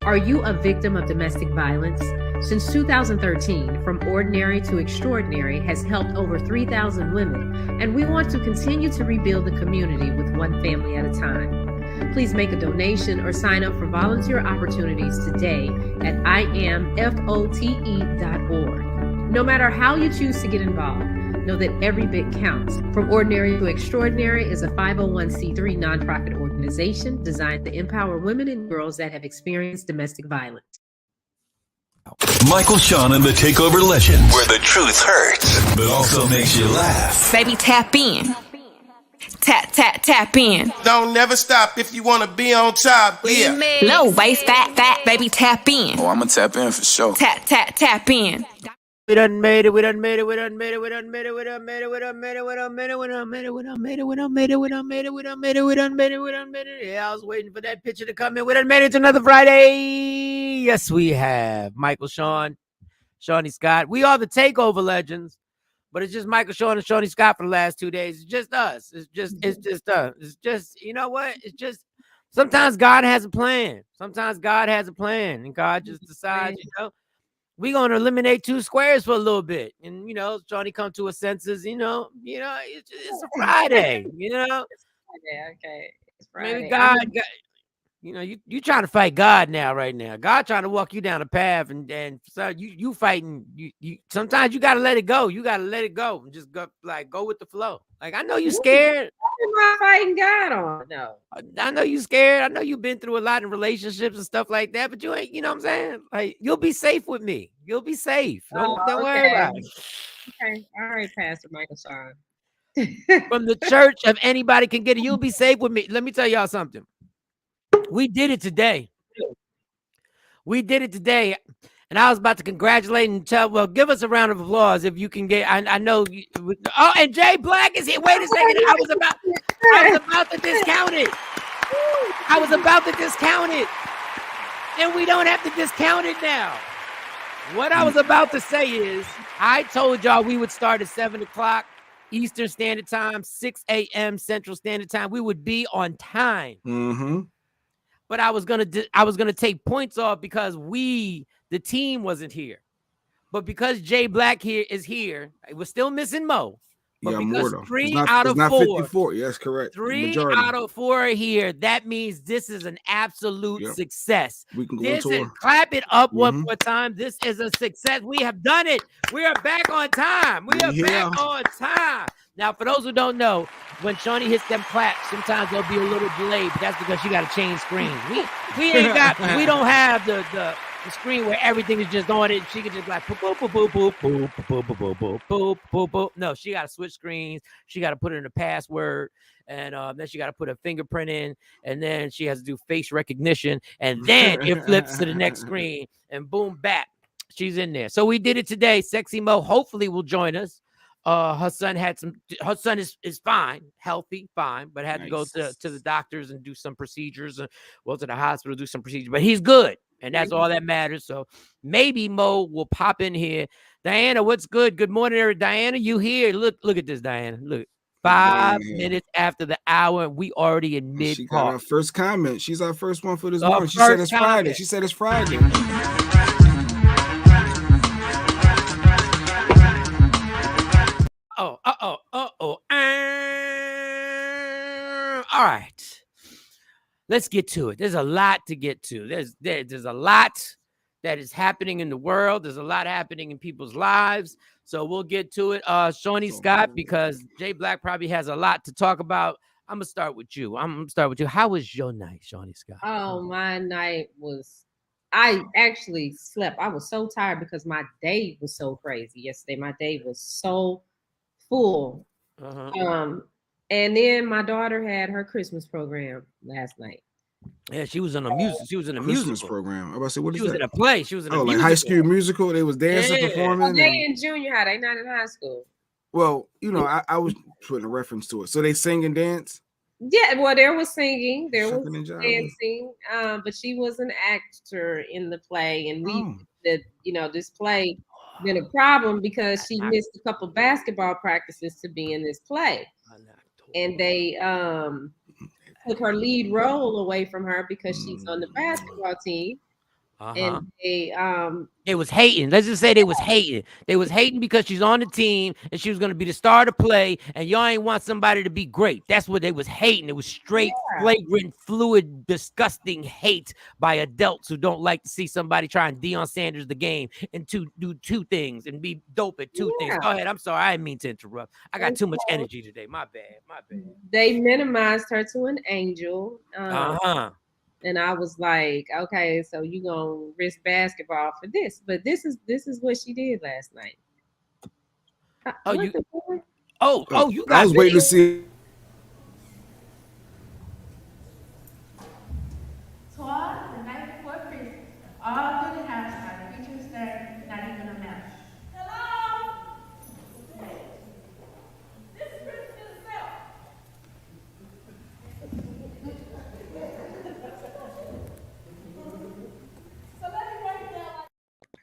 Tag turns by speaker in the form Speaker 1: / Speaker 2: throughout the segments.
Speaker 1: Are you a victim of domestic violence? Since 2013, From Ordinary to Extraordinary has helped over 3,000 women, and we want to continue to rebuild the community with one family at a time. Please make a donation or sign up for volunteer opportunities today at imfote.org. No matter how you choose to get involved, know that every bit counts. From Ordinary to Extraordinary is a 501c3 nonprofit organization designed to empower women and girls that have experienced domestic violence.
Speaker 2: Michael Shawn and the Takeover Legend, where the truth hurts, but also makes you laugh.
Speaker 3: Baby, tap in. Tap, tap, tap in.
Speaker 4: Don't never stop if you want to be on top. Yeah.
Speaker 3: Low waist, fat, baby, tap in.
Speaker 5: Oh, I'm going to tap in for sure.
Speaker 3: Tap, tap, tap in.
Speaker 6: We done made it. We done made it. We done made it. We done made it. We done made it. We done made it. We done made it. We done made it. We done made it. We done made it. We done made it. We done made it. We done made it. We done made it. Yeah, I was waiting for that picture to come in. We done made it to another Friday. Yes, we have Michael Shawn, Shawnee Scott. We are the Takeover Legends, but it's just Michael Shawn and Shawnee Scott for the last 2 days. It's just us. It's just us. It's just, you know what? It's just sometimes God has a plan. Sometimes God has a plan, and God just decides, you know, we're going to eliminate 2 squares for a little bit. And, you know, Johnny come to his senses, you know, it's a Friday, you know.
Speaker 1: Okay. It's Friday.
Speaker 6: Maybe God, you know, you trying to fight God now, right now. God trying to walk you down a path, and so you fighting. You sometimes you got to let it go. You got to let it go and just go with the flow. Like, I know you scared.
Speaker 1: What am I fighting God on? No.
Speaker 6: I know you scared. I know you've been through a lot in relationships and stuff like that, but you ain't, you know what I'm saying? Like, you'll be safe with me. You'll be safe. Don't worry about it.
Speaker 1: Okay. All right, Pastor Michael Shawn.
Speaker 6: From the church of anybody can get it. You'll be safe with me. Let me tell y'all something. We did it today. And I was about to congratulate and tell, well, give us a round of applause if you can get, I know. Oh, and Jay Black is here. Wait a second. I was about to discount it. I was about to discount it. And we don't have to discount it now. What I was about to say is, I told y'all we would start at 7 o'clock Eastern Standard Time, 6 a.m. Central Standard Time. We would be on time.
Speaker 5: Mm-hmm.
Speaker 6: But I was gonna take points off because the team wasn't here. But because Jay Black is here, we're still missing Mo. But because
Speaker 5: more,
Speaker 6: 3 out of 4,
Speaker 5: 54. Yes, correct.
Speaker 6: 3 out of 4 are here. That means this is an absolute success.
Speaker 5: We can go on tour.
Speaker 6: Clap it up one more time. This is a success. We have done it. We are back on time. We are back on time. Now, for those who don't know, when Shawnee hits them claps, sometimes there'll be a little delay, but that's because you got to change screens. We don't have the screen where everything is just on it. She can just like boop, boop, boop, boop, boop, boop, boop, boop, boop, boop, boop, boop. No, she got to switch screens. She got to put in a password, and then she got to put a fingerprint in, and then she has to do face recognition, and then it flips to the next screen, and boom, back. She's in there. So we did it today. Sexy Mo hopefully will join us. Her son is fine, healthy, fine, but had to go to the doctors and do some procedures, and to the hospital, do some procedures, but he's good. And that's all that matters. So maybe Mo will pop in here. Diana, what's good? Good morning, Diana. You here? Look at this, Diana. Look, 5 minutes after the hour, and we already in mid.
Speaker 5: She got our first comment. She's our first one for this morning. She said it's Friday. She said it's Friday.
Speaker 6: All right. Let's get to it. There's a lot to get to. There's a lot that is happening in the world. There's a lot happening in people's lives. So we'll get to it. Shawnee Scott, because Jay Black probably has a lot to talk about. I'm going to start with you. How was your night, Shawnee Scott?
Speaker 1: Oh, my night was, I actually slept. I was so tired because my day was so crazy yesterday. My day was so full. And then my daughter had her Christmas program last night.
Speaker 6: Yeah, she was in a music. She was in a
Speaker 5: Christmas
Speaker 6: musical
Speaker 5: program. I was about to say, what is
Speaker 6: that? She was in a play. She was in a musical.
Speaker 5: Like High School Musical. They was dancing, performing.
Speaker 1: Oh, they in junior high. They not in high school.
Speaker 5: Well, you know, I was putting a reference to it. So they sing and dance.
Speaker 1: Yeah, well, there was singing, there was dancing, but she was an actor in the play, and this play been a problem because she missed a couple basketball practices to be in this play, and they took her lead role away from her because she's on the basketball team. And
Speaker 6: they was hating. Let's just say they was hating. They was hating because she's on the team and she was going to be the star to play, and y'all ain't want somebody to be great. That's what they was hating. It was straight, flagrant, fluid, disgusting hate by adults who don't like to see somebody try and Deion Sanders the game and do two things and be dope at two things. Go ahead. I'm sorry. I didn't mean to interrupt. I got too much energy today. My bad.
Speaker 1: They minimized her to an angel. And I was like, okay, so you gonna risk basketball for this? But this is what she did last night.
Speaker 6: You got.
Speaker 5: I was waiting to see.
Speaker 7: Toward the night before Christmas, all through the house, not a creature was there, not even a mouse. Hello. This is Christmas itself.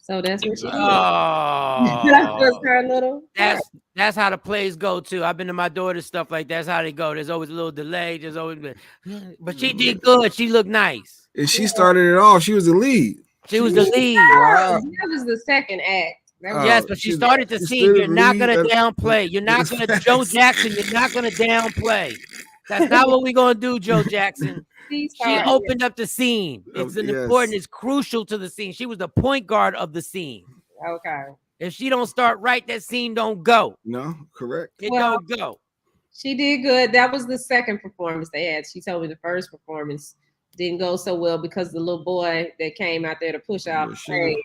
Speaker 1: So that's what she did.
Speaker 6: Oh,
Speaker 1: that's her little.
Speaker 6: That's how the plays go too. I've been to my daughter's stuff like that's how they go. There's always a little delay. There's always, but she did good. She looked nice.
Speaker 5: And she started it off. She was the lead.
Speaker 6: She was the lead.
Speaker 1: Wow. That was the second act.
Speaker 6: Yes, but she started the scene. You're not gonna downplay. You're not gonna Joe Jackson. You're not gonna downplay. That's not what we're gonna do, Joe Jackson. She opened up the scene. It's important. It's crucial to the scene. She was the point guard of the scene.
Speaker 1: Okay.
Speaker 6: If she don't start right, that scene don't go.
Speaker 5: No, correct.
Speaker 6: It don't go.
Speaker 1: She did good. That was the second performance they had. She told me the first performance didn't go so well because the little boy that came out there to push off the stage,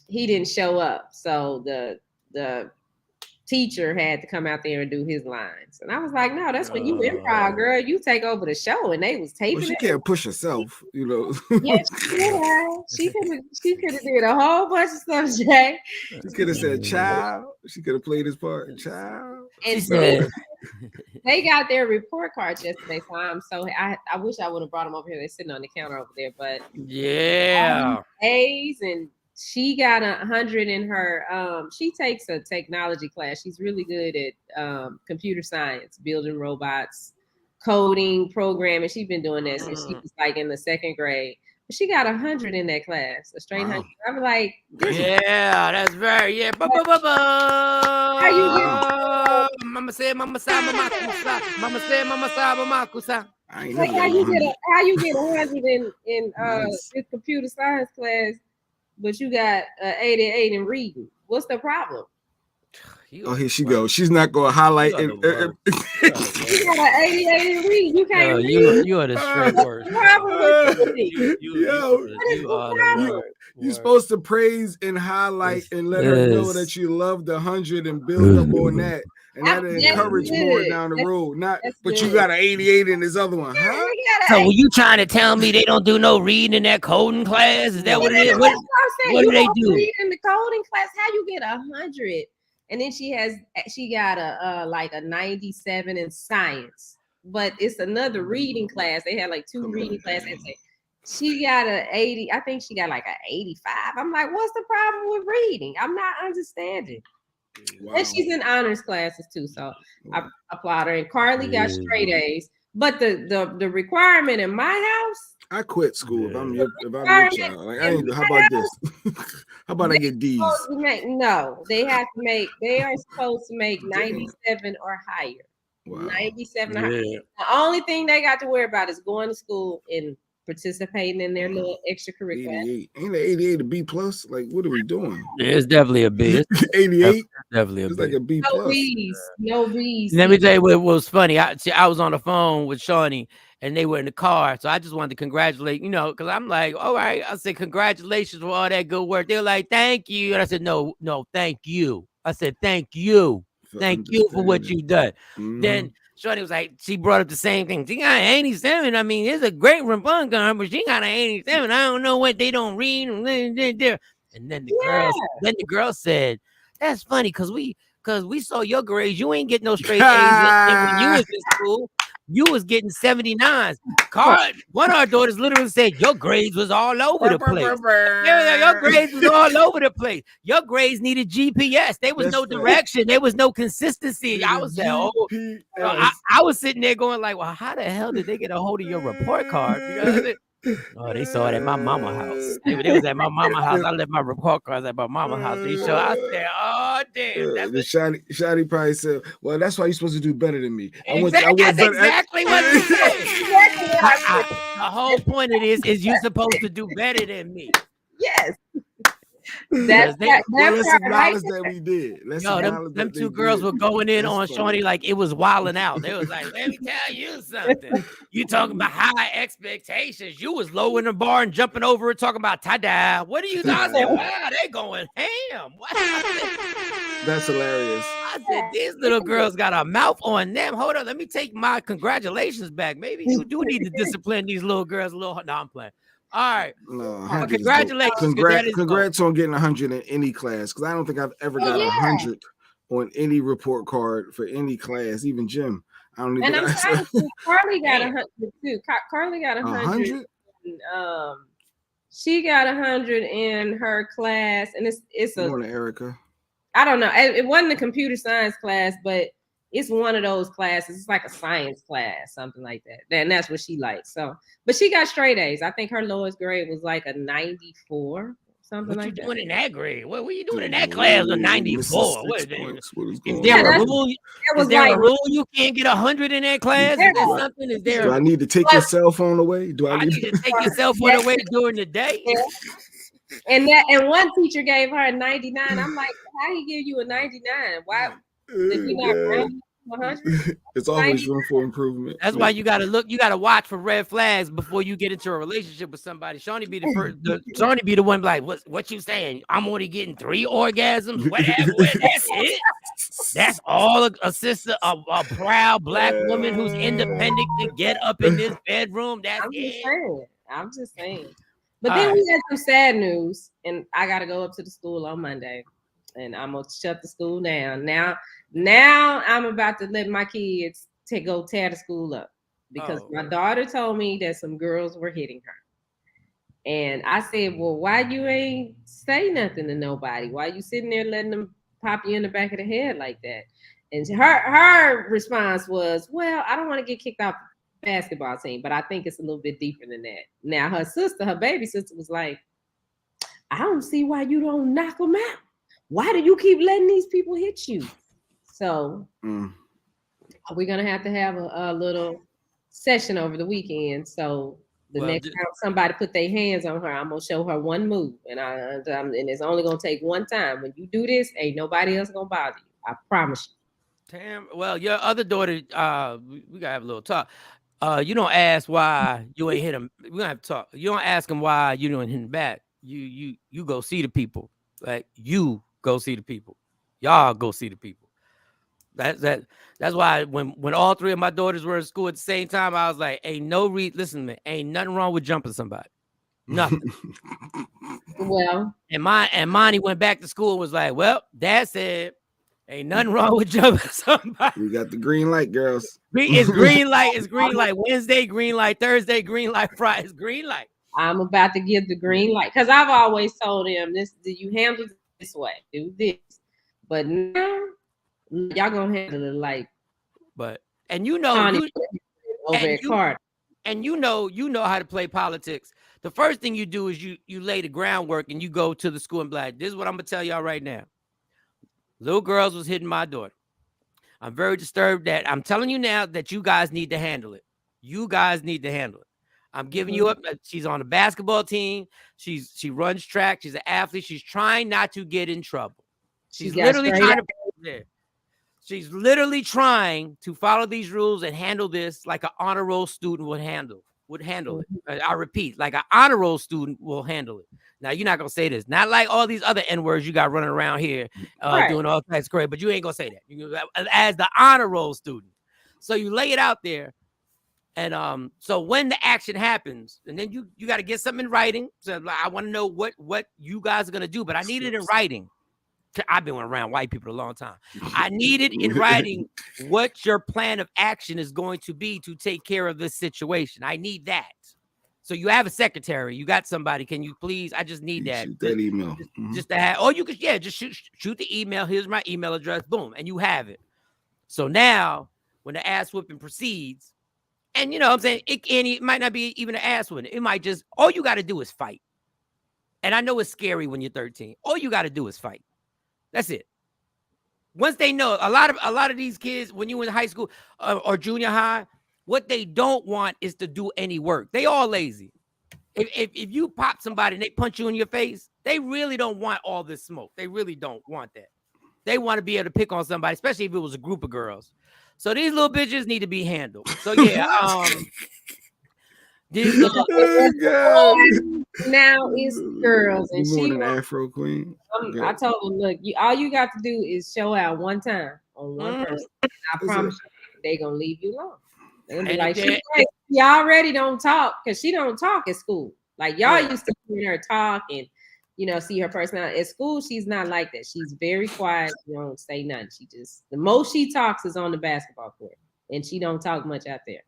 Speaker 1: he didn't show up. So the teacher had to come out there and do his lines. And I was like, no, that's when you improv, girl. You take over the show. And they was taping
Speaker 5: she
Speaker 1: it.
Speaker 5: Can't push herself, you know.
Speaker 1: Yeah, she could have did a whole bunch of stuff, Jay.
Speaker 5: She could have said child. She could have played his part, child.
Speaker 1: And so they got their report cards yesterday. So I wish I would have brought them over here. They're sitting on the counter over there. But A's, and she got 100 in her. She takes a technology class. She's really good at computer science, building robots, coding, programming. She's been doing that since she was like in the second grade. But she got 100 in that class, a straight 100. I'm like,
Speaker 6: that's very How
Speaker 1: you get?
Speaker 6: Mama said, "Mama sa, mama kusa." Mama said, "Mama sa, mama kusa."
Speaker 1: Like how you get 100 in this computer science class? But you got 88 in reading. What's the problem?
Speaker 5: Here she goes. She's not going to highlight.
Speaker 1: You got an 88 in reading. You can't read.
Speaker 6: You are the straight worst.
Speaker 5: You're supposed to praise and highlight and let her know that you love the 100 and build up on that. And that'll encourage more down the road. But you got an 88 in this other one, huh?
Speaker 6: So were you trying to tell me they don't do no reading in that coding class? Is that what it is? What do they do?
Speaker 1: In the coding class, how you get 100? And then she got a 97 in science. But it's another reading class. They had like 2 reading classes. She got an 80. I think she got like an 85. I'm like, what's the problem with reading? I'm not understanding. Wow. And she's in honors classes too, so I applaud her. And Carly got straight A's, but the requirement in my house,
Speaker 5: I quit school if I'm your child. Like, how about this? How about I get D's?
Speaker 1: No, they have to make. They are supposed to make 97 or higher. Wow. 97 or higher. The only thing they got to worry about is going to school and participating in their little extracurricular.
Speaker 5: 88. Ain't the 88 a B plus? Like, what are we doing?
Speaker 6: It's definitely a B.
Speaker 5: 88?
Speaker 6: Definitely a B.
Speaker 5: It's like a B
Speaker 1: plus. No B's.
Speaker 6: Let me tell you what was funny. I was on the phone with Shawnee and they were in the car. So I just wanted to congratulate, because I'm like, all right. I said, congratulations for all that good work. They were like, thank you. And I said, no, thank you. I said, thank you. Thank you for what you done. Mm-hmm. Then Shorty was like, she brought up the same thing. She got an 87. I mean, it's a great Rampon gun, but she got an 87. I don't know what they don't read. And then the girl said, that's funny because we saw your grades. You ain't getting no straight A's. And when you was in school, you was getting 79s. One of our daughters literally said, your grades was all over the place. Your grades was all over the place. Your grades needed GPS. There was no direction. There was no consistency. I was like, I was sitting there going like, well, how the hell did they get a hold of your report card? Oh, they saw it at my mama house. They was at my mama house. I left my report cards at my mama house. They showed. I said, "Oh damn!" That's
Speaker 5: the Shotty probably said, "Well, that's why you're supposed to do better than me."
Speaker 6: That's exactly what he said. The whole point of this is you're supposed to do better than me.
Speaker 8: Yes.
Speaker 5: Let's acknowledge that we did.
Speaker 6: Them two girls were going in on Shawnee like it was wilding out. They was like, "Let me tell you something. You talking about high expectations. You was low in the bar and jumping over and talking about ta-da. What are you doing?" I said, "Wow, they going ham."
Speaker 5: That's hilarious.
Speaker 6: I said, "These little girls got a mouth on them. Hold on, let me take my congratulations back. Maybe you do need to discipline these little girls a little." No, I'm playing. All right.
Speaker 5: No,
Speaker 6: congratulations.
Speaker 5: Congrats on getting 100 in any class, because I don't think I've ever got 100 on any report card for any class, even gym. I don't even.
Speaker 8: And I'm trying to Carly got 100 too. Carly got 100. She got 100 in her class, and it's a.
Speaker 5: More than Erica.
Speaker 8: I don't know. It wasn't a computer science class, but it's one of those classes. It's like a science class, something like that. And that's what she likes. So, but she got straight A's. I think her lowest grade was like a 94, something like that.
Speaker 6: What you doing in that grade? What were you doing in that class? A 94. Is there a rule you can't get 100 in that class? Is there
Speaker 5: Do I need to take your cell phone away? Do I need
Speaker 6: to take your cell phone away during the day?
Speaker 8: Yeah. And one teacher gave her a 99. I'm like, how he give you a 99? Why? Did he not 100?
Speaker 5: It's always room for improvement.
Speaker 6: That's why you gotta look. You gotta watch for red flags before you get into a relationship with somebody. Shawnee be the first. Shawnee be the one like, what you saying? I'm only getting 3 orgasms. Whatever. That's it. That's all a sister, a proud black woman who's independent to get up in this bedroom. That's it.
Speaker 8: I'm just saying. But then we had some sad news, and I got to go up to the school on Monday, and I'm gonna shut the school down. Now I'm about to let my kids go tear the school up because my daughter told me that some girls were hitting her, and I said, "Well, why you ain't say nothing to nobody? Why you sitting there letting them pop you in the back of the head like that?" And her response was, "Well, I don't want to get kicked off basketball team, but I think it's a little bit deeper than that." Now her baby sister was like, "I don't see why you don't knock them out. Why do you keep letting these people hit you?" So we're gonna have a little session over the weekend. So next time somebody put their hands on her, I'm gonna show her one move, and and it's only gonna take one time. When you do this, ain't nobody else gonna bother you. I promise you.
Speaker 6: Damn. Well, your other daughter, we gotta have a little talk. You don't ask why you ain't hit him. We're gonna have to talk. You don't ask him why you don't hit him back. You go see the people. Like you go see the people. Y'all go see the people. That's why when all 3 of my daughters were in school at the same time, I was like, listen to me, ain't nothing wrong with jumping somebody. Nothing.
Speaker 8: Well,
Speaker 6: and Monty went back to school and was like, well, Dad said ain't nothing wrong with jumping somebody.
Speaker 5: We got the green light, girls.
Speaker 6: It's green light. It's green light Wednesday, green light Thursday, green light Friday. It's green light.
Speaker 8: I'm about to give the green light because I've always told him you handle it this way, do this. But now y'all gonna handle it like.
Speaker 6: But and you know how to play politics. The first thing you do is you lay the groundwork and you go to the school and be like, this is what I'm gonna tell y'all right now. Little girls was hitting my daughter. I'm very disturbed that I'm telling you now that you guys need to handle it. You guys need to handle it. I'm giving you up. She's on the basketball team. She runs track. She's an athlete. She's trying not to get in trouble. She's literally trying to follow these rules and handle this like an honor roll student would handle it. I repeat, like an honor roll student will handle it. Now, you're not going to say this. Not like all these other N-words you got running around here doing all types of great, but you ain't going to say that. As the honor roll student. So you lay it out there. And so when the action happens, and then you got to get something in writing. So I want to know what you guys are going to do, but I need it in writing. I've been around white people a long time. I need it in writing what your plan of action is going to be to take care of this situation. I need that. So you have a secretary, you got somebody. Can you please? I just need that.
Speaker 5: Shoot that email.
Speaker 6: Just to have, or you could, just shoot the email. Here's my email address. Boom, and you have it. So now, when the ass whipping proceeds, And you know what I'm saying? It might not be even an ass one. It might just, all you got to do is fight. And I know it's scary when you're 13. All you got to do is fight. That's it. Once they know, a lot of these kids, when you in high school or junior high, what they don't want is to do any work. They all lazy. If you pop somebody and they punch you in your face, they really don't want all this smoke. They really don't want that. They want to be able to pick on somebody, especially if it was a group of girls. So these little bitches need to be handled. So yeah, these little
Speaker 8: now it's girls, and she
Speaker 5: an Afro queen.
Speaker 8: I told her, look, all you got to do is show out one time on one person. I promise you, they gonna leave you alone. They're gonna be like, she already don't talk because she don't talk at school. Like y'all used to hear her talk and see her personality. At school, she's not like that. She's very quiet. She don't say nothing. She just, the most she talks is on the basketball court, and she don't talk much out there.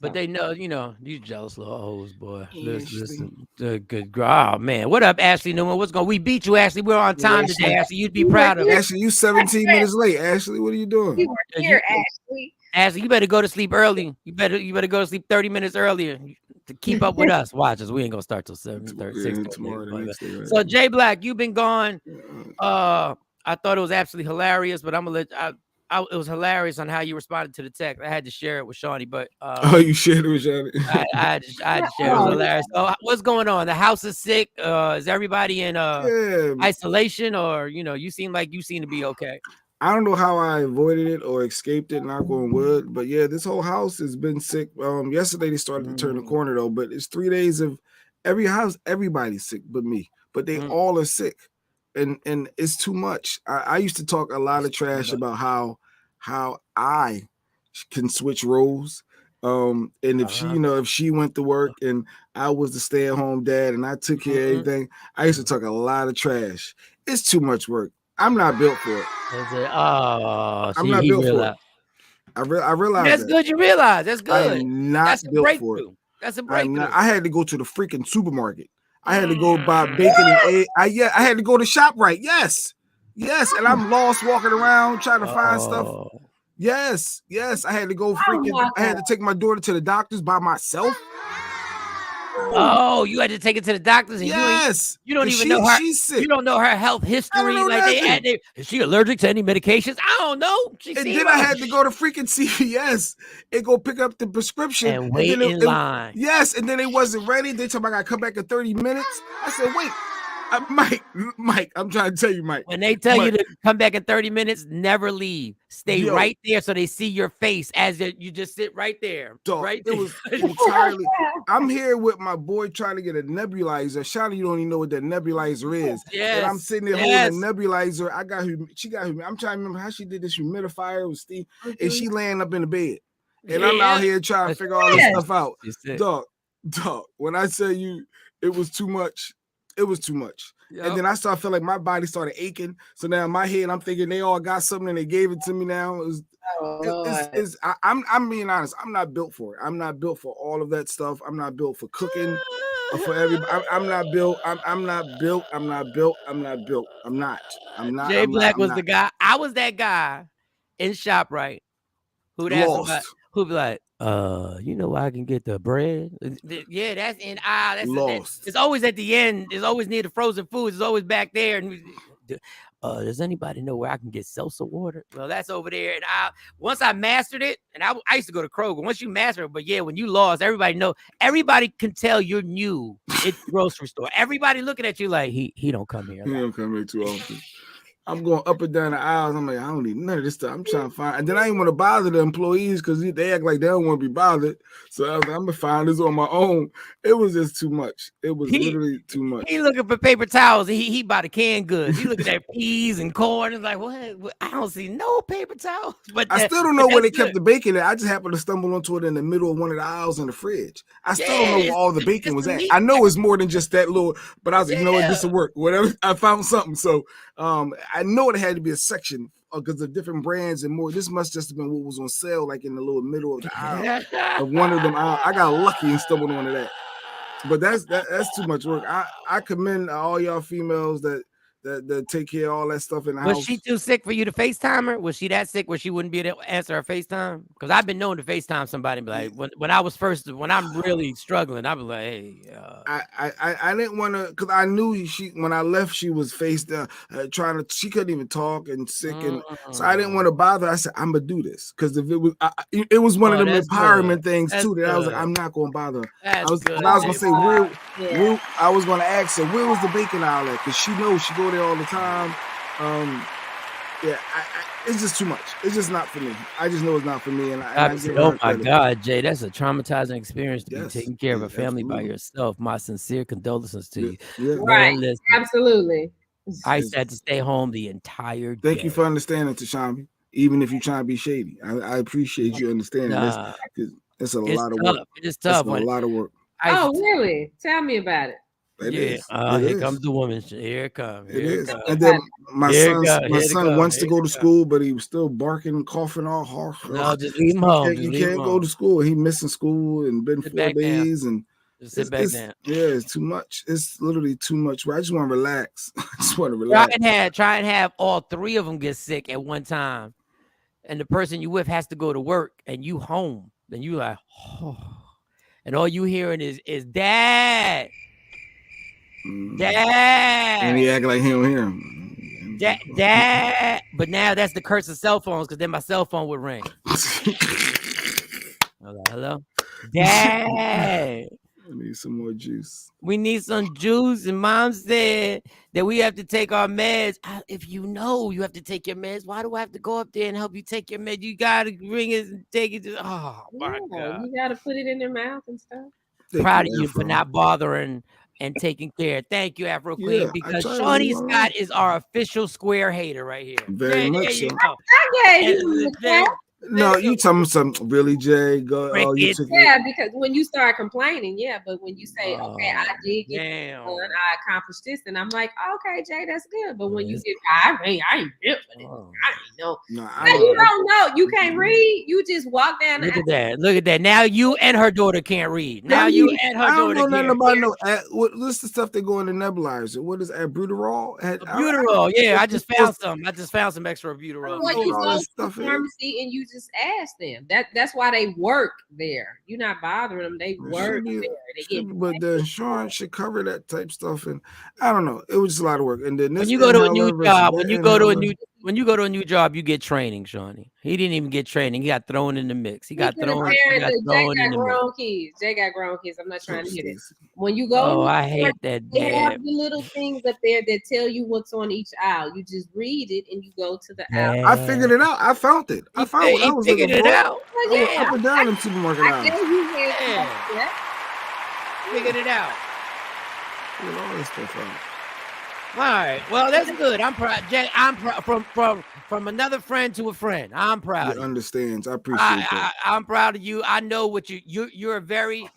Speaker 6: But they know, these jealous little hoes, boy. Listen, good girl. Oh, man. What up, Ashley Newman? What's going on? We beat you, Ashley. We're on time today, Ashley. You'd be proud of us.
Speaker 5: Ashley, you 17 minutes late. Ashley, what are you doing?
Speaker 8: You were here, Ashley.
Speaker 6: Ashley, you better go to sleep early. You better go to sleep 30 minutes earlier to keep up with us. Watch us. We ain't going to start till 7:30.
Speaker 5: Tomorrow.
Speaker 6: So, Jay Black, you've been gone. I thought it was absolutely hilarious, but I'm going to let it was hilarious on how you responded to the text. I had to share it with Shawnee, but
Speaker 5: you shared it with Shawnee.
Speaker 6: I had to share it. It was hilarious. So what's going on? The house is sick. Is everybody in isolation, or you seem to be okay?
Speaker 5: I don't know how I avoided it or escaped it, knock on wood, but yeah, this whole house has been sick. Yesterday they started to turn the corner though, but it's 3 days of every house, everybody's sick but me, but they all are sick. And it's too much. I used to talk a lot of trash about how I can switch roles. And if she went to work and I was the stay-at-home dad and I took care of everything, I used to talk a lot of trash. It's too much work. I'm not built for it. I'm not built for it. I realize
Speaker 6: that's good. You realize that's good.
Speaker 5: I'm not built for it.
Speaker 6: That's a breakthrough.
Speaker 5: I had to go to the freaking supermarket. I had to go buy bacon and egg. I had to go to ShopRite. Yes, and I'm lost walking around trying to find stuff. Yes. I had to go I had to take my daughter to the doctors by myself.
Speaker 6: Oh, you had to take it to the doctors, and you don't even know her.
Speaker 5: She's sick.
Speaker 6: You don't know her health history. Is she allergic to any medications? I don't know.
Speaker 5: Then I had to go to freaking CVS and go pick up the prescription
Speaker 6: and wait in line.
Speaker 5: Yes, and then they wasn't ready. They told me I gotta come back in 30 minutes. I said, wait. Mike, I'm trying to tell you, Mike.
Speaker 6: When they tell you to come back in 30 minutes, never leave. Stay right there so they see your face as you just sit right there.
Speaker 5: Dog,
Speaker 6: right
Speaker 5: there. It was entirely. I'm here with my boy trying to get a nebulizer. Shawnee, you don't even know what that nebulizer is.
Speaker 6: Yes.
Speaker 5: And I'm sitting there holding a nebulizer. She got I'm trying to remember how she did this humidifier with Steve, and she laying up in the bed. And I'm out here trying to figure all this stuff out. Dog, when I tell you it was too much. It was too much. Yep. And then I started feeling like my body started aching. So now in my head, I'm thinking they all got something and they gave it to me now. I'm being honest. I'm not built for it. I'm not built for all of that stuff. I'm not built for cooking or for everybody. I'm not built. I'm not built. I'm not built. I'm not built. I'm not.
Speaker 6: Jay Black was the guy. I was that guy in ShopRite who'd be like, I can get the bread. Yeah, that's in lost. It's always at the end. It's always near the frozen foods. It's always back there. And does anybody know where I can get seltzer water? Well, that's over there. And once I mastered it, and I used to go to Kroger. Once you master it, but yeah, when you lost, everybody can tell you're new at the grocery store. Everybody looking at you like he don't come here.
Speaker 5: He don't come here too often. I'm going up and down the aisles. I'm like, I don't need none of this stuff. I'm trying to find, and then I didn't want to bother the employees because they act like they don't want to be bothered. So I was like, I'm gonna find this on my own. It was just too much. It was literally too much.
Speaker 6: He looking for paper towels. He bought the canned goods. He looking at peas and corn. It's like, what? I don't see no paper towels. But
Speaker 5: I still don't know where they kept the bacon at. I just happened to stumble onto it in the middle of one of the aisles in the fridge. I still don't know where all the bacon was at. I know it's more than just that little, but I was like, you know what, this will work. Whatever. I found something. So I know it had to be a section because of different brands and more. This must just have been what was on sale, like in the little middle of the aisle of one of them. I got lucky and stumbled onto that. But that's too much work. I commend all y'all females that that take care of all that stuff in the
Speaker 6: Was
Speaker 5: house.
Speaker 6: she too sick for you to FaceTime her? Was she that sick where she wouldn't be able to answer her FaceTime? Because I've been known to FaceTime somebody and be like, when I'm really struggling, I'd be like, hey.
Speaker 5: I didn't want to, because I knew when I left, she was face down, she couldn't even talk and sick. And so I didn't want to bother her. I said, I'm going to do this. Because if it was one of them empowerment things too, that I was like, I'm not going to bother her. I was going to say, I was going to ask her, where was the bacon outlet? Because she knows she go there all the time. It's just too much. It's just not for me. I just know it's not for me. And
Speaker 6: oh my God, Jay, that's a traumatizing experience to be taking care of a family by yourself. My sincere condolences to you.
Speaker 5: Yeah.
Speaker 8: Right. Absolutely.
Speaker 6: I used to have to stay home the entire day.
Speaker 5: Thank you for understanding, Tashambi. Even if you're trying to be shady, I appreciate you understanding. It's a lot of work.
Speaker 6: It's tough.
Speaker 5: A lot of work.
Speaker 8: Oh, really? Tell me about it.
Speaker 6: Here comes the woman. Here it comes.
Speaker 5: It is. And then my son wants to go to school, but he was still barking and coughing all hard.
Speaker 6: No, just leave him home.
Speaker 5: You can't go to school. He missing school and been 4 days and
Speaker 6: just sit back down.
Speaker 5: Yeah, it's too much. It's literally too much. I just want to relax. I just want to relax.
Speaker 6: Try and have all 3 of them get sick at one time, and the person you with has to go to work, and you home. Then you like, oh, and all you hearing is dad. Dad,
Speaker 5: and he act like he don't hear him.
Speaker 6: Dad, but now that's the curse of cell phones, because then my cell phone would ring. Hello, Dad.
Speaker 5: I need some more juice.
Speaker 6: We need some juice, and Mom said that we have to take our meds. If you know you have to take your meds, why do I have to go up there and help you take your meds? You gotta bring it and take it. Oh my God!
Speaker 8: You gotta put it in their mouth and stuff.
Speaker 6: Proud of you for not bothering and taking care. Thank you, Afro Queen, because Shawnee Scott is our official square hater right here.
Speaker 5: Very much so.
Speaker 8: Okay,
Speaker 5: no, you tell me something really, Jay.
Speaker 8: Because when you start complaining, but when you say, okay, I did get done, I accomplished this, and I'm like, okay, Jay, that's good. But when you get, I ain't built for this. I know. You don't know. You can't read. You just walk down.
Speaker 6: Look at that. Now you and her daughter can't read. Now you and her daughter.
Speaker 5: I don't know nothing about what's the stuff they go in the nebulizer? What is albuterol?
Speaker 6: Albuterol. Yeah, I just found some. Extra albuterol.
Speaker 8: Well, you go to the pharmacy and you just ask them. That's why they work there. You're not bothering them. They work there.
Speaker 5: But the insurance should cover that type stuff. And I don't know. It was just a lot of work. And then
Speaker 6: when you go to a new job, when you go to a new job, you get training, Shawnee. He didn't even get training. He got thrown in the mix. Jay got grown
Speaker 8: kids. Jay got grown kids. I'm not trying to hear this. When you go,
Speaker 6: I hate that.
Speaker 8: They have the little things up there that tell you what's on each aisle. You just read it and you go to the aisle.
Speaker 5: I figured it out. I found it. I
Speaker 6: figured it out.
Speaker 5: Up and down in supermarket aisle.
Speaker 6: Figured it out.
Speaker 5: Figured all this stuff out.
Speaker 6: All right. Well, that's good. I'm proud, Jay. I'm proud from another friend to a friend. I'm proud.
Speaker 5: He understands. I appreciate that.
Speaker 6: I'm proud of you. I know what you're a very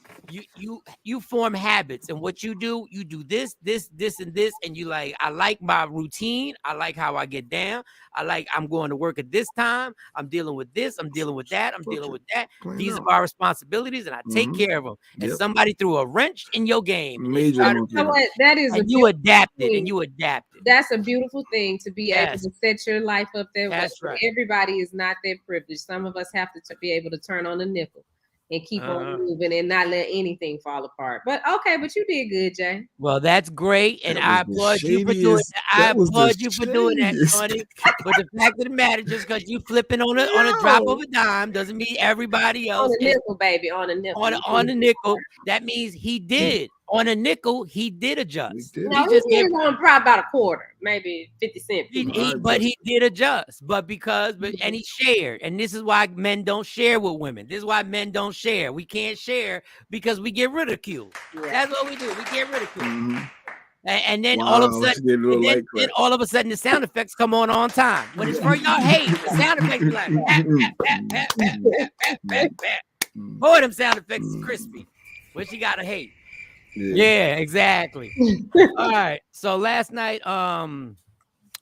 Speaker 6: you form habits, and what you do this, and this, and you like, I like my routine. I like how I get down. I'm going to work at this time. I'm dealing with this. I'm dealing with that. I'm dealing with that. These are my responsibilities, and I take care of them. And somebody threw a wrench in your game.
Speaker 8: That is,
Speaker 6: and you adapted, and you adapted.
Speaker 8: That's a beautiful thing, to be able to set your life up there.
Speaker 6: That's right.
Speaker 8: Everybody is not that privileged. Some of us have to be able to turn on the nickel and keep on moving and not let anything fall apart. But you did good, Jay.
Speaker 6: Well, that's great, and I applaud you for doing that. I applaud you for doing that, Shawnee. But the fact of the matter, just because you flipping on a drop of a dime doesn't mean everybody else.
Speaker 8: On a nickel, baby. On a nickel.
Speaker 6: On a nickel. That means he did. On a nickel, he did adjust.
Speaker 8: He did on probably about a quarter, maybe 50 cents.
Speaker 6: But he did adjust. And he shared. And this is why men don't share with women. This is why men don't share. We can't share because we get ridiculed. Yeah. That's what we do. We get ridiculed. Mm-hmm. And then all of a sudden, the sound effects come on time. When it's for your hate, the sound effects like boy, them sound effects is crispy. What you gotta hate. Yeah, exactly. All right. So last night,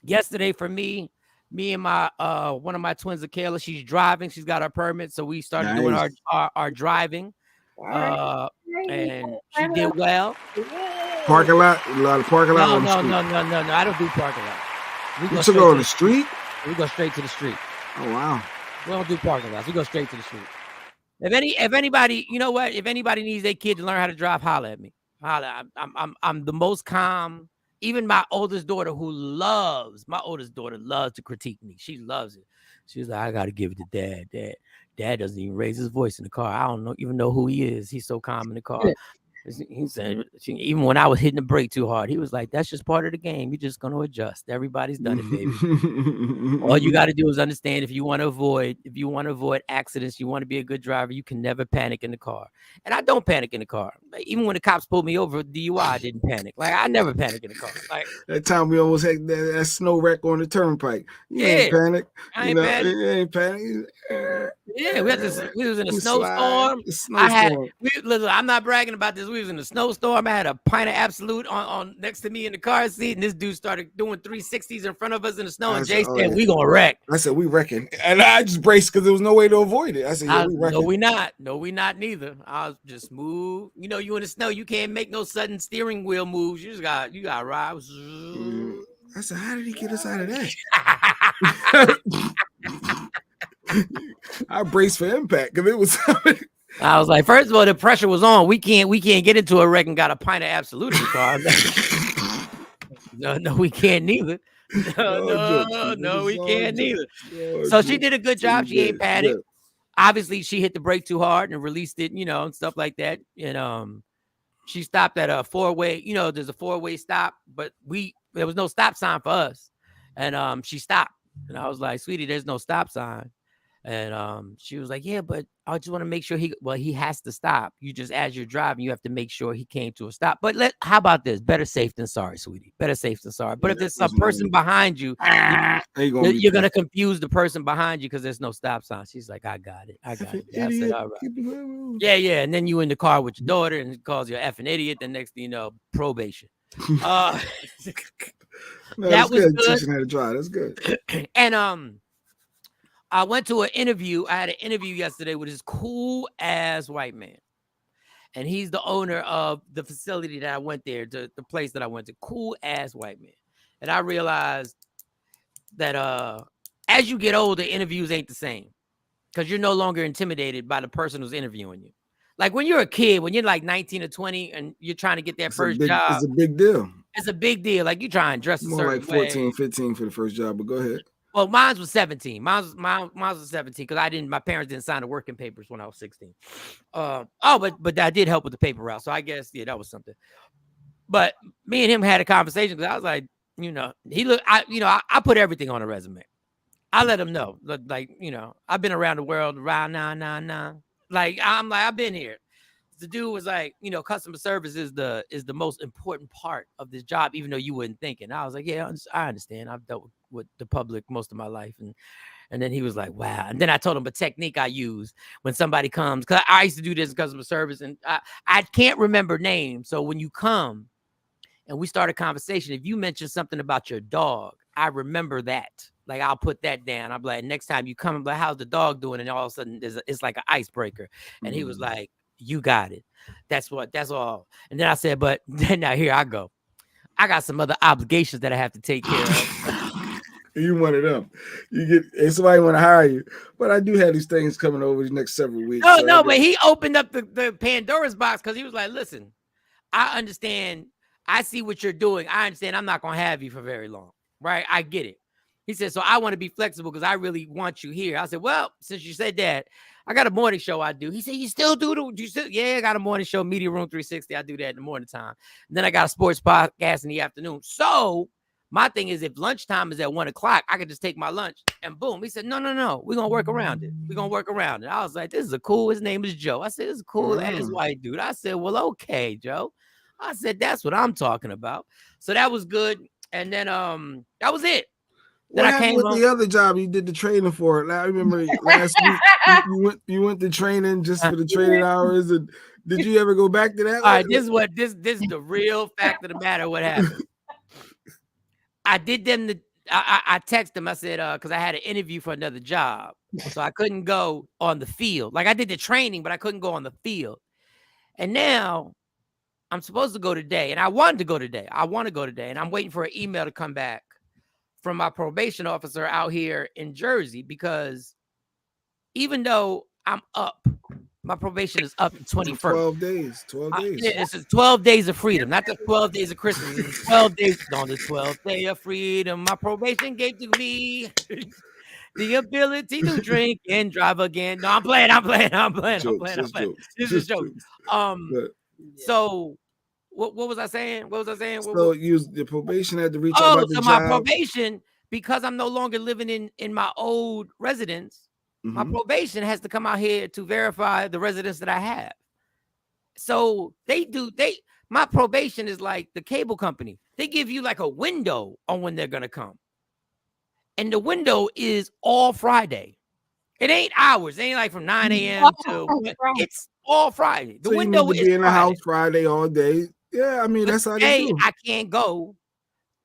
Speaker 6: yesterday for me and my one of my twins, Akela, she's driving. She's got her permit, so we started doing our driving. And she did well.
Speaker 5: Parking lot? A lot of parking lot?
Speaker 6: No. I don't do parking lot.
Speaker 5: You took on the street?
Speaker 6: We go straight to the street.
Speaker 5: Oh, wow.
Speaker 6: We don't do parking lots. We go straight to the street. If anybody, you know what? If anybody needs their kid to learn how to drive, holler at me. Holler. I'm the most calm. Even my oldest daughter loves to critique me. She loves it. She's like, I got to give it to Dad. Dad doesn't even raise his voice in the car. I don't even know who he is. He's so calm in the car. He said, even when I was hitting the brake too hard, he was like, that's just part of the game. You're just going to adjust. Everybody's done it, baby. All you got to do is understand if you want to avoid accidents, you want to be a good driver, you can never panic in the car. And I don't panic in the car. Like, even when the cops pulled me over DUI, I didn't panic. Like, I never panic in the car. Like
Speaker 5: that time we almost had that snow wreck on the turnpike. You ain't panic.
Speaker 6: I ain't panic.
Speaker 5: You ain't panic.
Speaker 6: Yeah, we was in a snowstorm. Listen, I'm not bragging about this. We was in a snowstorm. I had a pint of Absolute on next to me in the car seat, and this dude started doing 360s in front of us in the snow. And Jay said, "We gonna wreck."
Speaker 5: I said, "We wrecking," and I just braced because there was no way to avoid it. I said, "Yeah, we wrecking."
Speaker 6: No, we not. No, we not neither. I was just move. You know, you in the snow, you can't make no sudden steering wheel moves. You got to ride.
Speaker 5: I said, "How did he get us out of that?" I braced for impact because it was.
Speaker 6: I was like, first of all, the pressure was on. We can't get into a wreck and got a pint of Absolute in the car. No, we can't neither. No, we can't neither. So she did a good job. She ain't panicked. Obviously, she hit the brake too hard and released it, and stuff like that. And she stopped at a 4-way. There's a 4-way stop, but there was no stop sign for us. And she stopped, and I was like, "Sweetie, there's no stop sign." And she was like, "Yeah, but I just want to make sure he has to stop. You just, as you're driving, you have to make sure he came to a stop. But how about this? Better safe than sorry, sweetie. Better safe than sorry. But if there's some person behind you, you're going to confuse the person behind you because there's no stop sign." She's like, I got it. I said, all right. Yeah. And then you in the car with your daughter and calls you an effing idiot. The next thing you know, probation.
Speaker 5: That was good. Teaching how to drive. That's good.
Speaker 6: And I went to an interview. I had an interview yesterday with this cool ass white man. And he's the owner of the facility that I went there, the place that I went to. Cool ass white man. And I realized that as you get older, interviews ain't the same. Because you're no longer intimidated by the person who's interviewing you. Like when you're a kid, when you're like 19 or 20 and you're trying to get that first job.
Speaker 5: It's a big deal.
Speaker 6: It's a big deal. Like you try and dress a certain way.
Speaker 5: More like 14, 15 for the first job, but go ahead.
Speaker 6: Well, mine was 17. Mine was 17 because my parents didn't sign the working papers when I was 16. But I did help with the paper route. So I guess, that was something. But me and him had a conversation because I was like, I put everything on a resume. I let him know. Like, I've been around the world, nah. Like, I've been here. The dude was like, customer service is the most important part of this job, even though you wouldn't think it. And I was like, yeah, I understand. I've dealt with the public most of my life. And then he was like, wow. And then I told him a technique I use when somebody comes, because I used to do this in customer service, and I can't remember names. So when you come and we start a conversation, if you mention something about your dog, I remember that. Like, I'll put that down. I'm like, next time you come, I'm like, how's the dog doing? And all of a sudden, it's like an icebreaker. And he was like, you got it. That's all. And then I said, but then now here I go. I got some other obligations that I have to take care of.
Speaker 5: You one of them. Somebody want to hire you. But I do have these things coming over the next several weeks.
Speaker 6: But he opened up the Pandora's box because he was like, listen, I understand. I see what you're doing. I understand I'm not going to have you for very long. Right? I get it. He said, so I want to be flexible because I really want you here. I said, well, since you said that, I got a morning show I do. He said, you still do? Yeah, I got a morning show, Media Room 360. I do that in the morning time. And then I got a sports podcast in the afternoon. So my thing is, if lunchtime is at 1 o'clock, I could just take my lunch and boom. He said, no. We're going to work around it. I was like, this is his name is Joe. I said, this is a cool ass white dude. I said, well, okay, Joe. I said, that's what I'm talking about. So that was good. And then that was it.
Speaker 5: What happened with the other job you did the training for? I remember last week you went to training just for the training hours. And did you ever go back to that?
Speaker 6: All right, this is the real fact of the matter. What happened? I did them. I texted them. I said because I had an interview for another job, so I couldn't go on the field. Like I did the training, but I couldn't go on the field. And now I'm supposed to go today, and I wanted to go today. I want to go today, and I'm waiting for an email to come back from my probation officer out here in Jersey, because even though I'm up, my probation is up to 21st.
Speaker 5: 12 days. 12 days.
Speaker 6: Yeah, this is 12 days of freedom, not the 12 days of Christmas. It's 12 days on the 12th day of freedom. My probation gave to me the ability to drink and drive again. No, I'm playing. This is a joke. So what was I saying?
Speaker 5: So the probation had to reach out about the job.
Speaker 6: My probation, because I'm no longer living in my old residence, my probation has to come out here to verify the residence that I have. So my probation is like the cable company. They give you like a window on when they're gonna come. And the window is all Friday. It ain't hours. It ain't like from 9 a.m. to it's all Friday. The window is
Speaker 5: in the house Friday all day. Yeah, I mean, that's how they do.
Speaker 6: I can't go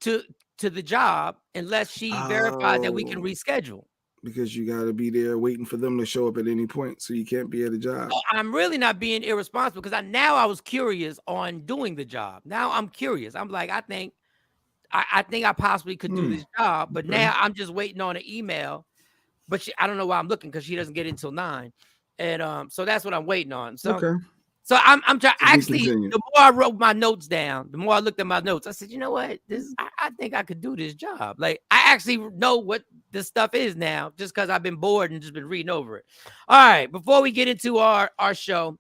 Speaker 6: to the job unless she verifies that we can reschedule.
Speaker 5: Because you got to be there waiting for them to show up at any point, so you can't be at the job.
Speaker 6: I'm really not being irresponsible, because I was curious on doing the job. Now I'm curious. I'm like, I think I possibly could do this job, but now I'm just waiting on an email. But I don't know why I'm looking, because she doesn't get until 9, and so that's what I'm waiting on. So, so I'm trying. Actually, the more I wrote my notes down, the more I looked at my notes, I said, you know what, I think I could do this job. Like, I actually know what this stuff is now, just because I've been bored and just been reading over it. All right, before we get into our show,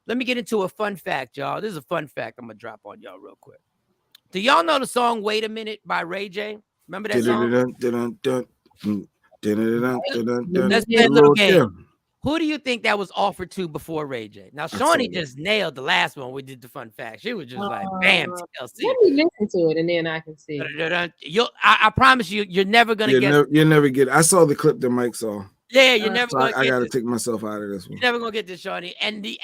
Speaker 6: let me get into a fun fact, y'all. This is a fun fact I'm gonna drop on y'all real quick. Do y'all know the song "Wait a Minute" by Ray J? Remember that song? Let's play a little game. Who do you think that was offered to before Ray J? Now, Shawnee just nailed the last one. We did the fun fact. She was just like, bam, TLC.
Speaker 8: Let me listen to it, and then I can see.
Speaker 6: I promise you, you're never going to get.
Speaker 5: You'll never get. I saw the clip that Mike saw.
Speaker 6: Yeah, you're never going to get.
Speaker 5: I got to take myself out of this one.
Speaker 6: You're never going to get this, Shawnee. And the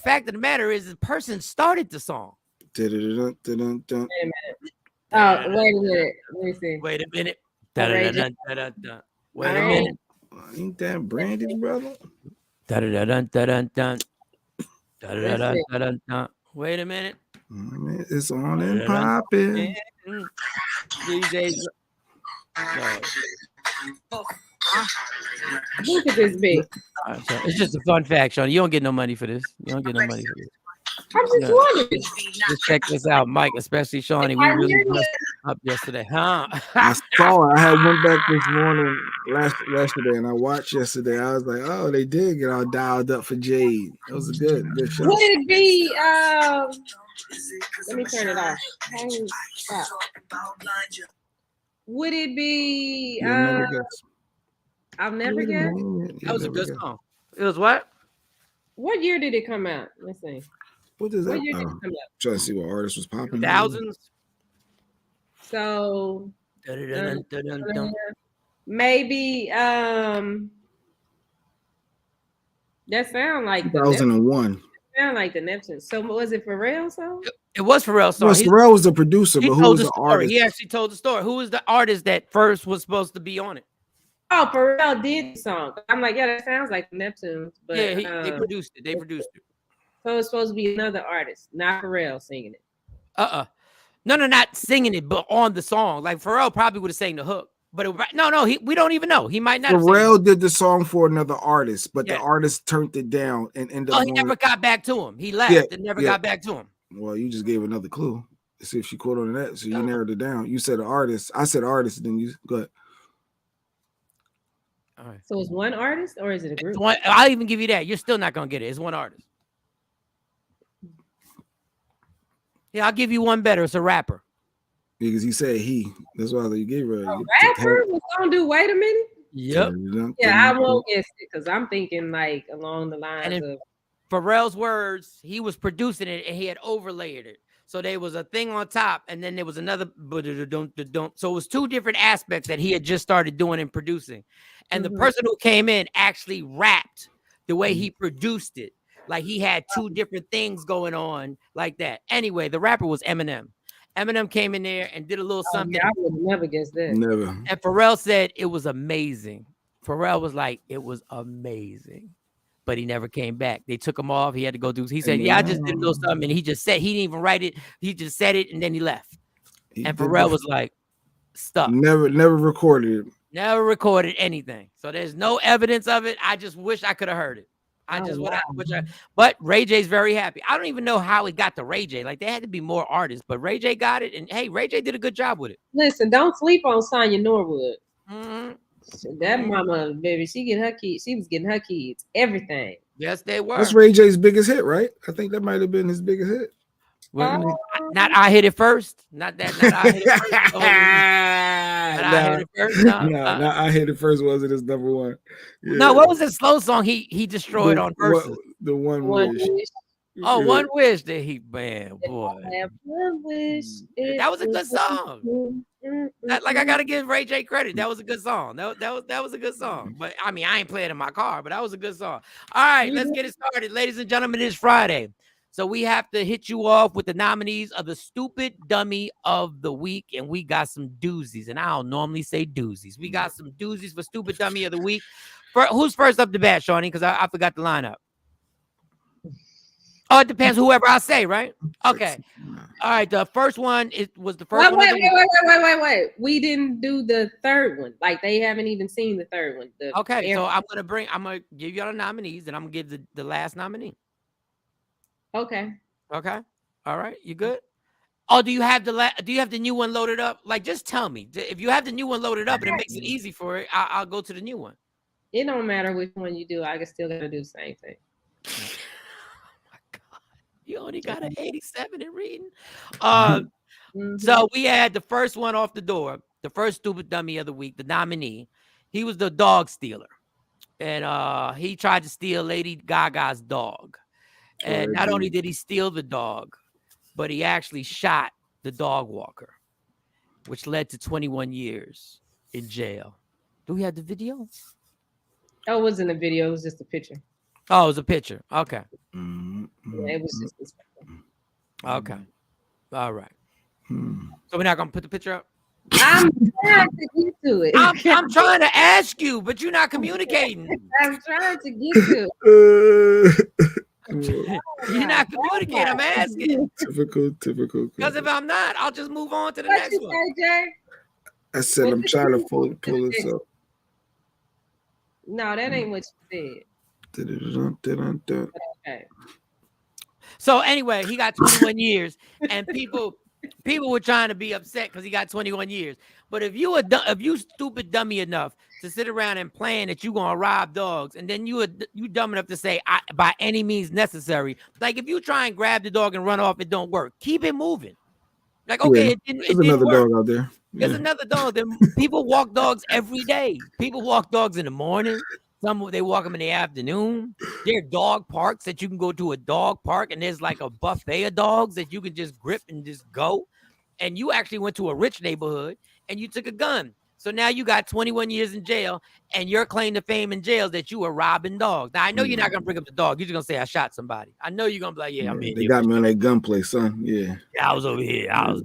Speaker 6: fact of the matter is, the person started the song.
Speaker 8: Wait a minute. Oh, wait a minute. Let me see.
Speaker 6: Wait a minute. Wait a minute.
Speaker 5: Ain't that Brandon, brother?
Speaker 6: Wait a minute.
Speaker 5: It's on and popping.
Speaker 6: DJ's.
Speaker 8: Look at this big.
Speaker 6: It's just a fun fact, Sean. You don't get no money for this. I'm just
Speaker 8: wondering.
Speaker 6: Just check this out, Mike, especially Shawnee. We really messed up yesterday, huh?
Speaker 5: I saw it. I had went back this morning yesterday, and I watched yesterday. I was like, oh, they did get all dialed up for Jade. It was a good show.
Speaker 8: Would it be? Let me turn it off. Would it be? I'll never guess.
Speaker 6: That was a good song. It was what?
Speaker 8: What year did it come out? Let's see.
Speaker 5: What is that? What year did it come out? Trying to see what artist was popping.
Speaker 6: Thousands.
Speaker 8: So maybe that sound like
Speaker 5: 2001.
Speaker 8: Sound like the Neptune. So was it Pharrell song?
Speaker 6: It was Pharrell's song.
Speaker 5: Well, Pharrell was the producer, but who was the artist?
Speaker 6: He actually told the story. Who was the artist that first was supposed to be on it?
Speaker 8: Oh, Pharrell did the song. I'm like, yeah, that sounds like Neptune. But
Speaker 6: yeah, they produced it.
Speaker 8: So it's supposed to be another artist, not Pharrell singing it.
Speaker 6: No, not singing it, but on the song. Like Pharrell probably would have sang the hook, but we don't even know. He might not.
Speaker 5: Pharrell did the song for another artist, but the artist turned it down and ended up.
Speaker 6: He never got back to him. He left and never got back to him.
Speaker 5: Well, you just gave another clue. Let's see if she quoted on that. So you narrowed it down. You said artist. I said artist. Then you go ahead.
Speaker 6: All right.
Speaker 8: So it's one artist or is it a group?
Speaker 6: I'll even give you that. You're still not gonna get it. It's one artist. Yeah, I'll give you one better. It's a rapper.
Speaker 5: Because he said he. That's why you gave her.
Speaker 8: A rapper was gonna do. Wait a minute.
Speaker 6: Yep.
Speaker 8: Yeah, I won't guess it because I'm thinking like along the lines of
Speaker 6: Pharrell's words. He was producing it and he had overlaid it. So there was a thing on top, and then there was another. So it was two different aspects that he had just started doing and producing. And the person who came in actually rapped the way he produced it. Like he had two different things going on like that. Anyway, the rapper was Eminem. Eminem came in there and did a little something.
Speaker 8: Yeah, I would never guess that.
Speaker 5: Never.
Speaker 6: And Pharrell said it was amazing. Pharrell was like, it was amazing. but he never came back. They took him off. He had to go do. He said, "Yeah, I just did a little something," and he just said he didn't even write it. He just said it, and then he left. And Pharrell was like, "Stuck."
Speaker 5: Never recorded it.
Speaker 6: Never recorded anything. So there's no evidence of it. I just wish I could have heard it. But Ray J's very happy. I don't even know how it got to Ray J. Like, there had to be more artists, but Ray J got it. And hey, Ray J did a good job with it.
Speaker 8: Listen, don't sleep on Sonya Norwood.
Speaker 6: Mm-hmm.
Speaker 8: That mama, baby, she was getting her kids everything.
Speaker 6: Yes, they were.
Speaker 5: That's Ray J's biggest hit, right? I think that might have been his biggest hit.
Speaker 6: Not I Hit It First. Not that. Not I Hit It First. I Hit It First.
Speaker 5: No, I Hit It First wasn't his number one. Yeah.
Speaker 6: No, what was the slow song he destroyed on Versus?
Speaker 5: The One Wish.
Speaker 6: Oh, One Wish that he, man, boy.
Speaker 8: One wish.
Speaker 6: That was a good song. Like, I gotta give Ray J credit. That was a good song. That was a good song. But I mean, I ain't playing in my car, but that was a good song. All right, let's get it started, ladies and gentlemen. It's Friday. So we have to hit you off with the nominees of the Stupid Dummy of the Week. And we got some doozies. And I don't normally say doozies. We got some doozies for Stupid Dummy of the Week. Who's first up the bat, Shawnee? Because I forgot the lineup. Oh, it depends whoever I say, right? Okay. All right. The first one was the first one.
Speaker 8: Wait. We didn't do the third one. Like, they haven't even seen the third one.
Speaker 6: Okay. So I'm gonna give you all the nominees, and I'm gonna give the last nominee.
Speaker 8: Okay.
Speaker 6: All right. You good? Oh, do you have the new one loaded up? Like, just tell me. If you have the new one loaded up and it makes it easy for it, I'll go to the new one.
Speaker 8: It don't matter which one you do. I can still gotta do the same thing.
Speaker 6: You only got an 87 in reading. So we had the first one off the door, the first Stupid Dummy of the Week, the nominee. He was the dog stealer. And he tried to steal Lady Gaga's dog. And not only did he steal the dog, but he actually shot the dog walker, which led to 21 years in jail. Do we have the video?
Speaker 8: Oh, it wasn't a video. It was just a picture.
Speaker 6: Oh, it was a picture. Okay.
Speaker 8: Yeah, it was just this.
Speaker 6: Okay. All right. So we're not going to put the picture up?
Speaker 8: I'm trying to get to it.
Speaker 6: I'm trying to ask you, but you're not communicating.
Speaker 8: I'm trying to get to it.
Speaker 6: You're not communicating. I'm asking.
Speaker 5: Typical.
Speaker 6: Because if I'm not, I'll just move on to the next one.
Speaker 5: I said I'm trying to pull this up.
Speaker 8: No, that ain't what you said. Okay.
Speaker 6: So anyway, he got 21 years, and people were trying to be upset because he got 21 years. But if you stupid dummy enough to sit around and plan that you're gonna rob dogs, and then you dumb enough to say by any means necessary, like if you try and grab the dog and run off, it don't work. Keep it moving. Like, okay,
Speaker 5: there's another dog out there.
Speaker 6: There's another dog. People walk dogs every day. People walk dogs in the morning. Some they walk them in the afternoon. There are dog parks that you can go to a dog park, and there's like a buffet of dogs that you can just grip and just go. And you actually went to a rich neighborhood and you took a gun. So now you got 21 years in jail, and your claim to fame in jail is that you were robbing dogs. Now I know you're not gonna bring up the dog. You're just gonna say I shot somebody. I know you're gonna be like, yeah, I mean,
Speaker 5: they got me on that gunplay, son. Yeah,
Speaker 6: I was over here. I was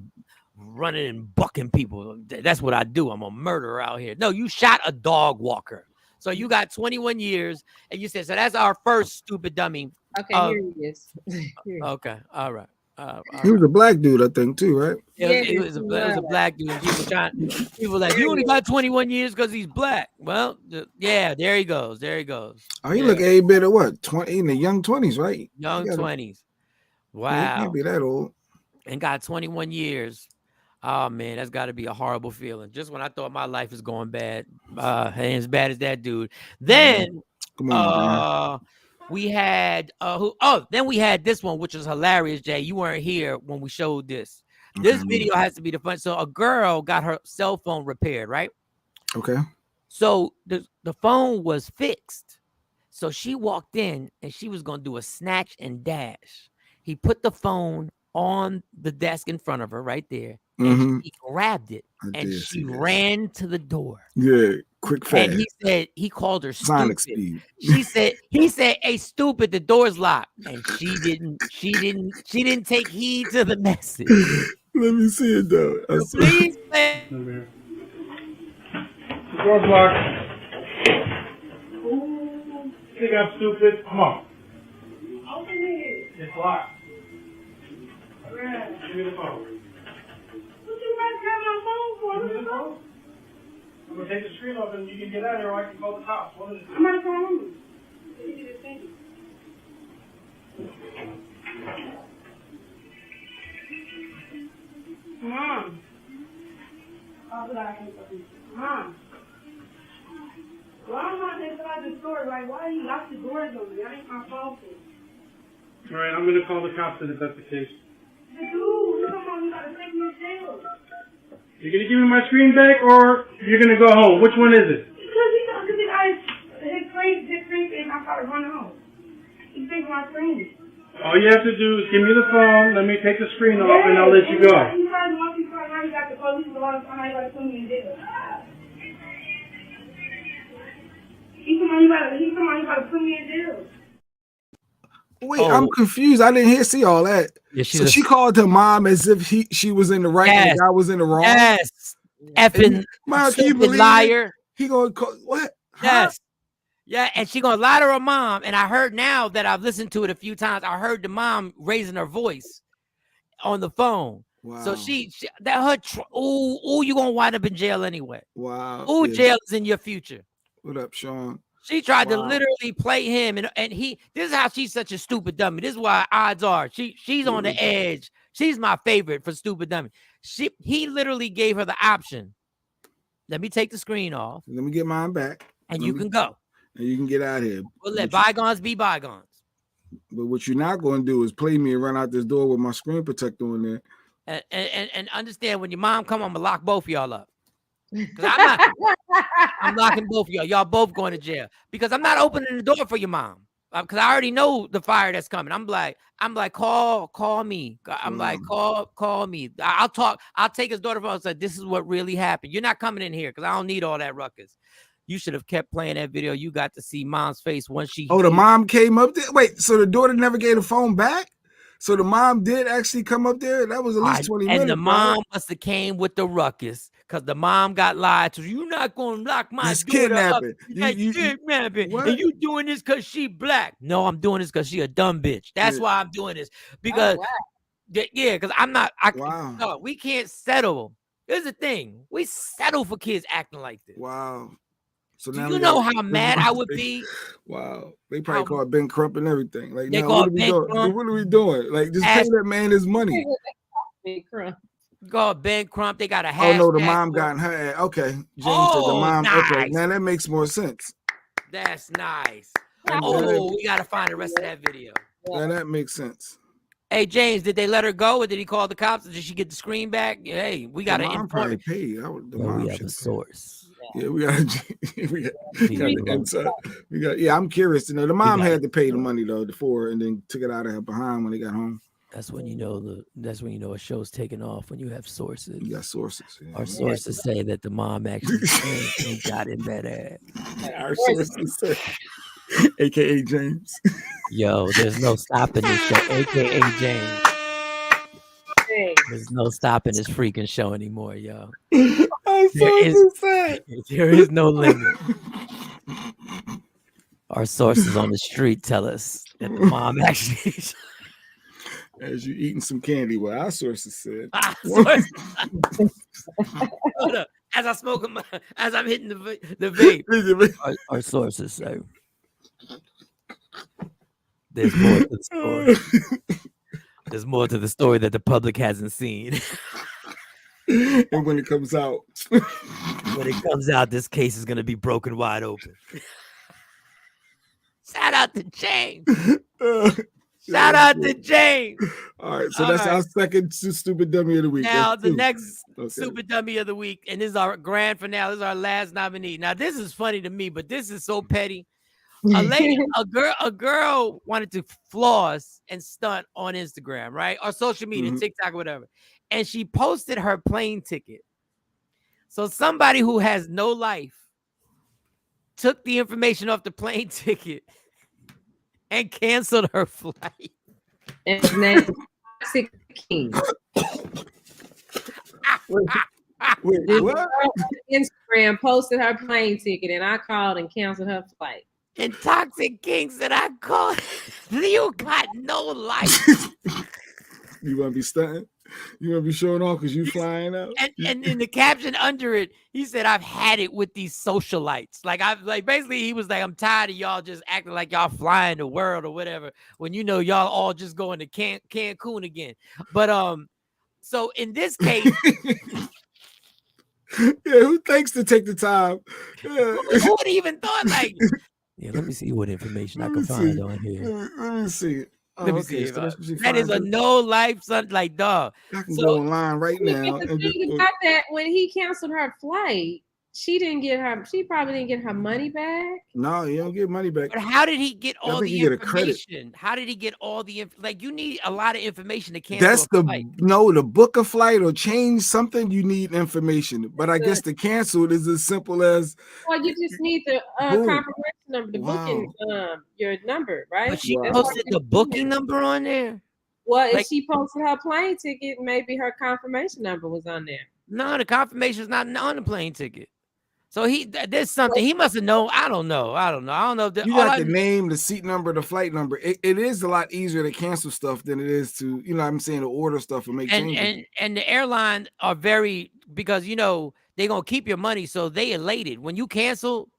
Speaker 6: running and bucking people. That's what I do. I'm a murderer out here. No, you shot a dog walker. So you got 21 years, and you said, so that's our first Stupid Dummy.
Speaker 8: Okay, here he is.
Speaker 6: Okay, all right.
Speaker 5: He was a black dude, I think, too, right?
Speaker 6: It was a black dude. People like, you only got 21 years because he's black. Well, yeah, there he goes.
Speaker 5: Oh, he look a bit of what? 20 in the young 20s, right?
Speaker 6: Young 20s. Wow.
Speaker 5: Yeah, he can't be that old.
Speaker 6: And got 21 years. Oh man, that's got to be a horrible feeling. Just when I thought my life was going bad, ain't as bad as that dude. Then we had then we had this one, which was hilarious. Jay, you weren't here when we showed this. This video has to be the fun. So a girl got her cell phone repaired, right?
Speaker 5: Okay.
Speaker 6: So the phone was fixed. So she walked in and she was gonna do a snatch and dash. He put the phone on the desk in front of her right there. And she grabbed it and she ran to the door.
Speaker 5: Yeah, quick fast.
Speaker 6: And he said he called her
Speaker 5: Sonic
Speaker 6: stupid.
Speaker 5: speed.
Speaker 6: He said, "Hey, stupid, the door's locked." And she didn't take heed to the message.
Speaker 5: Let me see it though.
Speaker 6: So please,
Speaker 9: door's locked. think I'm stupid? Come on.
Speaker 7: Open it.
Speaker 9: It's locked.
Speaker 7: Right.
Speaker 9: Give me the phone.
Speaker 7: What you guys got my phone for?
Speaker 9: Give me the phone. I'm gonna take the screen off and you can get out of here, or I can call the cops. One of the two.
Speaker 7: I'm not calling. Let me get this thing. Mom. Oh, but I can't fucking. Mom. Why am I inside the store? Like, why you lock the doors on me? That ain't my fault.
Speaker 9: All right, I'm gonna call the cops if that's the case.
Speaker 7: Dude, come on, you gotta take me to jail.
Speaker 9: You're gonna give me my screen back, or you're gonna go home? Which one is it?
Speaker 7: Because the guy, his screen, and I gotta run home. He's taking my screen.
Speaker 9: All you have to do is give me the phone, let me take the screen off, and I'll let you go.
Speaker 7: He tried to walk you right now, you got the police a lot of time, you gotta put me in jail. He's the one you gotta put me in jail.
Speaker 5: Wait, I'm confused. I didn't see all that.
Speaker 6: Yeah,
Speaker 5: so she called her mom as if she was in the right and the guy was in the wrong.
Speaker 6: Yes. Effing liar.
Speaker 5: He gonna call what?
Speaker 6: Yes. Huh? Yeah, and she gonna lie to her mom. And I heard now that I've listened to it a few times, I heard the mom raising her voice on the phone.
Speaker 5: Wow.
Speaker 6: So you gonna wind up in jail anyway.
Speaker 5: Wow.
Speaker 6: Ooh, jail is in your future.
Speaker 5: What up, Shawn?
Speaker 6: She tried to literally play him, and this is how she's such a stupid dummy. This is why odds are she's on the edge. She's my favorite for stupid dummy. He literally gave her the option. Let me take the screen off.
Speaker 5: Let me get mine back.
Speaker 6: And you can go.
Speaker 5: And you can get out of here.
Speaker 6: We'll let bygones be bygones.
Speaker 5: But what you're not going to do is play me and run out this door with my screen protector on there.
Speaker 6: And understand, when your mom come, I'm going to lock both of y'all up. I'm locking both of y'all. Y'all both going to jail. Because I'm not opening the door for your mom. Because I already know the fire that's coming. I'm like, call me. I'm like, call me. I'll take his daughter phone and say, this is what really happened. You're not coming in here because I don't need all that ruckus. You should have kept playing that video. You got to see mom's face once she.
Speaker 5: Oh, the mom came up there. Wait, so the daughter never gave the phone back? So the mom did actually come up there? That was at least 20 minutes.
Speaker 6: And the mom must have came with the ruckus because the mom got lied to. You're not going to lock my daughter up. Kidnapping. And you doing this because she black. No, I'm doing this because she a dumb bitch. That's why I'm doing this. Because, because I'm not. No, we can't settle. Here's the thing. We settle for kids acting like this.
Speaker 5: Wow. So
Speaker 6: do you know how mad I would be?
Speaker 5: Wow. They probably call it Ben Crump and everything. Like,
Speaker 6: they call Ben
Speaker 5: Crump. What are we doing? Like, just pay that man his money.
Speaker 8: Ben Crump.
Speaker 6: Call Ben Crump. They got a hashtag.
Speaker 5: Oh, no, the mom got in her ass. Okay. James said the mom.
Speaker 6: Nice.
Speaker 5: Okay. Now that makes more sense.
Speaker 6: That's nice. We got to find the rest of that video.
Speaker 5: Now that makes sense.
Speaker 6: Hey, James, did they let her go, or did he call the cops, or did she get the screen back? Hey, we got to
Speaker 5: inform.
Speaker 6: We have a source.
Speaker 5: Yeah, we got the inside. I'm curious to know. The mom had to pay the money though before, and then took it out of her behind when they got home.
Speaker 6: That's when you know a show's taking off, when you have sources.
Speaker 5: You got sources. Yeah.
Speaker 6: Our sources say that the mom actually got in that ass.
Speaker 5: Our sources say, AKA James.
Speaker 6: Yo, there's no stopping this show, AKA James. There's no stopping this freaking show anymore, yo. There is no limit. Our sources on the street tell us that the mom actually.
Speaker 5: As you eating some candy, well, our sources said.
Speaker 6: Hold up. As I'm hitting the vape, our sources say there's more to the story. There's more to the story that the public hasn't seen.
Speaker 5: And when it comes out,
Speaker 6: this case is going to be broken wide open. Shout out to James. Shout out to James.
Speaker 5: All right, so that's our second stupid dummy of the week.
Speaker 6: Now, the next stupid dummy of the week, and this is our grand finale. This is our last nominee. Now, this is funny to me, but this is so petty. A girl wanted to floss and stunt on Instagram, right? Or social media, TikTok, or whatever. And she posted her plane ticket. So somebody who has no life took the information off the plane ticket and canceled her flight.
Speaker 8: And his name is Toxic King. Wait, what? Instagram posted her plane ticket, and I called and canceled her flight.
Speaker 6: And Toxic King said, I called. You got no life.
Speaker 5: You want to be stunting? You want to be showing off because you flying out?
Speaker 6: And in the caption under it, he said, I've had it with these socialites. Basically, he was like, I'm tired of y'all just acting like y'all flying the world or whatever, when you know y'all all just going to Cancun again. But so in this case,
Speaker 5: who thinks to take the time?
Speaker 6: Who would even thought let me see what information I can find on here.
Speaker 5: Let me see it.
Speaker 6: Let me see. That is a no life, son. Like, dog.
Speaker 5: I can go online right now.
Speaker 8: The thing about that, when he canceled her flight, she probably didn't get her money back.
Speaker 5: No, you don't get money back.
Speaker 6: But how did he get all the information? How did he get all the you need a lot of information to cancel.
Speaker 5: That's to book a flight or change something. You need information, but I guess to cancel it is as simple as.
Speaker 8: Well, you just need the confirmation number, the booking, your number, right?
Speaker 6: But she posted the booking number on there.
Speaker 8: Well, if she posted her plane ticket, maybe her confirmation number was on there.
Speaker 6: No, the confirmation is not on the plane ticket. So there's something he must have known. I don't know.
Speaker 5: You got the name, the seat number, the flight number. It is a lot easier to cancel stuff than it is to, to order stuff and make changes.
Speaker 6: And the airline are because they're gonna keep your money, so they elated when you cancel.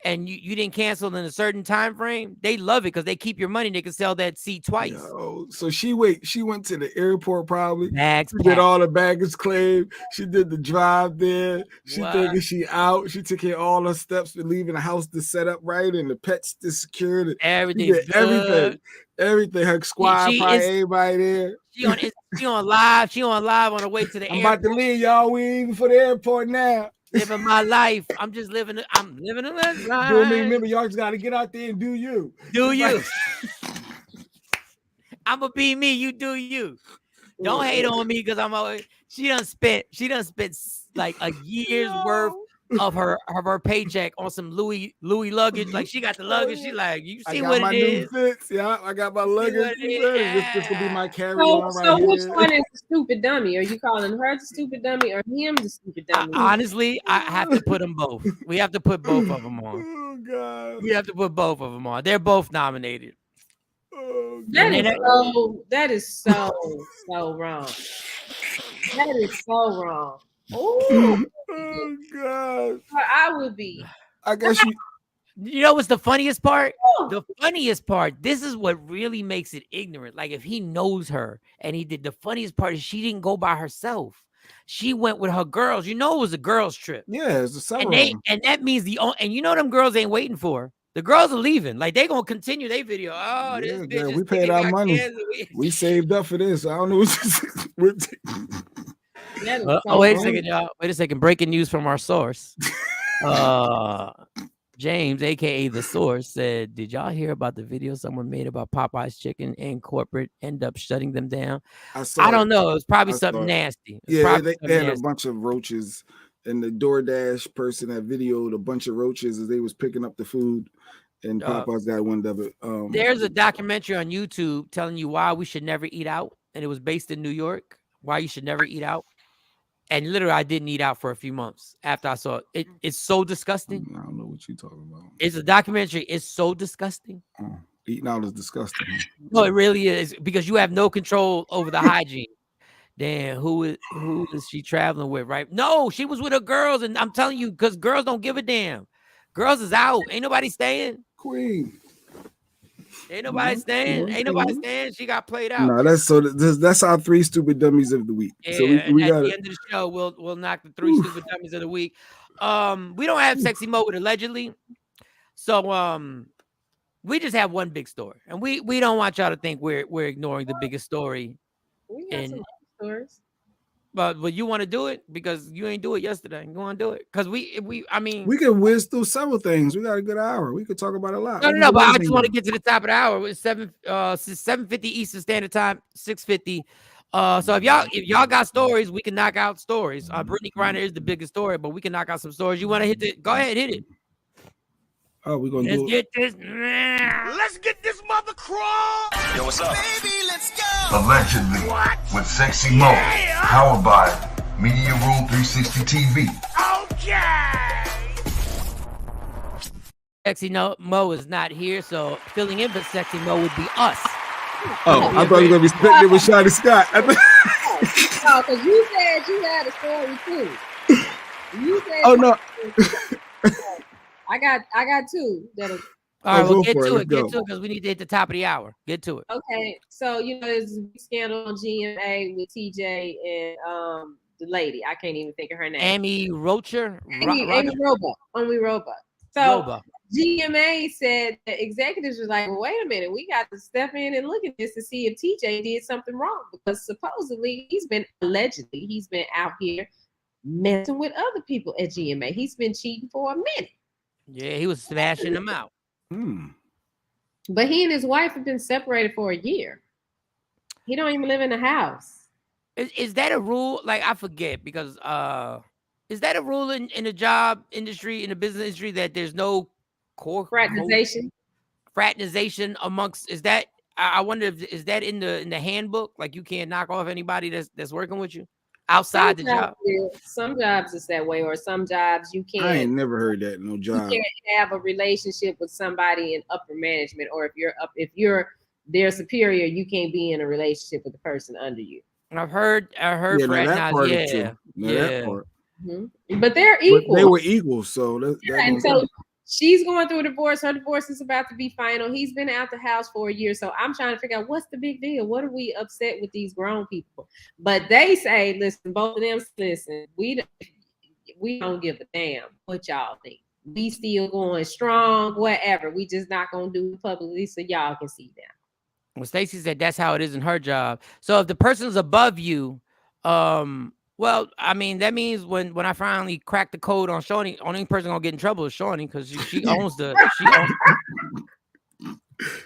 Speaker 6: And you didn't cancel in a certain time frame, they love it because they keep your money. They can sell that seat twice.
Speaker 5: So she went to the airport probably.
Speaker 6: Bags
Speaker 5: she did all the baggage claim. She did the drive there. She out. She took care of all her steps for leaving the house to set up right and the pets to secure it.
Speaker 6: Everything.
Speaker 5: Her squad, everybody there.
Speaker 6: She on live. She on live on the way to the airport.
Speaker 5: I'm about to leave, y'all. We even for the airport now.
Speaker 6: Living my life. I'm living a life.
Speaker 5: Remember, y'all just got to get out there and do you.
Speaker 6: Do you. I'm going to be me. You do you. Don't hate on me because I'm always. She done spent like a year's worth of her paycheck on some Louis luggage. Like, she got the luggage. She like, you see what it is.
Speaker 5: Fits. Yeah, I got my luggage. This could be my carry-on
Speaker 8: so which one is the stupid dummy? Are you calling her the stupid dummy or him the stupid dummy?
Speaker 6: Honestly, I have to put them both. We have to put both of them on.
Speaker 5: Oh God.
Speaker 6: We have to put both of them on. They're both nominated.
Speaker 5: Oh,
Speaker 8: that is so wrong. That is so wrong. Ooh.
Speaker 5: Oh God.
Speaker 8: I would be.
Speaker 5: I guess
Speaker 6: you know what's the funniest part? The funniest part, this is what really makes it ignorant. Like, if he knows her and he did, the funniest part is she didn't go by herself. She went with her girls. It was a girls trip.
Speaker 5: Yeah, it's a summer.
Speaker 6: And that means them girls ain't waiting for her. The girls are leaving. Like, they gonna continue their video. Oh, this bitch
Speaker 5: we paid our money. We saved up for this. I don't know.
Speaker 6: Wait a second, y'all. Wait a second. Breaking news from our source. James, aka the source, said, "Did y'all hear about the video someone made about Popeye's chicken and corporate end up shutting them down?" I don't know. It was probably something nasty.
Speaker 5: They had a bunch of roaches, and the DoorDash person that videoed a bunch of roaches as they was picking up the food, and Popeye's got wind of it.
Speaker 6: There's a documentary on YouTube telling you why we should never eat out, and it was based in New York. Why you should never eat out. And literally, I didn't eat out for a few months after I saw it. It's so disgusting.
Speaker 5: I don't know what you're talking about.
Speaker 6: It's a documentary. It's so disgusting.
Speaker 5: Eating out is disgusting.
Speaker 6: No, it really is, because you have no control over the hygiene. Damn, who is she traveling with, right? No, she was with her girls, and I'm telling you, because girls don't give a damn. Girls is out. Ain't nobody staying.
Speaker 5: Queen.
Speaker 6: Ain't nobody staying. Ain't nobody staying. She got played out.
Speaker 5: No, that's our 3 stupid dummies of the week.
Speaker 6: Yeah, so we at the end of the show, we'll knock the 3 stupid dummies of the week. We don't have sexy mode allegedly, so we just have one big story, and we don't want y'all to think we're ignoring the biggest story.
Speaker 8: We got some stories.
Speaker 6: But you want to do it because you ain't do it yesterday. You want to do it because we
Speaker 5: can whiz through several things. We got a good hour. We could talk about a lot.
Speaker 6: No, but I just want to get to the top of the hour. It's 7:50 Eastern Standard Time, 6:50. So if y'all got stories, we can knock out stories. Brittney Griner is the biggest story, but we can knock out some stories. You want to hit it? Go ahead, hit it.
Speaker 5: Oh, we're gonna
Speaker 6: get this.
Speaker 4: Let's get this mother crawl.
Speaker 2: Yo, what's up?
Speaker 4: Baby, let's go.
Speaker 2: Allegedly, with Sexy Mo, powered by Media Room 360 TV.
Speaker 4: Okay.
Speaker 6: Sexy Mo is not here, so filling in for Sexy Mo would be us.
Speaker 5: Oh, I thought you were going to be spitting it with Shawnee Scott.
Speaker 8: No, because you said you had a story too. You said
Speaker 5: oh no,
Speaker 8: I got two that'll.
Speaker 6: All right, well, get to it
Speaker 5: Get
Speaker 6: because we need to hit the top of the hour. Get to it.
Speaker 8: Okay, so there's a big scandal on GMA with TJ and the lady. I can't even think of her name.
Speaker 6: Amy Rocher.
Speaker 8: Amy Roba. So GMA said the executives were like, well, wait a minute, we got to step in and look at this to see if TJ did something wrong, because supposedly he's been out here messing with other people at GMA. He's been cheating for a minute.
Speaker 6: Yeah, he was smashing them out.
Speaker 8: But he and his wife have been separated for a year. He don't even live in the house.
Speaker 6: Is that a rule? Like, I forget, because is that a rule in the job industry, in the business industry, that there's no
Speaker 8: fraternization
Speaker 6: amongst? Is that, I wonder if is that in the handbook? Like, you can't knock off anybody that's working with you outside the job.
Speaker 8: Some jobs is that way, or some jobs you can't.
Speaker 5: I ain't never heard that. No job.
Speaker 8: You can't have a relationship with somebody in upper management, or if you're their superior, you can't be in a relationship with the person under you.
Speaker 6: I've heard.
Speaker 5: That part is true. That part.
Speaker 8: Mm-hmm. But they're equal.
Speaker 5: They were equal, so
Speaker 8: and so she's going through a divorce. Her divorce is about to be final. He's been out the house for a year. So I'm trying to figure out what's the big deal. What are we upset with these grown people? But they say, listen, both of them, listen, we don't give a damn what y'all think. We still going strong, whatever. We just not gonna do it publicly so y'all can see them.
Speaker 6: Well, Stacey said that's how it is in her job. So if the person's above you, well, I mean, that means when I finally crack the code on Shawnee, only person gonna get in trouble is Shawnee, because she owns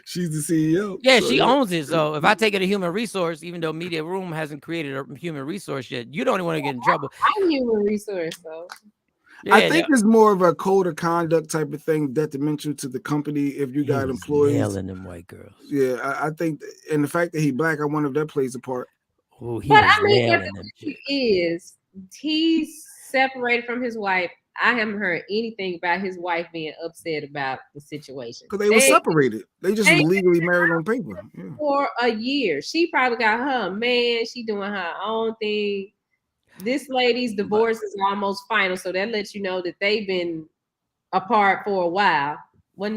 Speaker 5: she's the CEO.
Speaker 6: Yeah, so she owns it. So if I take it to human resource, even though Media Room hasn't created a human resource yet, you don't want to get in trouble.
Speaker 8: I'm human resource, though.
Speaker 5: Yeah, I think it's more of a code of conduct type of thing, detrimental to the company if you got employees.
Speaker 6: Nailing them white girls.
Speaker 5: Yeah, I think, and the fact that he black, I wonder if that plays a part.
Speaker 6: Ooh,
Speaker 8: but I mean, if he's separated from his wife, I haven't heard anything about his wife being upset about the situation.
Speaker 5: Because they were separated. They just were legally married on paper.
Speaker 8: Yeah. For a year. She probably got her man. She doing her own thing. This lady's divorce is almost final. So that lets you know that they've been apart for a while. I don't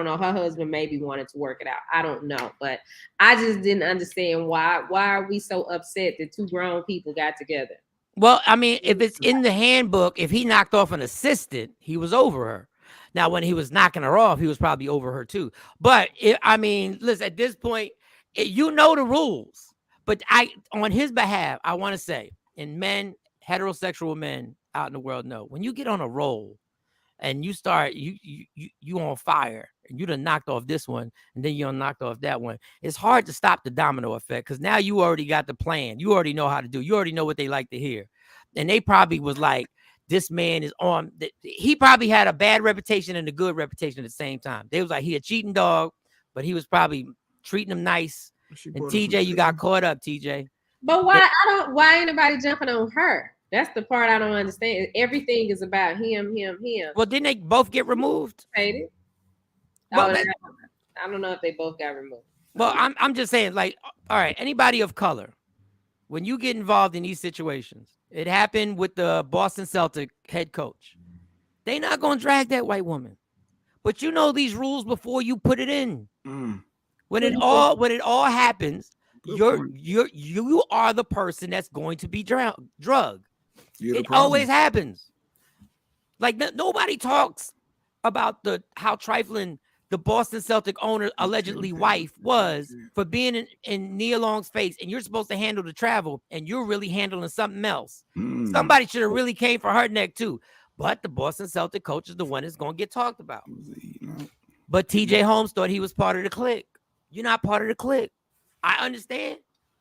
Speaker 8: know. Her husband maybe wanted to work it out. I don't know. But I just didn't understand why are we so upset that two grown people got together?
Speaker 6: Well, I mean, if it's in the handbook, if he knocked off an assistant, he was over her. Now, when he was knocking her off, he was probably over her too. But listen, at this point, you know the rules. But on his behalf, I want to say, and men, heterosexual men out in the world know, when you get on a roll and you start, you on fire, and you done knocked off this one, and then you done knocked off that one. It's hard to stop the domino effect, because now you already got the plan. You already know how to do. You already know what they like to hear. And they probably was like, this man is on. He probably had a bad reputation and a good reputation at the same time. They was like, he a cheating dog, but he was probably treating them nice. And TJ, you got caught up, TJ.
Speaker 8: But why anybody jumping on her? That's the part I don't understand. Everything is about him.
Speaker 6: Well, didn't they both get removed?
Speaker 8: Well, I don't know if they both got removed.
Speaker 6: Well, I'm just saying, like, all right, anybody of color, when you get involved in these situations, it happened with the Boston Celtic head coach. They not gonna drag that white woman, but you know these rules before you put it in. When it all happens, you are the person that's going to be drugged. It always happens. Like nobody talks about how trifling the Boston Celtic owner allegedly wife was for being in Nia Long's face, and you're supposed to handle the travel, and you're really handling something else. Somebody should have really came for her neck too. But the Boston Celtic coach is the one that's going to get talked about. But TJ Holmes thought he was part of the clique. You're not part of the clique. I understand.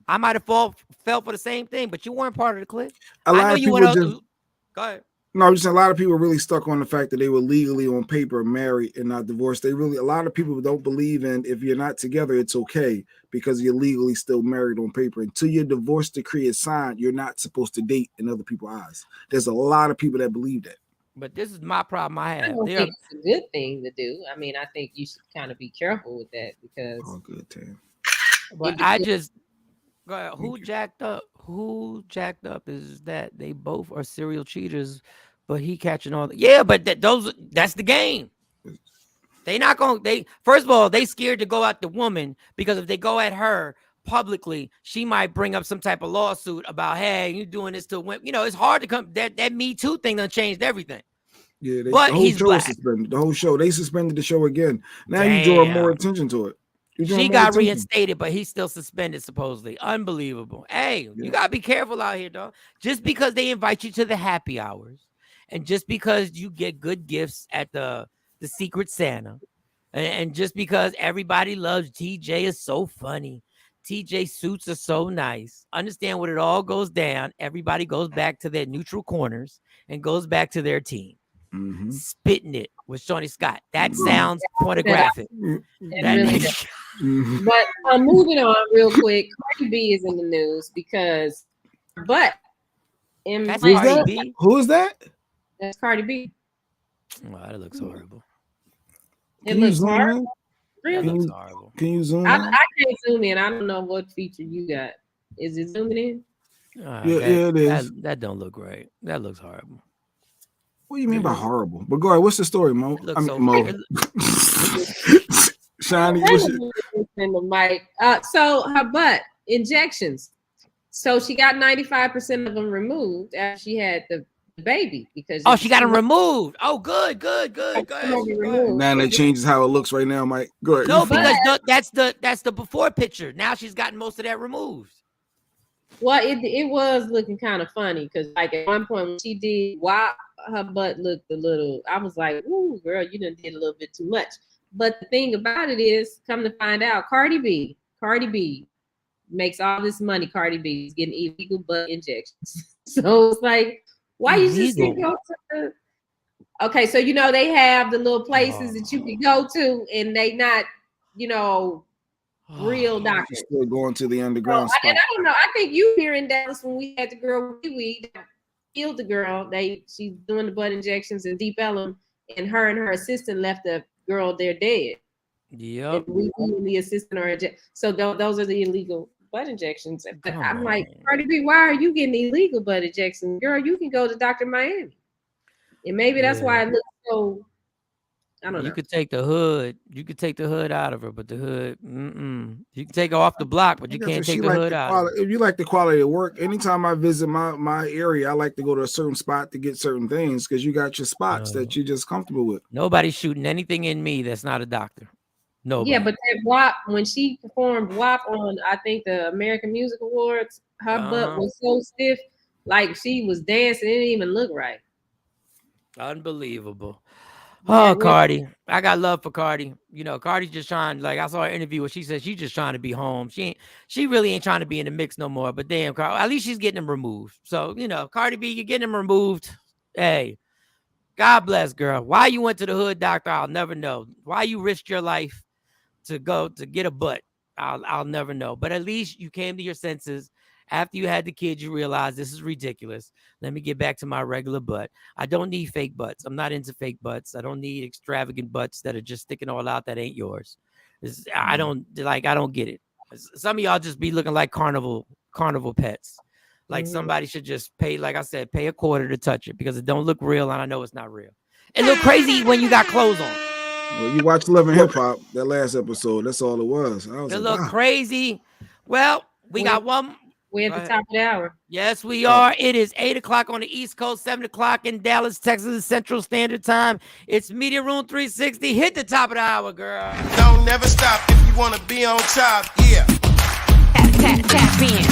Speaker 6: I might have fell for the same thing, but you weren't part of the clique.
Speaker 5: Go ahead. No, I'm just saying a lot of people are really stuck on the fact that they were legally on paper married and not divorced. A lot of people don't believe in if you're not together, it's okay because you're legally still married on paper. Until your divorce decree is signed, you're not supposed to date in other people's eyes. There's a lot of people that believe that.
Speaker 6: But this is my problem I
Speaker 8: I
Speaker 6: have.
Speaker 8: don't think it's a good thing to do. I mean, I think you should kind of be careful with that because.
Speaker 5: Oh, good, Tam.
Speaker 6: But I just who jacked up? Who jacked up is that they both are serial cheaters, but he catching all. Yeah, but that's the game. They not gonna. They first of all, they scared to go at the woman because if they go at her publicly, she might bring up some type of lawsuit about, hey, you doing this to women. You know, it's hard to come. That Me Too thing done changed everything.
Speaker 5: Yeah,
Speaker 6: but
Speaker 5: the whole
Speaker 6: he's
Speaker 5: show
Speaker 6: black.
Speaker 5: Suspended. The whole show. They suspended the show again. Now you draw more attention to it.
Speaker 6: She got reinstated, but he's still suspended, supposedly. Unbelievable. Hey, you got to be careful out here, dog. Just because they invite you to the happy hours and just because you get good gifts at the Secret Santa and just because everybody loves TJ is so funny. TJ suits are so nice. Understand what it all goes down. Everybody goes back to their neutral corners and goes back to their team.
Speaker 5: Mm-hmm.
Speaker 6: Spitting it with Shawnee Scott. That sounds pornographic.
Speaker 8: But moving on real quick, Cardi B is in the news because, but
Speaker 6: that's Cardi B.
Speaker 5: Who is that?
Speaker 8: That's Cardi B.
Speaker 6: Oh, that looks horrible.
Speaker 8: It looks horrible.
Speaker 6: Really? That looks horrible.
Speaker 5: Can you zoom in?
Speaker 8: I can't zoom in. I don't know what feature you got. Is it zooming in?
Speaker 5: Yeah, it is.
Speaker 6: That don't look great. That looks horrible.
Speaker 5: What do you mean by horrible? But go ahead. What's the story, Mo? Mo. Shiny.
Speaker 8: In the mic. So her butt injections. So she got 95% of them removed after she had the baby because.
Speaker 6: Oh, she got them removed. Oh, good. Go ahead.
Speaker 5: Now that changes how it looks right now, Mike. Go ahead.
Speaker 6: No, because that's the before picture. Now she's gotten most of that removed.
Speaker 8: Well, it was looking kind of funny because like at one point when she did WAP, her butt looked a little. I was like, "Ooh, girl, you done did a little bit too much." But the thing about it is, come to find out, Cardi B makes all this money. Cardi B is getting illegal butt injections. So it's like, why you just go to the? Okay, so you know they have the little places that you can go to, and they not, real doctors.
Speaker 5: Still going to the underground spot.
Speaker 8: And I don't know. I think you here in Dallas when we had the girl we killed the girl. She's doing the butt injections in Deep Ellum, and her assistant left the girl there dead.
Speaker 6: Yep.
Speaker 8: We the assistant or so those are the illegal butt injections. But I'm like, Cardi B, why are you getting illegal butt injections, girl? You can go to Dr. Miami, and maybe that's why it looks so. I don't know.
Speaker 6: You could take the hood. You could take the hood out of her, but the hood, you can take her off the block, but you can't take the hood out.
Speaker 5: If you like the quality of work, anytime I visit my area, I like to go to a certain spot to get certain things because you got your spots that you're just comfortable with.
Speaker 6: Nobody's shooting anything in me that's not a doctor. Nobody.
Speaker 8: Yeah, but that WAP, when she performed WAP on, I think the American Music Awards, her butt was so stiff, like she was dancing. It didn't even look right.
Speaker 6: Unbelievable. Oh, Cardi. I got love for Cardi. Cardi's just trying, like I saw her interview where she said she's just trying to be home. She really ain't trying to be in the mix no more. But damn, Cardi, at least she's getting them removed. So, Cardi B, you're getting them removed. Hey, God bless, girl. Why you went to the hood doctor, I'll never know. Why you risked your life to go to get a butt, I'll never know. But at least you came to your senses. After you had the kid, you realized this is ridiculous. Let me get back to my regular butt. I don't need fake butts. I'm not into fake butts. I don't need extravagant butts that are just sticking all out that ain't yours. I don't get it. Some of y'all just be looking like carnival pets. Like somebody should just pay, like I said, pay $0.25 to touch it because it don't look real and I know it's not real. It look crazy when you got clothes on.
Speaker 5: Well, you watched Love and Hip Hop, that last episode. That's all it was.
Speaker 6: It look crazy. Well, we got one.
Speaker 8: We're at the top of the hour.
Speaker 6: Yes, we are. It is 8:00 on the East Coast, 7:00 in Dallas, Texas, Central Standard Time. It's Media Room 360. Hit the top of the hour, girl.
Speaker 4: Don't never stop if you want to be on top. Yeah.
Speaker 3: Tap in.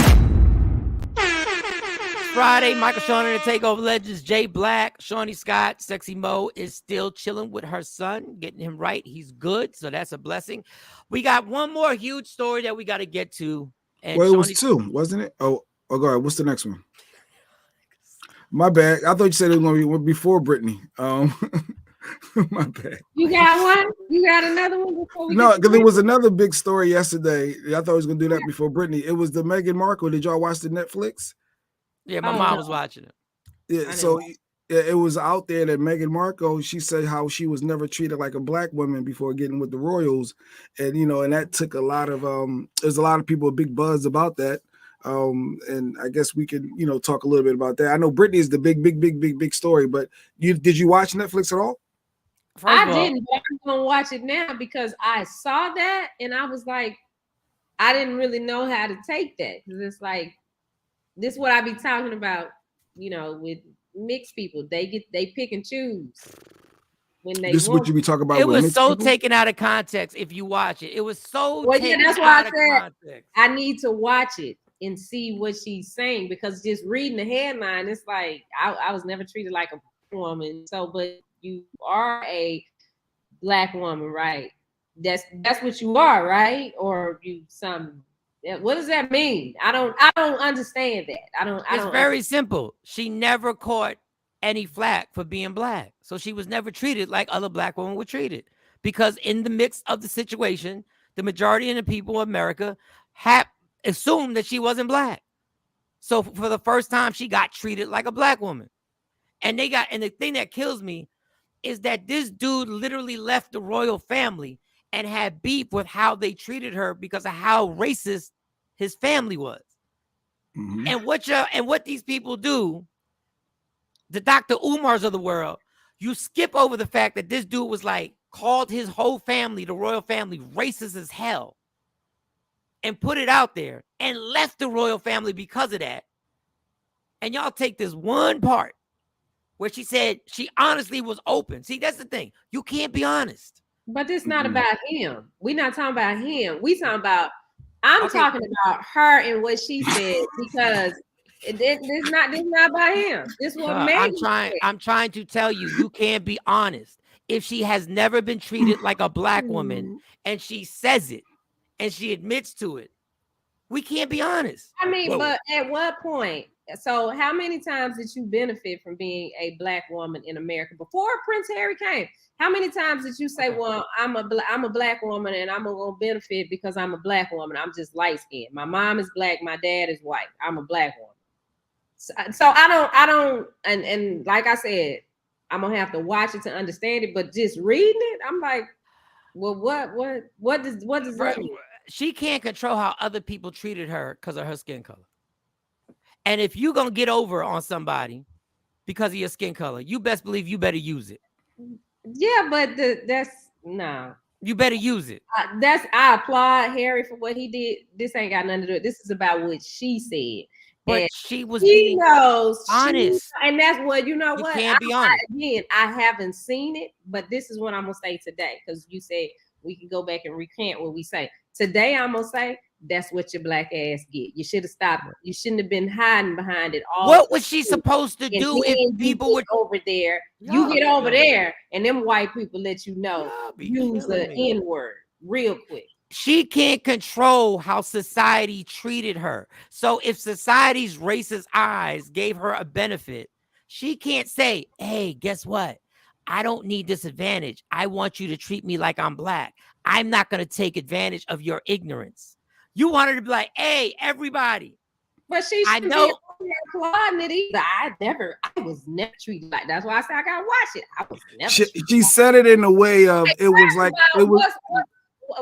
Speaker 6: Friday, Michael Shawn and the Takeover Legends, Jay Black, Shawnee Scott, Sexy Mo is still chilling with her son, getting him right. He's good, so that's a blessing. We got one more huge story that we got to get to. And
Speaker 5: well, it was two, wasn't it? Oh, go ahead. What's the next one? My bad. I thought you said it was going to be before Brittney. My bad.
Speaker 8: You got one? You got another one before we?
Speaker 5: No, because there was another big story yesterday. I thought I was going to do that before Brittney. It was the Meghan Markle. Did y'all watch the Netflix?
Speaker 6: Yeah, my mom was watching it.
Speaker 5: Yeah, so it was out there that Meghan Markle, she said how she was never treated like a black woman before getting with the royals, and and that took a lot of there's a lot of people a big buzz about that. And I guess we can talk a little bit about that. I know Brittney is the big story, but did you watch Netflix at all?
Speaker 8: I didn't, but I'm gonna watch it now because I saw that and I was like, I didn't really know how to take that because it's like this is what I be talking about, with mixed people. They pick and choose when they.
Speaker 5: This is what you be talking about.
Speaker 6: It
Speaker 5: with
Speaker 6: was so
Speaker 5: people?
Speaker 6: taken out of context. If you watch it, it was so.
Speaker 8: Well,
Speaker 6: taken
Speaker 8: that's why
Speaker 6: out
Speaker 8: I
Speaker 6: of
Speaker 8: said
Speaker 6: context.
Speaker 8: I need to watch it and see what she's saying because just reading the headline, it's like I was never treated like a woman. So, but you are a black woman, right? That's what you are, right? Or you some. What does that mean? I don't understand that.
Speaker 6: It's very simple. She never caught any flack for being black, so she was never treated like other black women were treated. Because in the mix of the situation, the majority of the people of America assumed that she wasn't black. So for the first time, she got treated like a black woman, and the thing that kills me is that this dude literally left the royal family and had beef with how they treated her because of how racist his family was. Mm-hmm. And what these people do, the Dr. Umars of the world, you skip over the fact that this dude was like called his whole family, the royal family, racist as hell, and put it out there and left the royal family because of that. And y'all take this one part where she said she honestly was open. See, that's the thing. You can't be honest.
Speaker 8: But it's not about him. We're not talking about him. I'm talking about her and what she said because this not about him. This what
Speaker 6: I'm trying to tell you, you can't be honest. If she has never been treated like a black woman and she says it and she admits to it, we can't be honest.
Speaker 8: I mean, but at what point? So how many times did you benefit from being a black woman in America before Prince Harry came? How many times did you say, well, I'm a black woman and I'm gonna benefit because I'm a black woman. I'm just light skinned. My mom is black. My dad is white. I'm a black woman. So I don't, and like I said, I'm gonna have to watch it to understand it. But just reading it, I'm like, well, what does that mean?
Speaker 6: She can't control how other people treated her because of her skin color. And if you're going to get over on somebody because of your skin color, you best believe you better use it.
Speaker 8: Yeah, but that's no.
Speaker 6: You better use it.
Speaker 8: I applaud Harry for what he did. This ain't got nothing to do with it. This is about what she said.
Speaker 6: But
Speaker 8: and
Speaker 6: she was
Speaker 8: being
Speaker 6: honest.
Speaker 8: And that's what, you know what?
Speaker 6: You can't be honest.
Speaker 8: Again, I haven't seen it, but this is what I'm going to say today. Because you said we can go back and recant what we say. Today, I'm going to say, that's what your black ass get. You should have stopped. You shouldn't have been hiding behind it all.
Speaker 6: What was she supposed to do if people were
Speaker 8: over there? You get over there, and them white people let you know. Use the N-word real quick.
Speaker 6: She can't control how society treated her. So if society's racist eyes gave her a benefit, she can't say, hey, guess what? I don't need this advantage. I want you to treat me like I'm black. I'm not going to take advantage of your ignorance. You want her to be like, hey, everybody.
Speaker 8: But she shouldn't be applauding it either. I was never treated like that. That's why I said I gotta watch it. I was never.
Speaker 5: She said it in a way of it was like it was.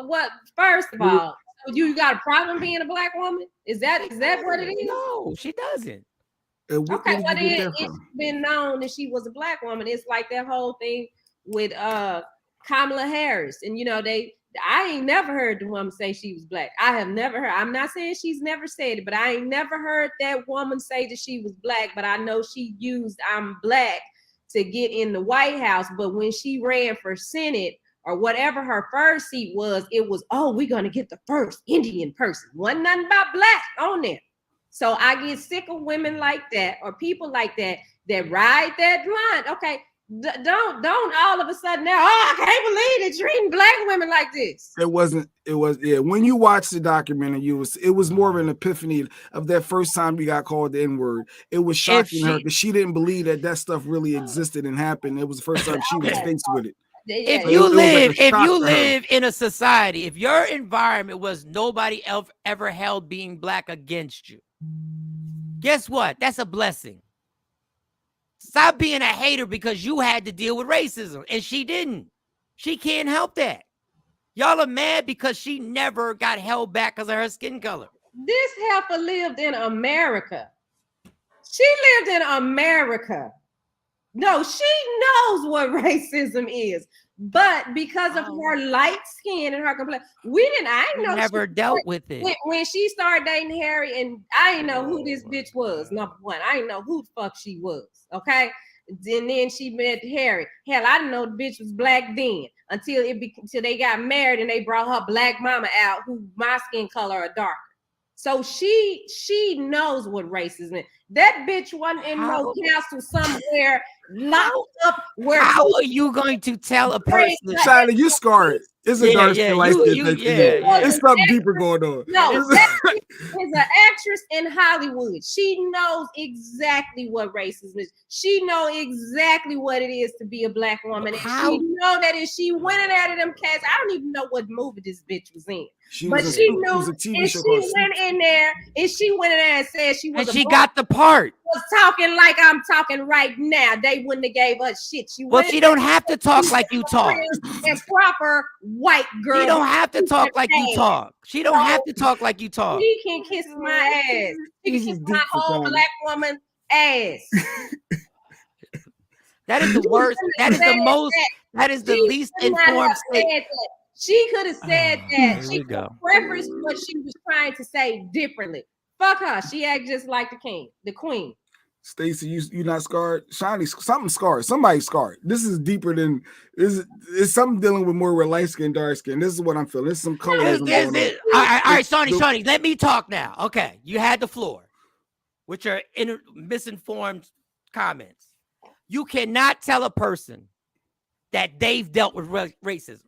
Speaker 8: What? First of all, you got a problem being a black woman? Is that what it is?
Speaker 6: No, she doesn't.
Speaker 8: Okay, well then it's been known that she was a black woman. It's like that whole thing with Kamala Harris, and I ain't never heard the woman say she was black. I have never heard. I'm not saying she's never said it, but I ain't never heard that woman say that she was black. But I know she used "I'm black" to get in the White House. But when she ran for Senate or whatever her first seat was, it was, we're gonna get the first Indian person. Wasn't nothing about black on there. So I get sick of women like that or people like that ride that line. Okay. Don't all of a sudden now, I can't believe they're treating black women like this.
Speaker 5: It was when you watch the documentary, it was more of an epiphany of that first time we got called the N-word. It was shocking her because she didn't believe that stuff really existed and happened. It was the first time she was faced with it.
Speaker 6: If you live in a society, if your environment was nobody else ever held being black against you, guess what? That's a blessing. Stop being a hater because you had to deal with racism and she didn't. She can't help that. Y'all are mad because she never got held back because of her skin color.
Speaker 8: This heifer lived in America. She lived in America. No, she knows what racism is. But because of her light skin and her complexion, I know
Speaker 6: never dealt with it.
Speaker 8: When she started dating Harry, and I didn't know who this bitch was, number one. I didn't know who the fuck she was, okay? And then she met Harry. Hell, I didn't know the bitch was black then until they got married and they brought her black mama out, who my skin color are darker. So she knows what racism is. That bitch wasn't in no castle somewhere locked up.
Speaker 6: How are you going to tell a person?
Speaker 5: Shiny, you scarred. It's a dark skin light skin thing for you. It's something deeper going on.
Speaker 8: No, that is an actress in Hollywood. She knows exactly what racism is. She knows exactly what it is to be a black woman. And she know that if she went in out of them cats, I don't even know what movie this bitch was in. She knew, and she went in there and said she was.
Speaker 6: And she got the part.
Speaker 8: Was talking like I'm talking right now. They wouldn't have gave us shit.
Speaker 6: She don't have to talk like you talk.
Speaker 8: And proper white girl.
Speaker 6: She don't have to talk like you talk. She don't have to talk like you talk.
Speaker 8: She can kiss my ass. She can kiss my whole black woman ass.
Speaker 6: That is the worst. That is the most. That is the least informed statement.
Speaker 8: She could have said that. She could have referenced what she was trying to say differently. Fuck her. She act just like the queen.
Speaker 5: Stacey, you not scarred? Shiny, something scarred. Somebody's scarred. This is deeper than it's something dealing with more with light skin, dark skin. This is what I'm feeling. There's some colorism going on.
Speaker 6: All right, Shawnee, let me talk now. Okay, you had the floor, which are misinformed comments. You cannot tell a person that they've dealt with racism.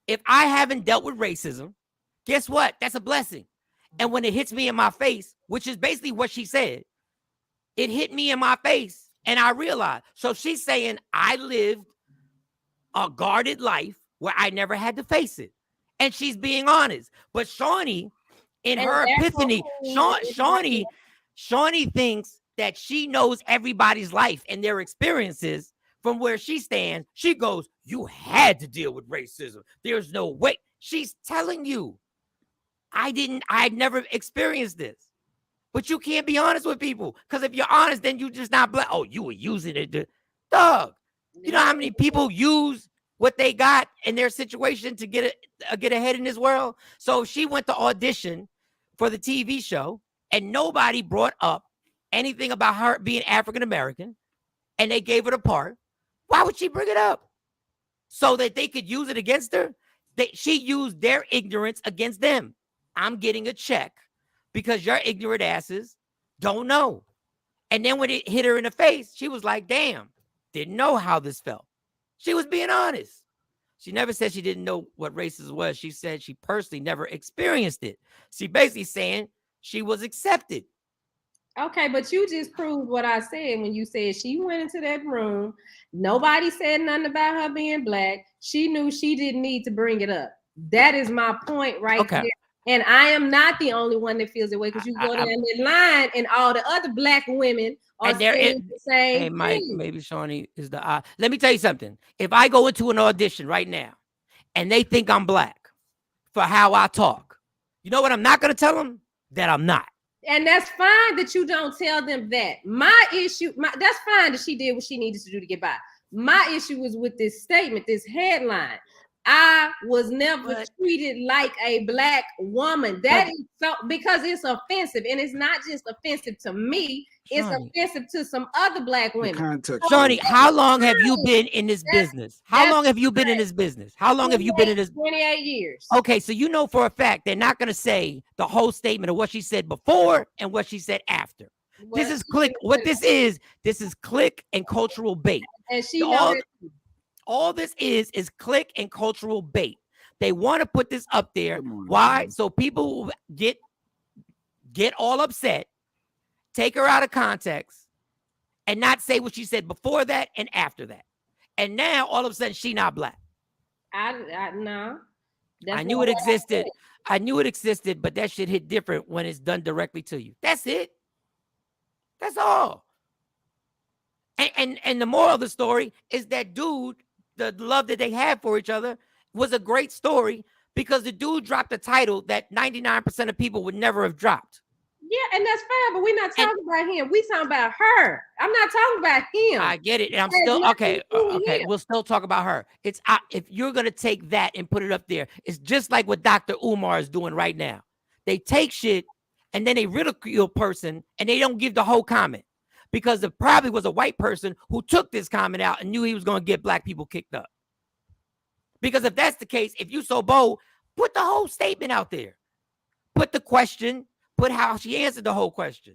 Speaker 6: If I haven't dealt with racism, guess what? That's a blessing. And when it hits me in my face, which is basically what she said, it hit me in my face and I realized. So she's saying I lived a guarded life where I never had to face it. And she's being honest. But Shawnee, in her epiphany, Shawnee thinks that she knows everybody's life and their experiences. From where she stands, she goes, you had to deal with racism. There's no way. She's telling you, I'd never experienced this. But you can't be honest with people. Because if you're honest, then you just not black. Oh, you were using it. Dog. You know how many people use what they got in their situation to get ahead in this world? So she went to audition for the TV show and nobody brought up anything about her being African-American and they gave her the part. Why would she bring it up? So that they could use it against her? She used their ignorance against them. I'm getting a check because your ignorant asses don't know. And then when it hit her in the face, she was like, damn, didn't know how this felt. She was being honest. She never said she didn't know what racism was. She said she personally never experienced it. She basically saying she was accepted.
Speaker 8: Okay, but you just proved what I said when you said she went into that room. Nobody said nothing about her being black. She knew she didn't need to bring it up. That is my point right there. And I am not the only one that feels that way because you go down the line and all the other black women are saying the same
Speaker 6: Hey, Mike,
Speaker 8: thing.
Speaker 6: maybe Shawnee is the Let me tell you something. If I go into an audition right now and they think I'm black for how I talk, you know what I'm not going to tell them? That I'm not.
Speaker 8: And that's fine that you don't tell them that. That's fine that she did what she needed to do to get by. My issue was with this statement, this headline. I was never treated like a black woman. That is so because it's offensive, and it's not just offensive to me. It's offensive to some other black women.
Speaker 6: Shawnee, how long have you been in this business? How long have you been in this business? How long have you been in this?
Speaker 8: 28 years.
Speaker 6: Okay, so you know for a fact they're not going to say the whole statement of what she said before and what she said after. This is click. What this is click and cultural bait.
Speaker 8: And she
Speaker 6: all this is click and cultural bait. They want to put this up there. Why? So people will get all upset, take her out of context, and not say what she said before that and after that. And now all of a sudden she not black.
Speaker 8: No.
Speaker 6: I knew it existed. I knew it existed, but that shit hit different when it's done directly to you. That's it. That's all. And the moral of the story is that dude, the love that they had for each other was a great story because the dude dropped a title that 99% of people would never have dropped.
Speaker 8: Yeah, and that's fine, but we're not talking about him. We talking about her. I'm not talking about him.
Speaker 6: I get it. And I'm still okay. Okay, we'll still talk about her. It's if you're gonna take that and put it up there, it's just like what Dr. Umar is doing right now. They take shit and then they ridicule a person and they don't give the whole comment because it probably was a white person who took this comment out and knew he was gonna get black people kicked up. Because if that's the case, if you so bold, put the whole statement out there. Put the question. Put how she answered the whole question.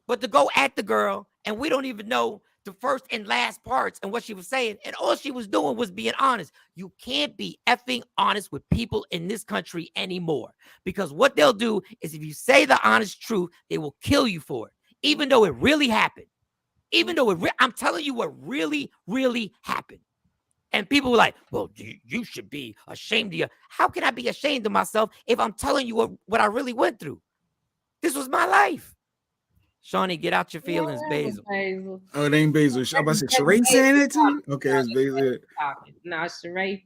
Speaker 6: But to go at the girl, and we don't even know the first and last parts and what she was saying, and all she was doing was being honest. You can't be effing honest with people in this country anymore. Because what they'll do is if you say the honest truth, they will kill you for it. Even though it really happened. Even though I'm telling you what really, really happened. And people were like, well, you should be ashamed of you. How can I be ashamed of myself if I'm telling you what I really went through? This was my life. Shawnee, get out your feelings, Basil.
Speaker 5: Oh, it ain't Basil. I'm about to say Sheree saying it to you? Okay, it's Basil.
Speaker 8: No, Sheree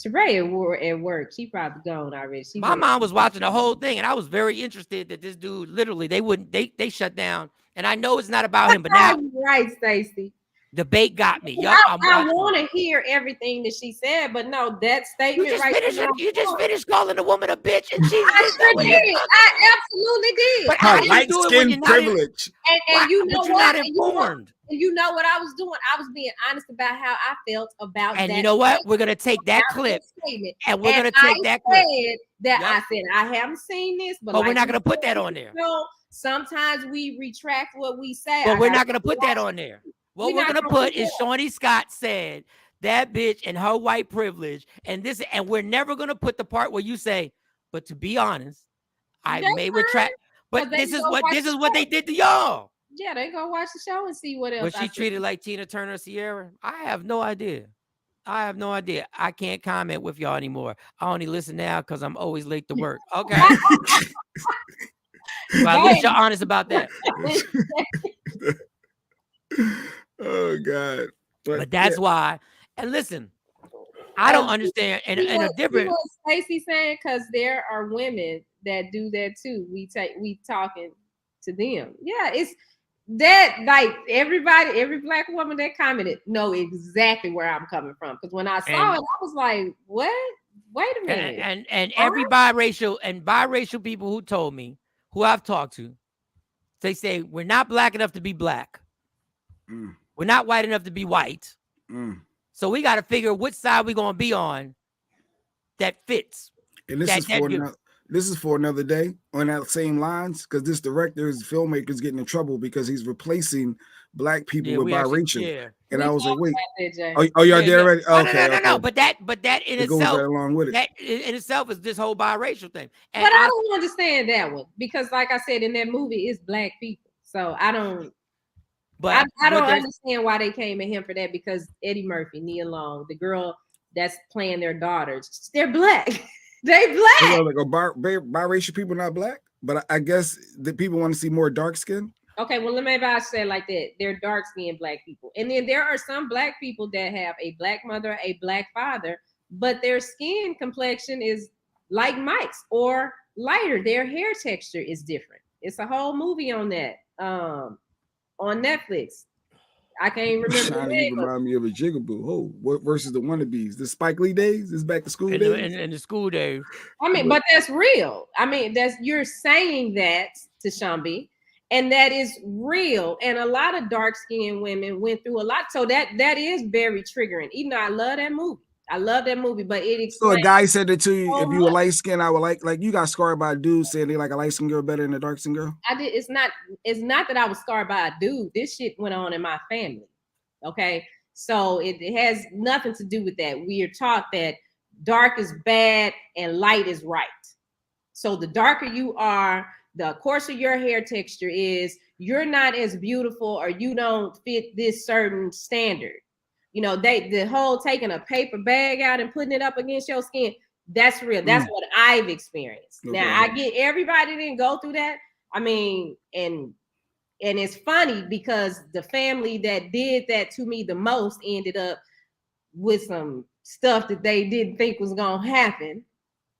Speaker 8: at work. She probably gone already.
Speaker 6: My mom was watching the whole thing, and I was very interested that this dude literally they shut down. And I know it's not about him, but now
Speaker 8: right, Stacey.
Speaker 6: Debate got me.
Speaker 8: I want to hear everything that she said, but no, that statement
Speaker 6: you just finished calling the woman a bitch, and
Speaker 8: I sure did. I absolutely did.
Speaker 6: But how light skin privilege?
Speaker 8: And you know
Speaker 6: what? You're not informed.
Speaker 8: And you know what I was doing? I was being honest about how I felt about that.
Speaker 6: And you know what? We're gonna take that clip, and we're gonna take that clip.
Speaker 8: I said I haven't seen this, but
Speaker 6: we're not gonna put that on there.
Speaker 8: No, sometimes we retract what we say.
Speaker 6: But we're not gonna put that on there. What we're gonna put is Shawnee Scott said that bitch and her white privilege, and we're never gonna put the part where you say, but to be honest, I may retract. But this is what they did to y'all.
Speaker 8: Yeah, they go watch the show and see what else.
Speaker 6: Was she treated like Tina Turner, Sierra? I have no idea. I can't comment with y'all anymore. I only listen now because I'm always late to work. Okay. Well, at least you're honest about that.
Speaker 5: Oh God!
Speaker 6: But that's why. And listen, I don't understand. And a different.
Speaker 8: Stacey saying because there are women that do that too. We talking to them. Yeah, it's that like every black woman that commented know exactly where I'm coming from. Because when I saw it, I was like, what? Wait a minute.
Speaker 6: And every biracial people who told me, who I've talked to, they say we're not black enough to be black. Mm. We're not white enough to be white. Mm. So we got to figure which side we're going to be on that fits.
Speaker 5: And this is for another day on that same lines, because this filmmaker is getting in trouble because he's replacing black people with biracial. And I was like, wait, y'all there already? Okay,
Speaker 6: no. But that in itself, along with it. That in itself is this whole biracial thing. And
Speaker 8: but I don't understand that one because, like I said, in that movie, it's black people. So I don't. But I don't understand why they came at him for that because Eddie Murphy, Nia Long, the girl that's playing their daughters, they're black. They black.
Speaker 5: You know, like biracial people not black, but I guess the people want to see more dark skin.
Speaker 8: Okay, well, maybe I say it like that. They're dark skinned black people, and then there are some black people that have a black mother, a black father, but their skin complexion is like Mike's or lighter. Their hair texture is different. It's a whole movie on that. On Netflix. I can't remember.
Speaker 5: Trying to remind me of a Jigaboo. Oh, what versus the wannabes? The Spike Lee days? Is back to school days?
Speaker 6: In the school days.
Speaker 8: I mean, but that's real. I mean, you're saying that to Shambi, and that is real. And a lot of dark-skinned women went through a lot. So that is very triggering. Even though I love that movie. But it
Speaker 5: so a guy said it to you, if you were light skinned, I would like you got scarred by a dude saying they like a light skinned girl better than a dark skinned girl.
Speaker 8: I did. It's not that I was scarred by a dude. This shit went on in my family. Okay. So it has nothing to do with that. We are taught that dark is bad and light is right. So the darker you are, the coarser your hair texture is, you're not as beautiful or you don't fit this certain standard. You know, the whole taking a paper bag out and putting it up against your skin, that's real. That's what I've experienced. Okay. Now, I get everybody didn't go through that. I mean, and And it's funny because the family that did that to me the most ended up with some stuff that they didn't think was gonna happen.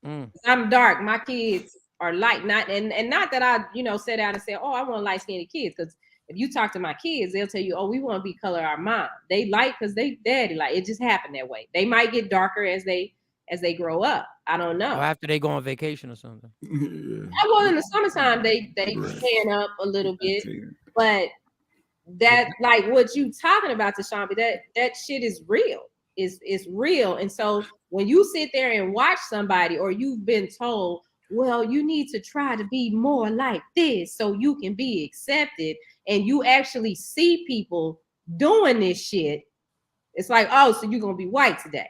Speaker 8: I'm dark. My kids are light. Not that I, sit down and say, oh, I want light-skinned kids. Because if you talk to my kids, they'll tell you, oh, we want to be color our mom. They light because they daddy light. It just happened that way. They might get darker as they grow up. I don't know.
Speaker 6: Or after they go on vacation or something.
Speaker 8: Well, in the summertime, they tan up a little bit. But that, like what you talking about, Tashawn, that shit is real. It's real. And so when you sit there and watch somebody, or you've been told, well, you need to try to be more like this so you can be accepted, and you actually see people doing this shit, it's like, oh, so you're gonna be white today.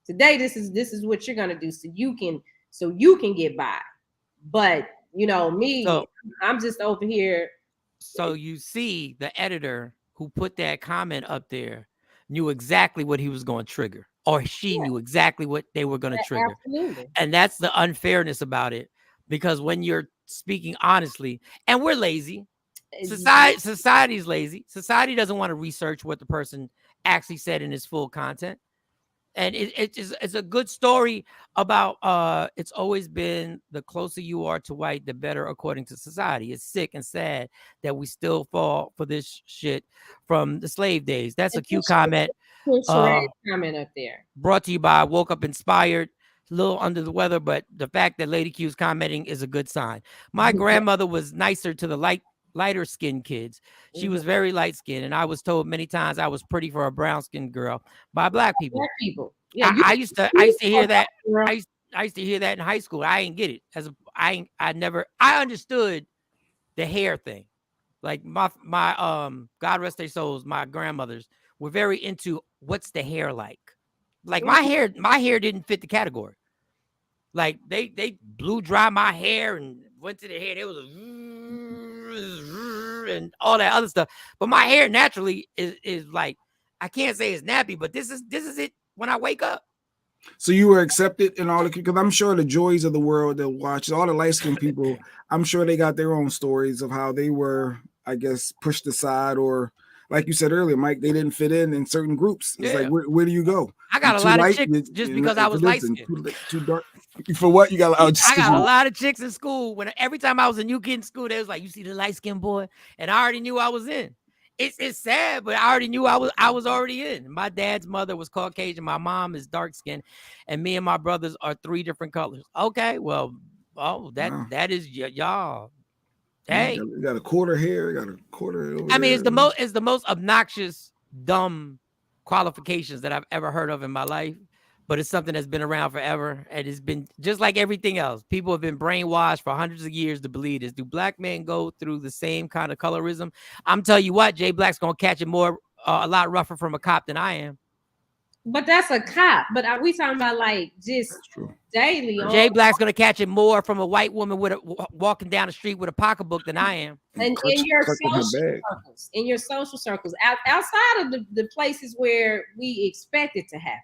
Speaker 8: This is what you're gonna do so you can get by. But I'm just over here.
Speaker 6: So you see, the editor who put that comment up there knew exactly what he was going to trigger, or she knew exactly what they were going to trigger.
Speaker 8: Absolutely.
Speaker 6: And that's the unfairness about it, because when you're speaking honestly, and we're lazy, society's lazy. Society doesn't want to research what the person actually said in his full content. And it's a good story about it's always been the closer you are to white, the better according to society. It's sick and sad that we still fall for this shit from the slave days. That's a cute comment.
Speaker 8: Comment up there.
Speaker 6: Brought to you by Woke Up Inspired. A little under the weather, but the fact that Lady Q's commenting is a good sign. My grandmother was nicer to the lighter skinned kids. She was very light skinned, and I was told many times I was pretty for a brown skinned girl by black people. Yeah, I used to hear that. I used to hear that in high school. I didn't get it I understood the hair thing. Like my God rest their souls, my grandmothers were very into what's the hair like. Like my hair didn't fit the category. Like they blew dry my hair and went to the hair. There was and all that other stuff. But my hair naturally is like, I can't say it's nappy, but this is it when I wake up.
Speaker 5: So you were accepted in all the, because I'm sure the joys of the world that watch all the light-skinned people, I'm sure they got their own stories of how they were, I guess, pushed aside, or like you said earlier, Mike, they didn't fit in certain groups. It's like, where do you go?
Speaker 6: I got a lot of chicks just because I was light-skinned.
Speaker 5: Too dark. For what? You got?
Speaker 6: I got a lot of chicks in school. Every time I was a new kid in school, they was like, "You see the light-skinned boy," and I already knew I was in. It's sad, but I already knew I was already in. My dad's mother was Caucasian. My mom is dark-skinned, and me and my brothers are 3 different colors. Okay, well, that is y'all. Hey,
Speaker 5: you got a quarter here. You got a quarter.
Speaker 6: I mean, it's the most obnoxious, dumb qualifications that I've ever heard of in my life. But it's something that's been around forever, and it's been just like everything else. People have been brainwashed for hundreds of years to believe this. Do black men go through the same kind of colorism? I'm telling you what, Jay Black's gonna catch it a lot rougher from a cop than I am.
Speaker 8: But that's a cop. But are we talking about like just daily?
Speaker 6: Jay Black's gonna catch it more from a white woman walking down the street with a pocketbook than I am.
Speaker 8: And in your social circles, outside of the places where we expect it to happen.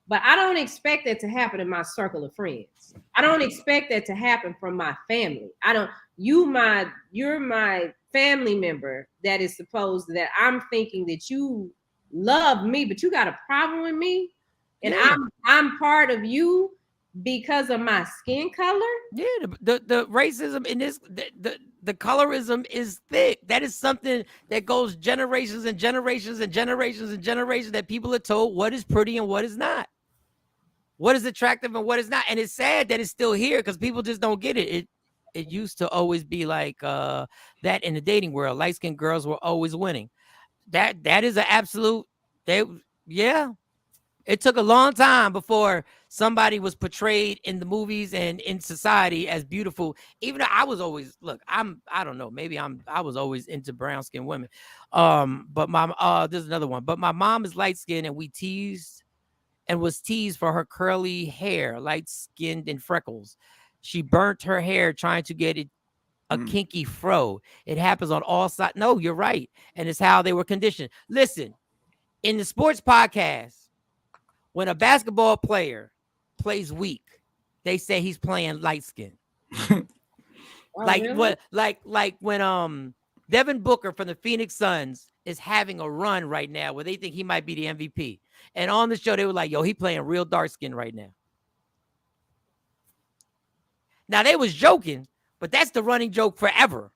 Speaker 8: But I don't expect that to happen in my circle of friends. I don't expect that to happen from my family. You're my family member that is supposed that I'm thinking that you love me, but you got a problem with me, and I'm part of you because of my skin color.
Speaker 6: Yeah, the racism in this, the colorism is thick. That is something that goes generations and generations and generations and generations, that people are told what is pretty and what is not. What is attractive and what is not. And it's sad that it's still here because people just don't get it. It used to always be like that in the dating world. Light-skinned girls were always winning. That is an absolute. It took a long time before somebody was portrayed in the movies and in society as beautiful. Even though I was always, I don't know, maybe I was always into brown-skinned women. But there's another one. But my mom is light-skinned, and we was teased for her curly hair, light-skinned and freckles. She burnt her hair trying to get it a kinky fro. It happens on all sides. No, you're right. And it's how they were conditioned. Listen, in the sports podcast, when a basketball player plays weak, they say he's playing light-skinned. Like when Devin Booker from the Phoenix Suns is having a run right now where they think he might be the MVP. And on the show, they were like, yo, he playing real dark skin right now. Now, they was joking, but that's the running joke forever.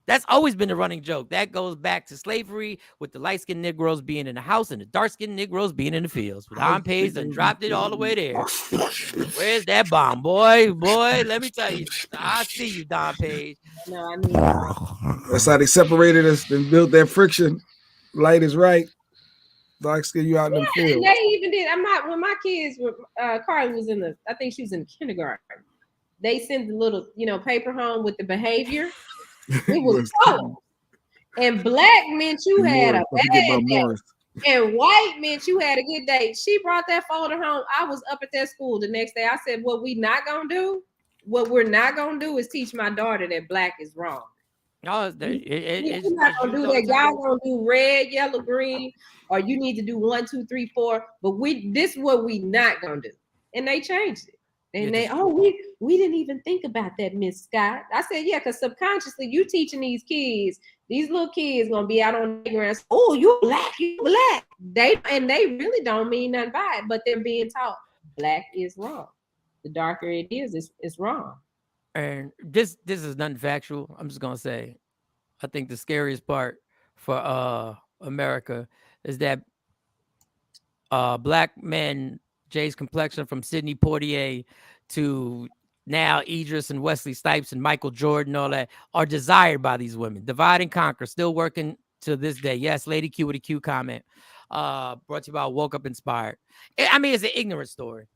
Speaker 6: That's always been the running joke. That goes back to slavery with the light-skinned Negroes being in the house and the dark-skinned Negroes being in the fields. With Don Page and dropped it all the way there. Where's that bomb, boy? Boy, let me tell you. I see you, Don Page.
Speaker 8: No, I mean,
Speaker 5: that's how they separated us and built that friction. Light is right. Dark skin, you out in the field.
Speaker 8: And they even did. When my kids were, Carly was I think she was in kindergarten. They sent the little, paper home with the behavior. It was cold. And black meant you had a bad day. And white meant you had a good day. She brought that folder home. I was up at that school the next day. I said, what we're not going to do is teach my daughter that black is wrong.
Speaker 6: No,
Speaker 8: you're not going to do that. Y'all going to do red, yellow, green, or you need to do 1, 2, 3, 4. But this is what we not going to do. And they changed it. And we didn't even think about that, Miss Scott. I said, yeah, because subconsciously you teaching these little kids gonna be out on the ground. Oh, you black. They really don't mean nothing by it, but they're being taught black is wrong. The darker it is, it's wrong.
Speaker 6: And this is nothing factual. I'm just gonna say, I think the scariest part for America is that black men, Jay's complexion from Sidney Poitier to now Idris and Wesley Snipes and Michael Jordan, all that, are desired by these women. Divide and conquer, still working to this day. Yes, Lady Q with a Q comment. Brought to you by Woke Up Inspired. I mean, it's an ignorant story.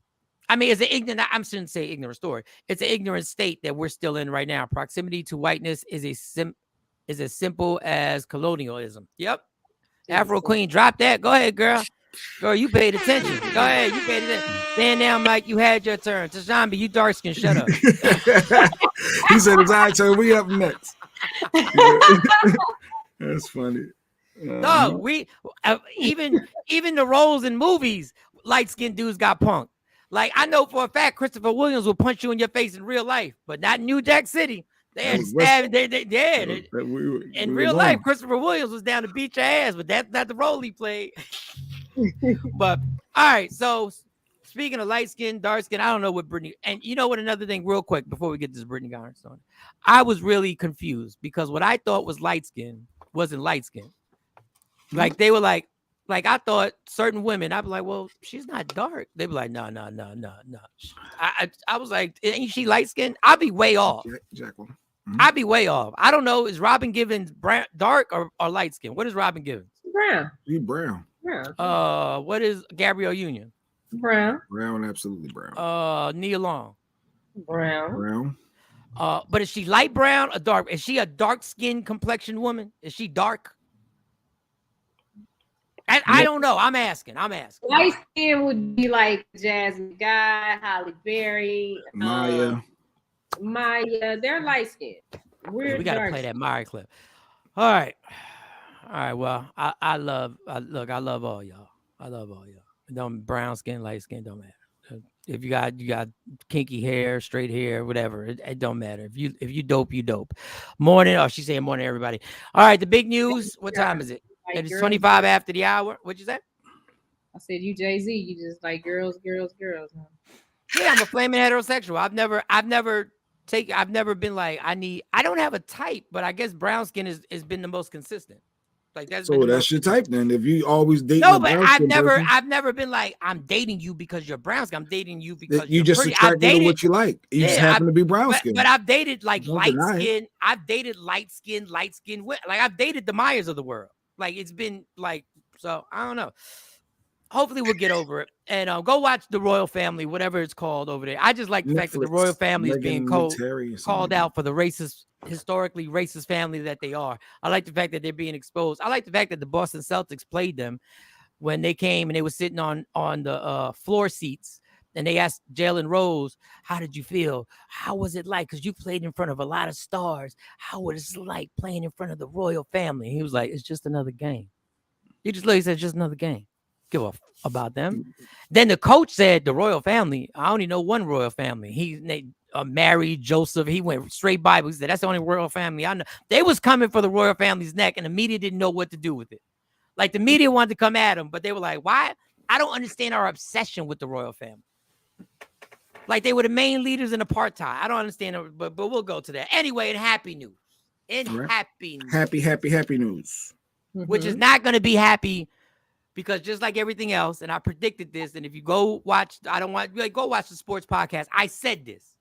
Speaker 6: I shouldn't say ignorant story. It's an ignorant state that we're still in right now. Proximity to whiteness is as simple as colonialism. Yep. Afro Queen, drop that. Go ahead, girl. Girl, you paid attention. Go ahead. You paid attention. Stand down, Mike. You had your turn. Tashambi, you dark skin. Shut up.
Speaker 5: He said it's our turn. We up next. That's funny.
Speaker 6: No, we even the roles in movies, light skinned dudes got punked. Like, I know for a fact Christopher Williams will punch you in your face in real life, but not in New Jack City. In real life, Christopher Williams was down to beat your ass, but that's not the role he played. But all right, so speaking of light skin, dark skin, I don't know what Brittney, and you know what, another thing real quick before we get this Brittney Griner on, I was really confused because what I thought was light skin wasn't light skin. Like they were like I thought certain women, I'd be like, well, she's not dark. They'd be like, no. I was like, ain't she light skin? I'd be way off.
Speaker 5: Jacqueline.
Speaker 6: Mm-hmm. I'd be way off. I don't know. Is Robin Givens dark or light skin? What is Robin Givens?
Speaker 8: Brown.
Speaker 5: He brown.
Speaker 6: What is Gabrielle Union?
Speaker 8: Brown.
Speaker 5: Brown, absolutely brown.
Speaker 6: Nia Long.
Speaker 8: Brown.
Speaker 6: But is she light brown or dark? Is she a dark skinned complexion woman? Is she dark? I don't know. I'm asking.
Speaker 8: Light skin would be like Jasmine Guy, Holly Berry,
Speaker 5: Maya.
Speaker 8: They're light skinned.
Speaker 6: We gotta play that Maya clip. All right. Well, I love all y'all. It don't brown skin, light skin, don't matter. If you got kinky hair, straight hair, whatever, it don't matter. If you dope, you dope. Morning. Oh, she's saying morning, everybody. All right, the big news. What time is it? It's 25 after the hour. What'd you say?
Speaker 8: I said you Jay-Z. You just like girls. Huh?
Speaker 6: Yeah, I'm a flaming heterosexual. I've never been like I don't have a type, but I guess brown skin has been the most consistent. Like that's
Speaker 5: your type then. If you always date,
Speaker 6: no, but I've never been like I'm dating you because you're brown skin. I'm dating you because
Speaker 5: you just attracted to what you like. You just happen to be brown skin.
Speaker 6: But I've dated like light skin. I've dated light skin. Like I've dated the Myers of the world. Like it's been like, so I don't know. Hopefully we'll get over it and go watch The Royal Family, whatever it's called over there. I just like the fact that the Royal Family is being called out for the historically racist family that they are. I like the fact that they're being exposed. I like the fact that the Boston Celtics played them when they came and they were sitting on the floor seats. And they asked Jalen Rose, how did you feel? How was it like? Because you played in front of a lot of stars. How was it like playing in front of the royal family? And he was like, it's just another game. He said, it's just another game. Give a about them. Then the coach said, the royal family, I only know one royal family. Mary, Joseph. He went straight Bible. He said, that's the only royal family I know. They was coming for the royal family's neck, and the media didn't know what to do with it. Like, the media wanted to come at him, but they were like, why? I don't understand our obsession with the royal family. Like, they were the main leaders in apartheid. I don't understand it, but we'll go to that. Anyway, in happy news. Happy news.
Speaker 5: Happy news.
Speaker 6: Which is not going to be happy, because just like everything else, and I predicted this, and if you go watch, go watch the sports podcast. I said this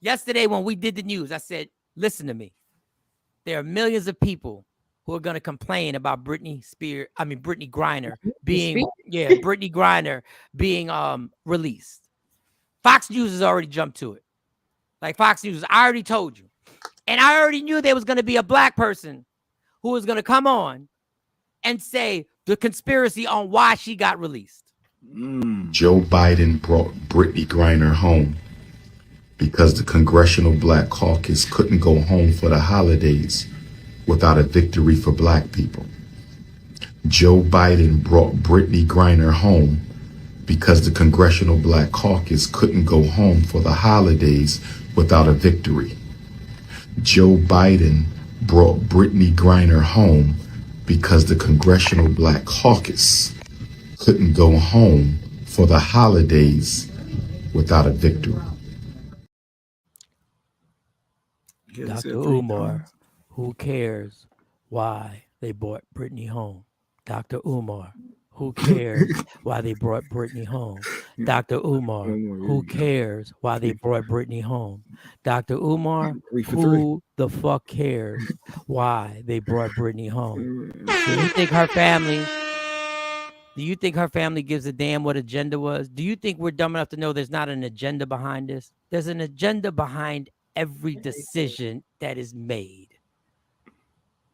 Speaker 6: yesterday when we did the news. I said, listen to me. There are millions of people who are going to complain about Brittney Griner being released. Fox News has already jumped to it. Like, Fox News, I already told you. And I already knew there was going to be a black person who was going to come on and say the conspiracy on why she got released.
Speaker 10: Joe Biden brought Brittney Griner home because the Congressional Black Caucus couldn't go home for the holidays without a victory for black people. Joe Biden brought Brittney Griner home because the Congressional Black Caucus couldn't go home for the holidays without a victory. Joe Biden brought Brittney Griner home because the Congressional Black Caucus couldn't go home for the holidays without a victory.
Speaker 6: Dr. Umar, who cares why they brought Brittney home? Dr. Umar, who cares why they brought Brittney home? Dr. Umar, who cares why they brought Brittney home? Dr. Umar, who the fuck cares why they brought Brittney home? Do you think her family gives a damn what agenda was? Do you think we're dumb enough to know there's not an agenda behind this? There's an agenda behind every decision that is made.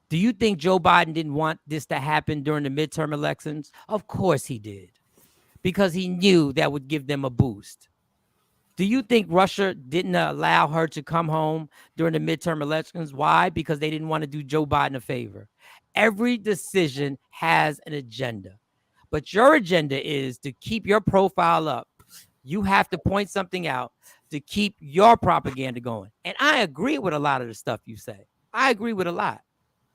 Speaker 6: Do you think Joe Biden didn't want this to happen during the midterm elections? Of course he did, because he knew that would give them a boost. Do you think Russia didn't allow her to come home during the midterm elections? Why? Because they didn't want to do Joe Biden a favor. Every decision has an agenda, but your agenda is to keep your profile up. You have to point something out to keep your propaganda going. And I agree with a lot of the stuff you say. I agree with a lot.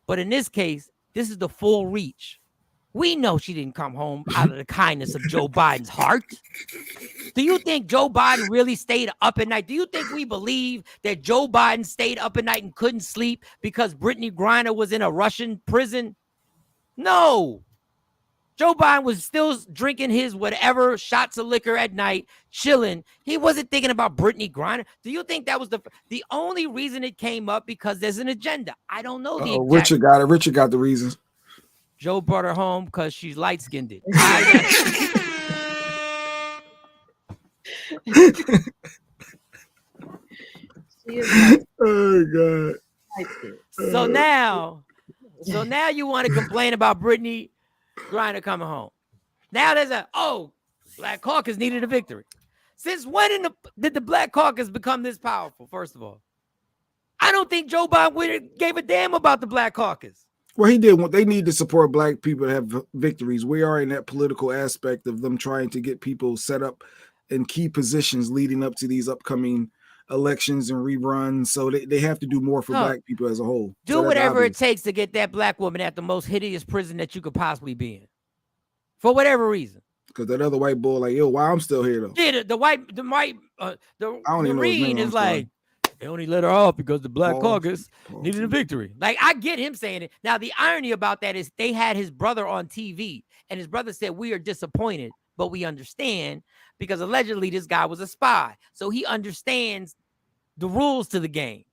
Speaker 6: But in this case, this is the full reach. We know she didn't come home out of the kindness of Joe Biden's heart. Do you think Joe Biden really stayed up at night? Do you think we believe that Joe Biden stayed up at night and couldn't sleep because Brittney Griner was in a Russian prison? No. Joe Biden was still drinking his whatever shots of liquor at night, chilling. He wasn't thinking about Brittney Griner. Do you think that was the only reason it came up? Because there's an agenda. I don't know the exact.
Speaker 5: Richard got it. Richard got the reasons.
Speaker 6: Joe brought her home because she's light-skinned.
Speaker 5: Oh God.
Speaker 6: So now you want to complain about Brittney Griner coming home. Now there's Black Caucus needed a victory. Since when did the Black Caucus become this powerful? First of all, I don't think Joe Biden gave a damn about the Black Caucus.
Speaker 5: Well, he did. They need to support black people to have victories. We are in that political aspect of them trying to get people set up in key positions leading up to these upcoming elections and reruns. So they have to do more for black people as a whole.
Speaker 6: Do whatever it takes to get that black woman at the most hideous prison that you could possibly be in, for whatever reason.
Speaker 5: Because that other white boy, like, yo, why I'm still here though?
Speaker 6: Yeah, the Marine is like, they only let her off because the Black Caucus needed a victory. Like, I get him saying it. Now, the irony about that is they had his brother on TV, and his brother said, we are disappointed, but we understand, because allegedly this guy was a spy. So he understands the rules to the game.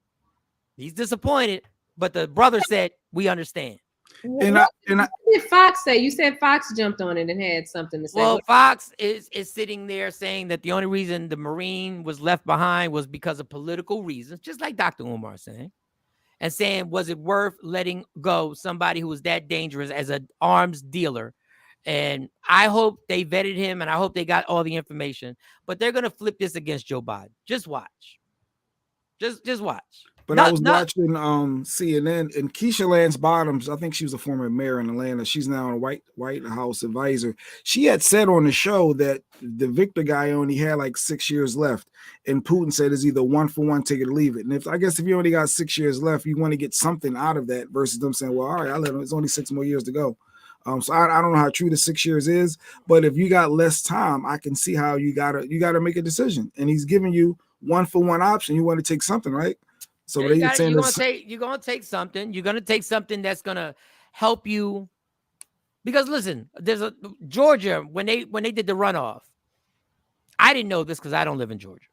Speaker 6: He's disappointed, but the brother said, we understand.
Speaker 8: What did Fox say? You said Fox jumped on it and had something to say.
Speaker 6: Well, Fox is sitting there saying that the only reason the Marine was left behind was because of political reasons, just like Dr. Umar saying, and saying, was it worth letting go somebody who was that dangerous as an arms dealer? And I hope they vetted him, and I hope they got all the information. But they're going to flip this against Joe Biden. Just watch. Just watch.
Speaker 5: But I was watching CNN, and Keisha Lance Bottoms, I think she was a former mayor in Atlanta. She's now a White House advisor. She had said on the show that the Victor guy only had like 6 years left. And Putin said it's either 1-for-1, take it or leave it. And I guess if you only got 6 years left, you want to get something out of that versus them saying, well, all right, I'll let them, it's only 6 more years to go. So I don't know how true the 6 years is, but if you got less time, I can see how you gotta make a decision. And he's giving you 1-for-1 option. You want to take something, right? So
Speaker 6: you're gonna take something. You're gonna take something that's gonna help you. Because listen, there's a Georgia when they did the runoff. I didn't know this because I don't live in Georgia,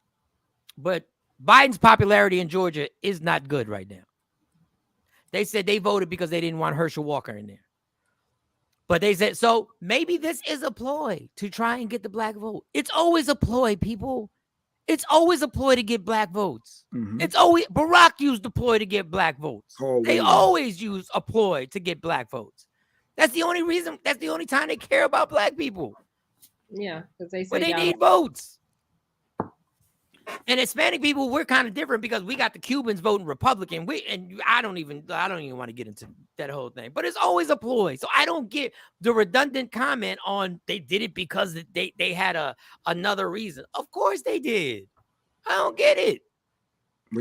Speaker 6: but Biden's popularity in Georgia is not good right now. They said they voted because they didn't want Herschel Walker in there. But they said, so maybe this is a ploy to try and get the black vote. It's always a ploy, people. It's always a ploy to get black votes. Mm-hmm. It's always Barack used the ploy to get black votes. They always use a ploy to get black votes. That's the only reason. That's the only time they care about black people.
Speaker 8: Yeah, because they
Speaker 6: need votes. And Hispanic people, we're kind of different because we got the Cubans voting Republican. I don't even want to get into that whole thing. But it's always a ploy. So I don't get the redundant comment on they did it because they had another reason. Of course they did. I don't get it.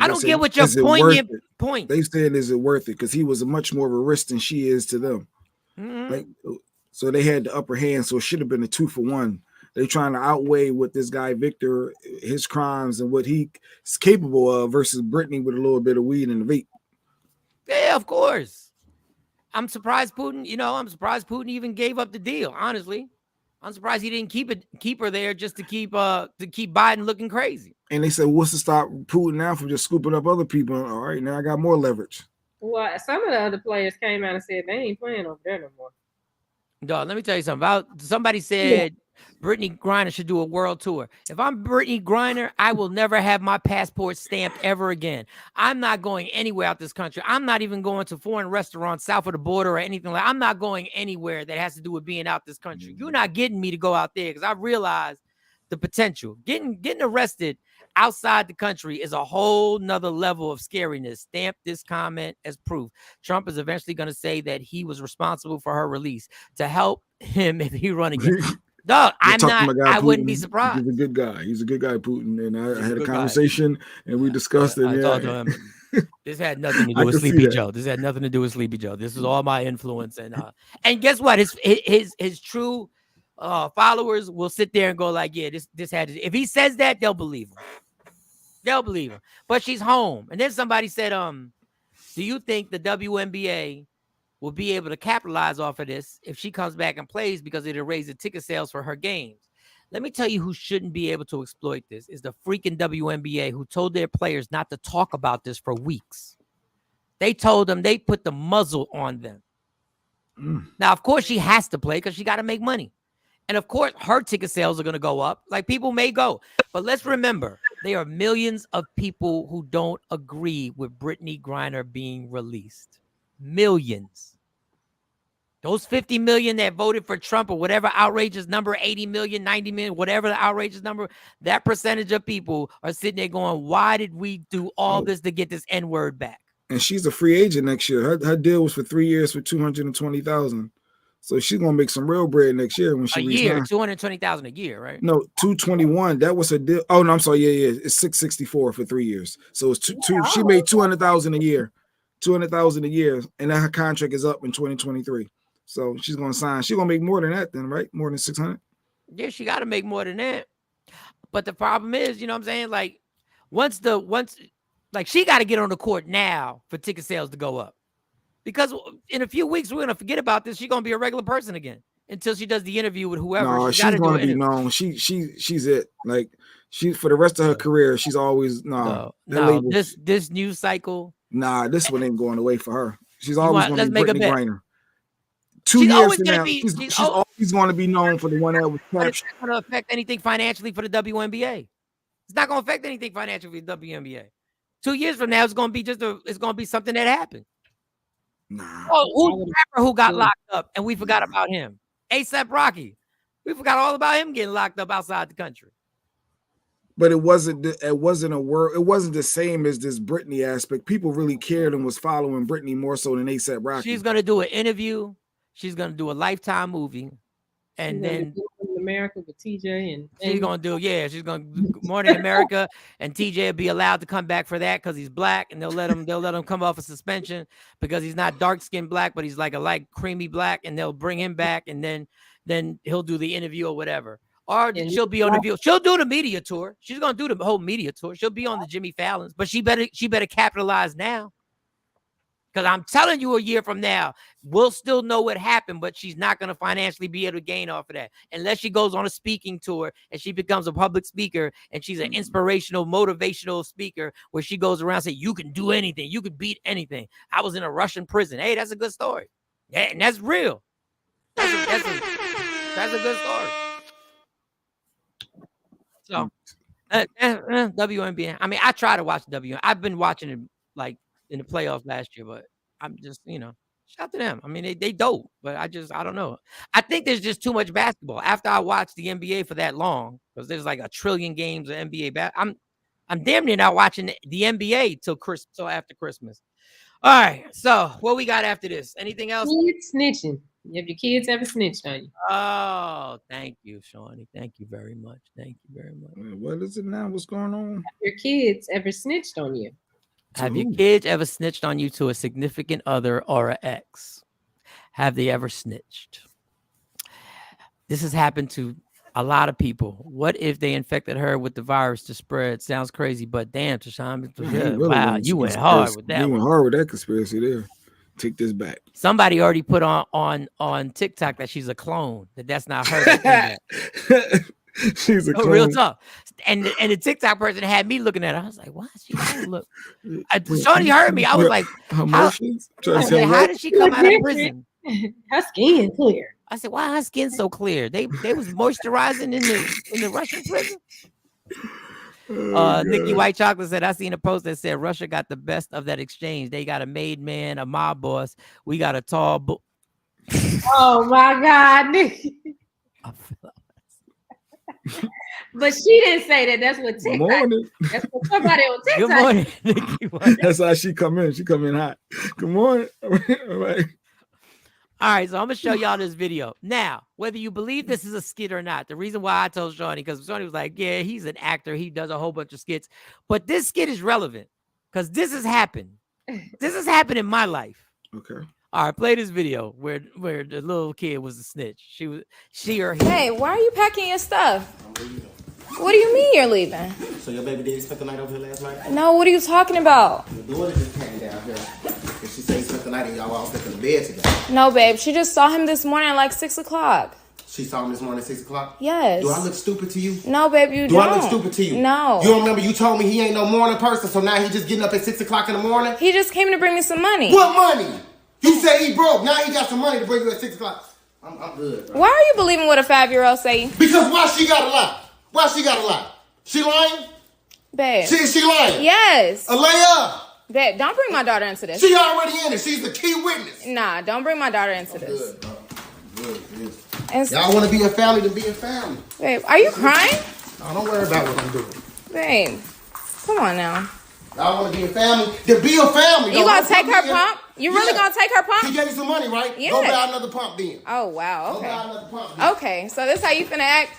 Speaker 6: I don't get what your poignant point.
Speaker 5: They said, is it worth it? Because he was much more of a risk than she is to them. Mm-hmm. So they had the upper hand. So it should have been a 2-for-1. They're trying to outweigh what this guy Victor, his crimes and what he's capable of versus Brittney with a little bit of weed and the vape.
Speaker 6: Yeah, of course. I'm surprised Putin. I'm surprised Putin even gave up the deal. Honestly, I'm surprised he didn't keep her there just to keep Biden looking crazy.
Speaker 5: And they said, what's to stop Putin now from just scooping up other people? All right, now I got more leverage.
Speaker 8: Well, some of the other players came out and said they ain't playing over there no more.
Speaker 6: Dog, let me tell you something. Somebody said Brittney Griner should do a world tour. If I'm Brittney Griner, I will never have my passport stamped ever again. I'm not going anywhere out this country. I'm not even going to foreign restaurants south of the border or anything like that. I'm not going anywhere that has to do with being out this country. You're not getting me to go out there because I realize the potential. Getting arrested outside the country is a whole nother level of scariness. Stamp this comment as proof. Trump is eventually going to say that he was responsible for her release to help him if he run again. Dog, I wouldn't be surprised.
Speaker 5: He's a good guy. He's a good guy, Putin. And I had a conversation and we discussed it.
Speaker 6: I talked to him. This had nothing to do with Sleepy Joe. This had nothing to do with Sleepy Joe. This is all my influence. And guess what? His true followers will sit there and go like, yeah, this had to. If he says that, they'll believe him. They'll believe him. But she's home. And then somebody said, do you think the WNBA will be able to capitalize off of this if she comes back and plays because it'll raise the ticket sales for her games? Let me tell you who shouldn't be able to exploit this is the freaking WNBA, who told their players not to talk about this for weeks. They told them, they put the muzzle on them. Now, of course, she has to play because she got to make money. And of course, her ticket sales are going to go up. Like, people may go. But let's remember, there are millions of people who don't agree with Brittney Griner being released. Millions. Those 50 million that voted for Trump or whatever outrageous number, 80 million, 90 million, whatever the outrageous number, that percentage of people are sitting there going, why did we do all this to get this N-word back?
Speaker 5: And she's a free agent next year. Her deal was for 3 years for $220,000. So she's gonna make some real bread next year when she
Speaker 6: resigns. $220,000 a year, right?
Speaker 5: No, 221. That was her deal. Oh no, I'm sorry. Yeah. It's 664 for 3 years. So it's two. She made 200,000 a year, 200,000 a year, and then her contract is up in 2023. So she's gonna sign. She's gonna make more than that, then, right? More than 600.
Speaker 6: Yeah, she got to make more than that. But the problem is, you know what I'm saying? Like, once she got to get on the court now for ticket sales to go up. Because in a few weeks, we're going to forget about this. She's going to be a regular person again until she does the interview with whoever.
Speaker 5: No, she's going to be known. She's it. Like, she, for the rest of her career, she's always,
Speaker 6: this news cycle.
Speaker 5: Nah, this one ain't going away for her. She's always going to be Brittney Griner. 2
Speaker 6: she's
Speaker 5: years from now, she's always going to be known for the one that was captured.
Speaker 6: It's not going to affect anything financially for the WNBA. It's not going to affect anything financially for the WNBA. 2 years from now, it's going to be something that happened.
Speaker 5: Nah.
Speaker 6: Oh, who got locked up and we forgot about him? A$AP Rocky. We forgot all about him getting locked up outside the country.
Speaker 5: But it wasn't the same as this Brittney aspect. People really cared and was following Brittney more so than A$AP Rocky.
Speaker 6: She's gonna do an interview. She's gonna do a Lifetime movie, and then
Speaker 8: America with TJ and
Speaker 6: she's gonna do Morning America, and TJ will be allowed to come back for that because he's black, and they'll let him come off a suspension because he's not dark skinned black, but he's like a light creamy black, and they'll bring him back, and then he'll do the interview or whatever. Or she'll be on the view. She'll do the media tour. She's gonna do the whole media tour. She'll be on the Jimmy Fallon's, but she better capitalize now. Because I'm telling you, a year from now, we'll still know what happened, but she's not going to financially be able to gain off of that unless she goes on a speaking tour and she becomes a public speaker and she's an inspirational, motivational speaker where she goes around saying, you can do anything. You can beat anything. I was in a Russian prison. Hey, that's a good story. Yeah, and that's real. That's a good story. So, WNBA. I mean, I try to watch WNBA. I've been watching it like in the playoffs last year, but I'm just, shout out to them. I mean, they dope, but I don't know. I think there's just too much basketball. After I watched the NBA for that long, because there's like 1 trillion games of NBA I'm damn near not watching the NBA till after Christmas. All right, so what we got after this? Anything else?
Speaker 8: Kids snitching. Have your kids ever snitched on you?
Speaker 6: Oh, thank you, Shawnee. Thank you very much. Thank you very much.
Speaker 5: What is it now? What's going on?
Speaker 8: Have your kids ever snitched on you?
Speaker 6: Have your kids ever snitched on you to a significant other or an ex? Have they ever snitched? This has happened to a lot of people. What if they infected her with the virus to spread? Sounds crazy, but damn, Tashawn, wow, you went hard with that.
Speaker 5: You went hard with that conspiracy there. Take this back.
Speaker 6: Somebody already put on TikTok that she's a clone. That's not her.
Speaker 5: She's a clone.
Speaker 6: Real talk. And the TikTok person had me looking at her. I was like, "What? She don't look." Shawnee heard me. I was like, "How did she come out of prison?
Speaker 8: Her skin clear."
Speaker 6: I said, "Why her skin so clear? They was moisturizing in the Russian prison." Nikki White Chocolate said, I seen a post that said Russia got the best of that exchange. They got a made man, a mob boss. We got a tall
Speaker 8: Oh my God, Nikki. But she didn't say that. That's what TikTok.
Speaker 5: Morning.
Speaker 8: That's what somebody on TikTok.
Speaker 6: Good morning, Nikki.
Speaker 5: That's how she come in. She come in hot. Good morning. All right.
Speaker 6: All right, so I'm gonna show y'all this video now. Whether you believe this is a skit or not, the reason why I told Shawnee, because Shawnee was like, "Yeah, he's an actor. He does a whole bunch of skits," but this skit is relevant because this has happened. This has happened in my life.
Speaker 5: Okay.
Speaker 6: All right, play this video where the little kid was a snitch. She or he.
Speaker 11: Hey, why are you packing your stuff? What do you mean you're leaving?
Speaker 12: So your baby daddy spent the night over here last night?
Speaker 11: No, what are you talking about?
Speaker 12: Your daughter just came down here. And she said he spent the night and y'all all slept in the bed together.
Speaker 11: No, babe. She just saw him this morning at like 6 o'clock.
Speaker 12: She saw him this morning at 6 o'clock?
Speaker 11: Yes.
Speaker 12: Do I look stupid to you?
Speaker 11: No, babe, you don't.
Speaker 12: Do I look stupid to you?
Speaker 11: No.
Speaker 12: You don't remember you told me he ain't no morning person, so now he just getting up at 6 o'clock in the morning?
Speaker 11: He just came to bring me some money.
Speaker 12: What money? You said he broke. Now he got some money to bring you at 6 o'clock. I'm good, bro.
Speaker 11: Why are you believing what a 5-year-old say?
Speaker 12: Because why she gotta lie? Why she gotta lie? She lying?
Speaker 11: Babe.
Speaker 12: She lying?
Speaker 11: Yes.
Speaker 12: Alea!
Speaker 11: Babe, don't bring my daughter into this.
Speaker 12: She already in it. She's the key witness.
Speaker 11: Nah, don't bring my daughter into this.
Speaker 12: Good, bro. Good. Y'all want to be a family to be a family.
Speaker 11: Babe, are you crying?
Speaker 12: No, don't worry about what I'm doing.
Speaker 11: Babe, come on now.
Speaker 12: Y'all want to be a family? Then be a family.
Speaker 11: You gonna take her pump? You really gonna take her pump?
Speaker 12: He gave you some money, right?
Speaker 11: Yeah.
Speaker 12: Go buy another pump then.
Speaker 11: Oh, wow. Okay.
Speaker 12: Go buy another pump then.
Speaker 11: Okay, so this how you finna act?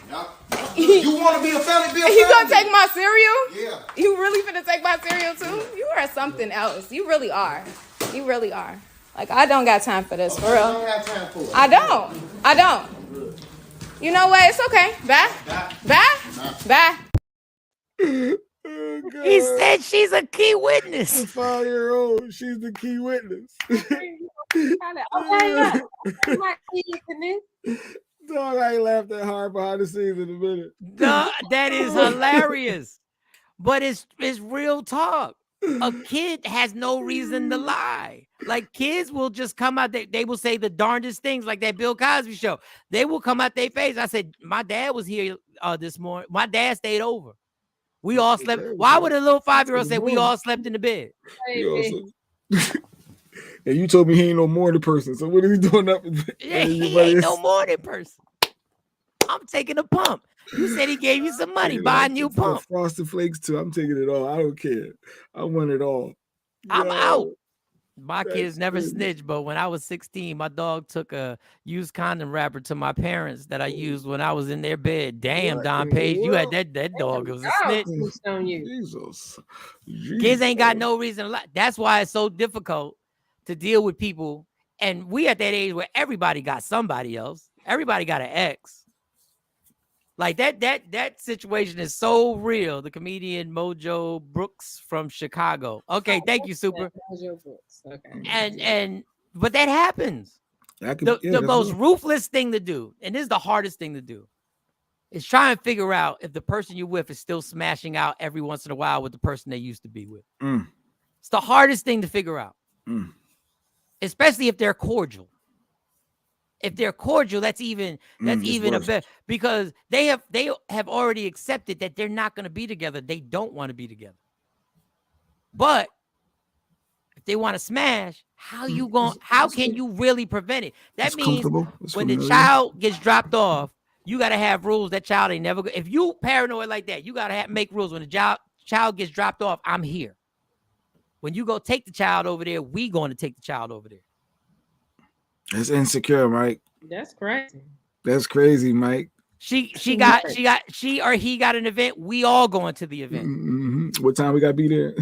Speaker 12: You want to be a family, be a family.
Speaker 11: You gonna take my cereal?
Speaker 12: Yeah.
Speaker 11: You really finna take my cereal too? You are something else. You really are. You really are. Like, I don't got time for this, for real.
Speaker 12: I don't have time for it.
Speaker 11: I don't. You know what? It's okay. Bye.
Speaker 5: Oh,
Speaker 6: he said she's a key witness.
Speaker 5: A 5-year-old. She's the key witness. Dog, I ain't laughed that hard behind the scenes in a minute.
Speaker 6: That is hilarious. But it's real talk. A kid has no reason to lie. Like, kids will just come out, they will say the darndest things, like that Bill Cosby show. They will come out their face. I said, my dad was here this morning. My dad stayed over. We all slept. Why would a little 5-year-old say we all slept in the bed?
Speaker 5: And you told me he ain't no morning person. So what is he doing up?
Speaker 6: Yeah, he ain't no morning person. I'm taking a pump. You said he gave you some money. Buy a new pump.
Speaker 5: Frosted Flakes too. I'm taking it all. I don't care. I want it all.
Speaker 6: I'm out. My kids never snitched, but when I was 16, my dog took a used condom wrapper to my parents that I used when I was in their bed. Damn, Don Page, you had that dog. It was a snitch.
Speaker 8: On you.
Speaker 5: Jesus.
Speaker 6: Kids ain't got no reason to lie. That's why it's so difficult to deal with people. And we at that age where everybody got somebody else. Everybody got an ex. Like that situation is so real. The comedian Mojo Brooks from Chicago. Okay, thank you, Super.
Speaker 8: Mojo Brooks. Okay.
Speaker 6: But that happens. The most ruthless thing to do, and this is the hardest thing to do, is try and figure out if the person you're with is still smashing out every once in a while with the person they used to be with. It's the hardest thing to figure out, especially if they're cordial. If they're cordial, that's even a better, because they have already accepted that they're not going to be together. They don't want to be together. But if they want to smash, how can you really prevent it? That means when the child gets dropped off, you got to have rules. That child ain't never. If you paranoid like that, you got to make rules. When the child gets dropped off, I'm here. When you go take the child over there, we going to take the child over there.
Speaker 5: It's insecure, Mike.
Speaker 8: That's crazy.
Speaker 5: That's crazy, Mike.
Speaker 6: She or he got an event. We all going to the event.
Speaker 5: Mm-hmm. What time we gotta be there?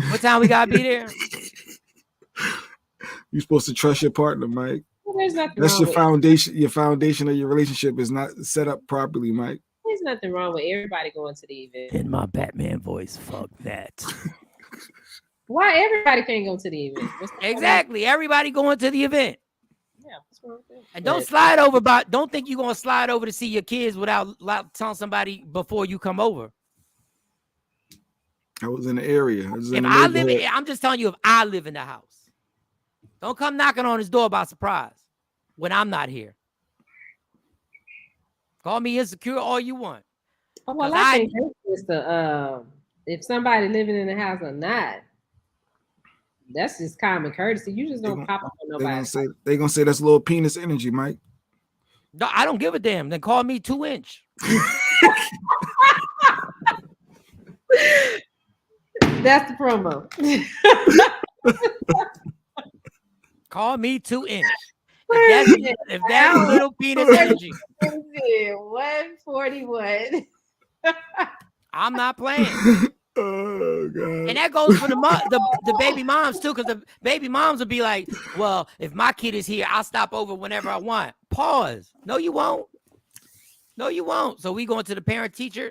Speaker 5: You're supposed to trust your partner, Mike.
Speaker 8: Well, there's nothing
Speaker 5: That's
Speaker 8: wrong
Speaker 5: your
Speaker 8: with
Speaker 5: foundation. Your foundation of your relationship is not set up properly, Mike.
Speaker 8: There's nothing wrong with everybody going to the event.
Speaker 6: In my Batman voice, fuck that.
Speaker 8: Why everybody can't go to the event?
Speaker 6: Exactly. Everybody going to the event.
Speaker 8: Yeah, what's wrong with that?
Speaker 6: And don't slide over don't think you're gonna slide over to see your kids without telling somebody before you come over.
Speaker 5: I was in the area.
Speaker 6: I'm just telling you, if I live in the house, don't come knocking on his door by surprise when I'm not here. Call me insecure all you want.
Speaker 8: Oh, well, I think it's if somebody living in the house or not. That's just common courtesy. You just don't pop up on nobody.
Speaker 5: They're gonna say that's little penis energy, Mike.
Speaker 6: No, I don't give a damn. Then call me 2-inch.
Speaker 8: That's the promo.
Speaker 6: Call me 2-inch. If that's little penis energy.
Speaker 8: 141.
Speaker 6: I'm not playing.
Speaker 5: Oh God.
Speaker 6: And that goes for the baby moms too, because the baby moms will be like, well, if my kid is here, I'll stop over whenever I want. Pause. No, you won't. So we going to the parent-teacher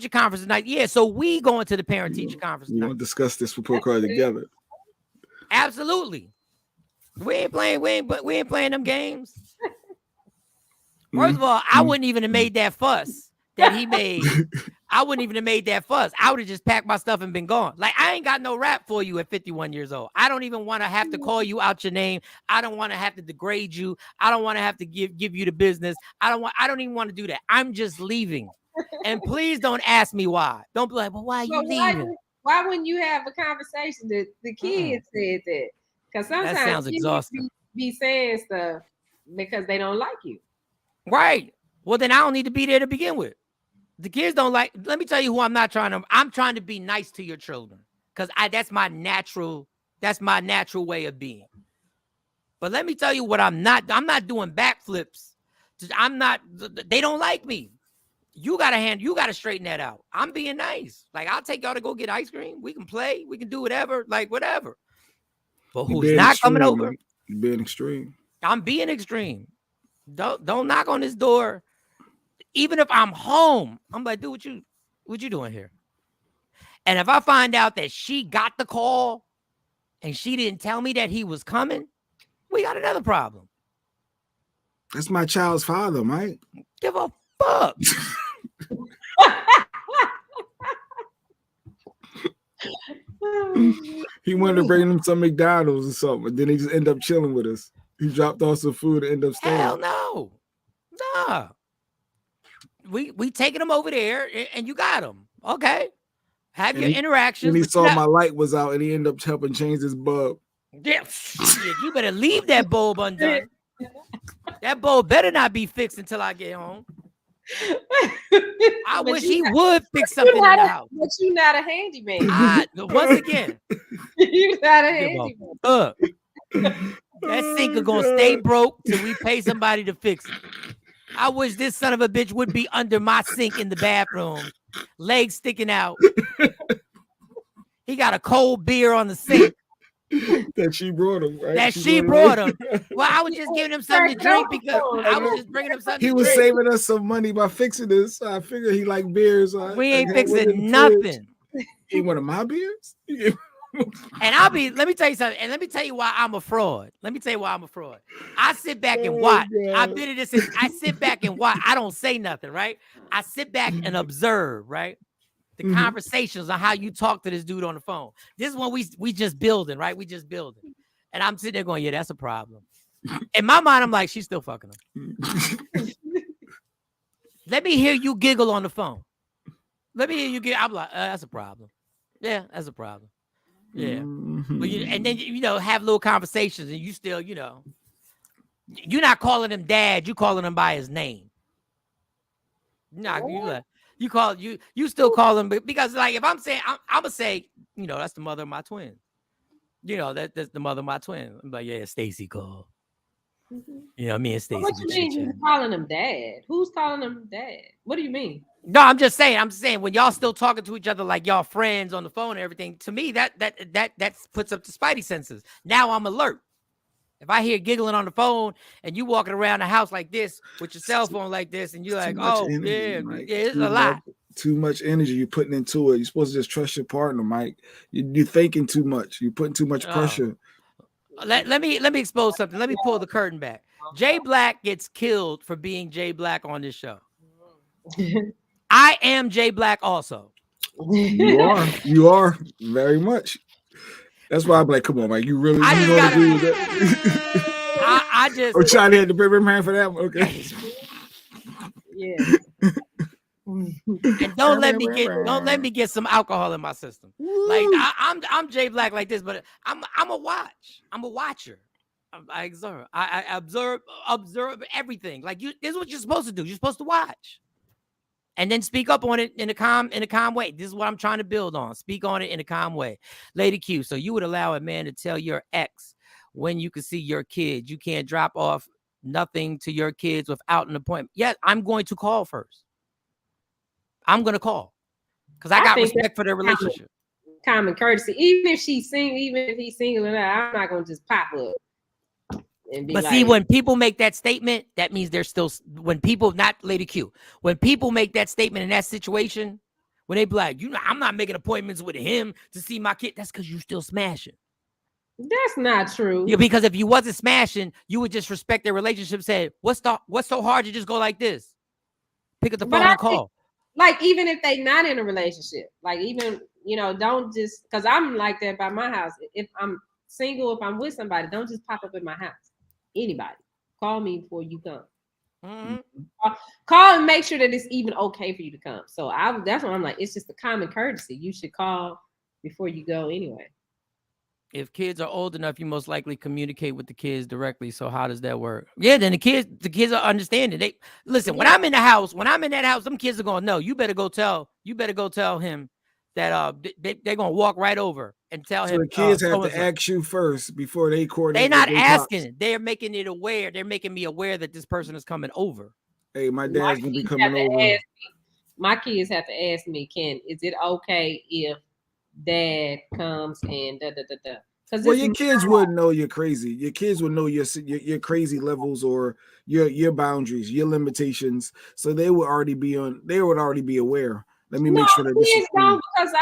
Speaker 6: conference tonight. Yeah, so we going to the parent-teacher conference tonight.
Speaker 5: We want to discuss this report card together.
Speaker 6: Absolutely. We ain't playing them games. First of all, I wouldn't even have made that fuss that he made. I wouldn't even have made that fuss. I would have just packed my stuff and been gone. Like, I ain't got no rap for you at 51 years old. I don't even want to have to call you out your name. I don't want to have to degrade you. I don't want to have to give you the business. I don't even want to do that. I'm just leaving. And please don't ask me why. Don't be like, well, why are you leaving?
Speaker 8: Why wouldn't you have a conversation that the kids said that? Because sometimes
Speaker 6: that sounds exhausting.
Speaker 8: Be saying stuff because they don't like you.
Speaker 6: Right. Well, then I don't need to be there to begin with. The kids don't like. Let me tell you who I'm trying to be nice to your children, because that's my natural way of being. But let me tell you what I'm not doing backflips. They don't like me. You gotta straighten that out. I'm being nice. Like, I'll take y'all to go get ice cream. We can play, we can do whatever, like whatever. But who's not coming over?
Speaker 5: You're being extreme.
Speaker 6: I'm being extreme. Don't knock on this door. Even if I'm home, I'm like, dude, what you doing here? And if I find out that she got the call and she didn't tell me that he was coming, we got another problem.
Speaker 5: That's my child's father, Mike.
Speaker 6: Give a fuck.
Speaker 5: He wanted to bring them some McDonald's or something, but then he just ended up chilling with us. He dropped off some food and ended up staying.
Speaker 6: Hell no. Nah. We taking him over there and you got him. Okay. Have your interactions.
Speaker 5: And he saw my light was out and he ended up helping change his bulb.
Speaker 6: Yeah, you better leave that bulb undone. That bulb better not be fixed until I get home. I wish he would fix something in the house.
Speaker 8: But you're not a handyman.
Speaker 6: Once again,
Speaker 8: you're not a handyman.
Speaker 6: Look, that sink is gonna stay broke till we pay somebody to fix it. I wish this son of a bitch would be under my sink in the bathroom, legs sticking out. He got a cold beer on the sink.
Speaker 5: That she brought him, right?
Speaker 6: That she brought him. Well, I was just giving him something to drink because I was just bringing him something to drink.
Speaker 5: He was saving us some money by fixing this. So I figured he liked beers. So
Speaker 6: we ain't fixing nothing.
Speaker 5: He one of my beers?
Speaker 6: And let me tell you something. And let me tell you why I'm a fraud. I sit back and watch. I've been in this. I sit back and watch. I don't say nothing, right? I sit back and observe, right? The conversations on how you talk to this dude on the phone. This is when we just building, right? We just building. And I'm sitting there going, yeah, that's a problem. In my mind, I'm like, she's still fucking him. Let me hear you giggle on the phone. Let me hear you giggle. I'm like, that's a problem. Yeah, that's a problem. Yeah. But and then, have little conversations and you still, you're not calling him dad. You calling him by his name. You still call him because like if I'm saying I'm gonna say that's the mother of my twin, that's the mother of my twin. I'm like, yeah, Stacy called. Me and Stacy.
Speaker 8: What you mean you calling him dad? Who's calling him dad? What do you mean?
Speaker 6: No, I'm just saying when y'all still talking to each other like y'all friends on the phone and everything. To me, that puts up the spidey senses. Now I'm alert. If I hear giggling on the phone and you walking around the house like this with your cell phone like this, and you're like, oh, energy, Mike. It's a lot.
Speaker 5: Too much energy you're putting into it. You're supposed to just trust your partner, Mike. You're thinking too much. You're putting too much pressure.
Speaker 6: Let me expose something. Let me pull the curtain back. Jay Black gets killed for being Jay Black on this show. I am Jay Black also.
Speaker 5: You are very much. That's why I'm like, come on, Mike. You really want to do that?
Speaker 6: I just.
Speaker 5: Oh, Charlie had the big rim hand for that one. Okay.
Speaker 8: Yeah.
Speaker 6: And don't let me get some alcohol in my system. Like I'm Jay Black like this, but I'm a watch. I'm a watcher. I observe. I observe everything. Like this is what you're supposed to do. You're supposed to watch. And then speak up on it in a calm way. This is what I'm trying to build on. Speak on it in a calm way. Lady Q, so you would allow a man to tell your ex when you can see your kids, you can't drop off nothing to your kids without an appointment. Yes, I'm going to call first. I'm going to call because I got respect for their relationship.
Speaker 8: Common courtesy. Even if she's single, even if he's single or not, I'm not going to just pop up.
Speaker 6: But see, when people make that statement, that means they're still, when people, not Lady Q, when people make that statement in that situation, when they be like, I'm not making appointments with him to see my kid, that's because you still smashing.
Speaker 8: That's not true.
Speaker 6: Yeah, because if you wasn't smashing, you would just respect their relationship. Say, what's so hard to just go like this? Pick up the phone and call.
Speaker 8: Like, even if they not in a relationship, like even, don't just, because I'm like that by my house. If I'm single, if I'm with somebody, don't just pop up in my house. Anybody, call me before you come. Call and make sure that it's even okay for you to come. So that's what I'm like. It's just a common courtesy. You should call before you go anyway.
Speaker 6: If kids are old enough, you most likely communicate with the kids directly. So how does that work? Yeah, then the kids are understanding. They listen. When I'm in that house, them kids are going, no, you better go tell him that they're gonna walk right over and tell him.
Speaker 5: The kids have to ask you first before they coordinate.
Speaker 6: They're not asking. They're making it aware. They're making me aware that this person is coming over.
Speaker 5: Hey, my dad's gonna be coming over.
Speaker 8: My kids have to ask me, is it okay if dad comes and da da da da?
Speaker 5: Well, your kids wouldn't know you're crazy. Your kids would know your crazy levels or your boundaries, your limitations. So they would already be aware. Let me make sure that this is
Speaker 8: cool. Because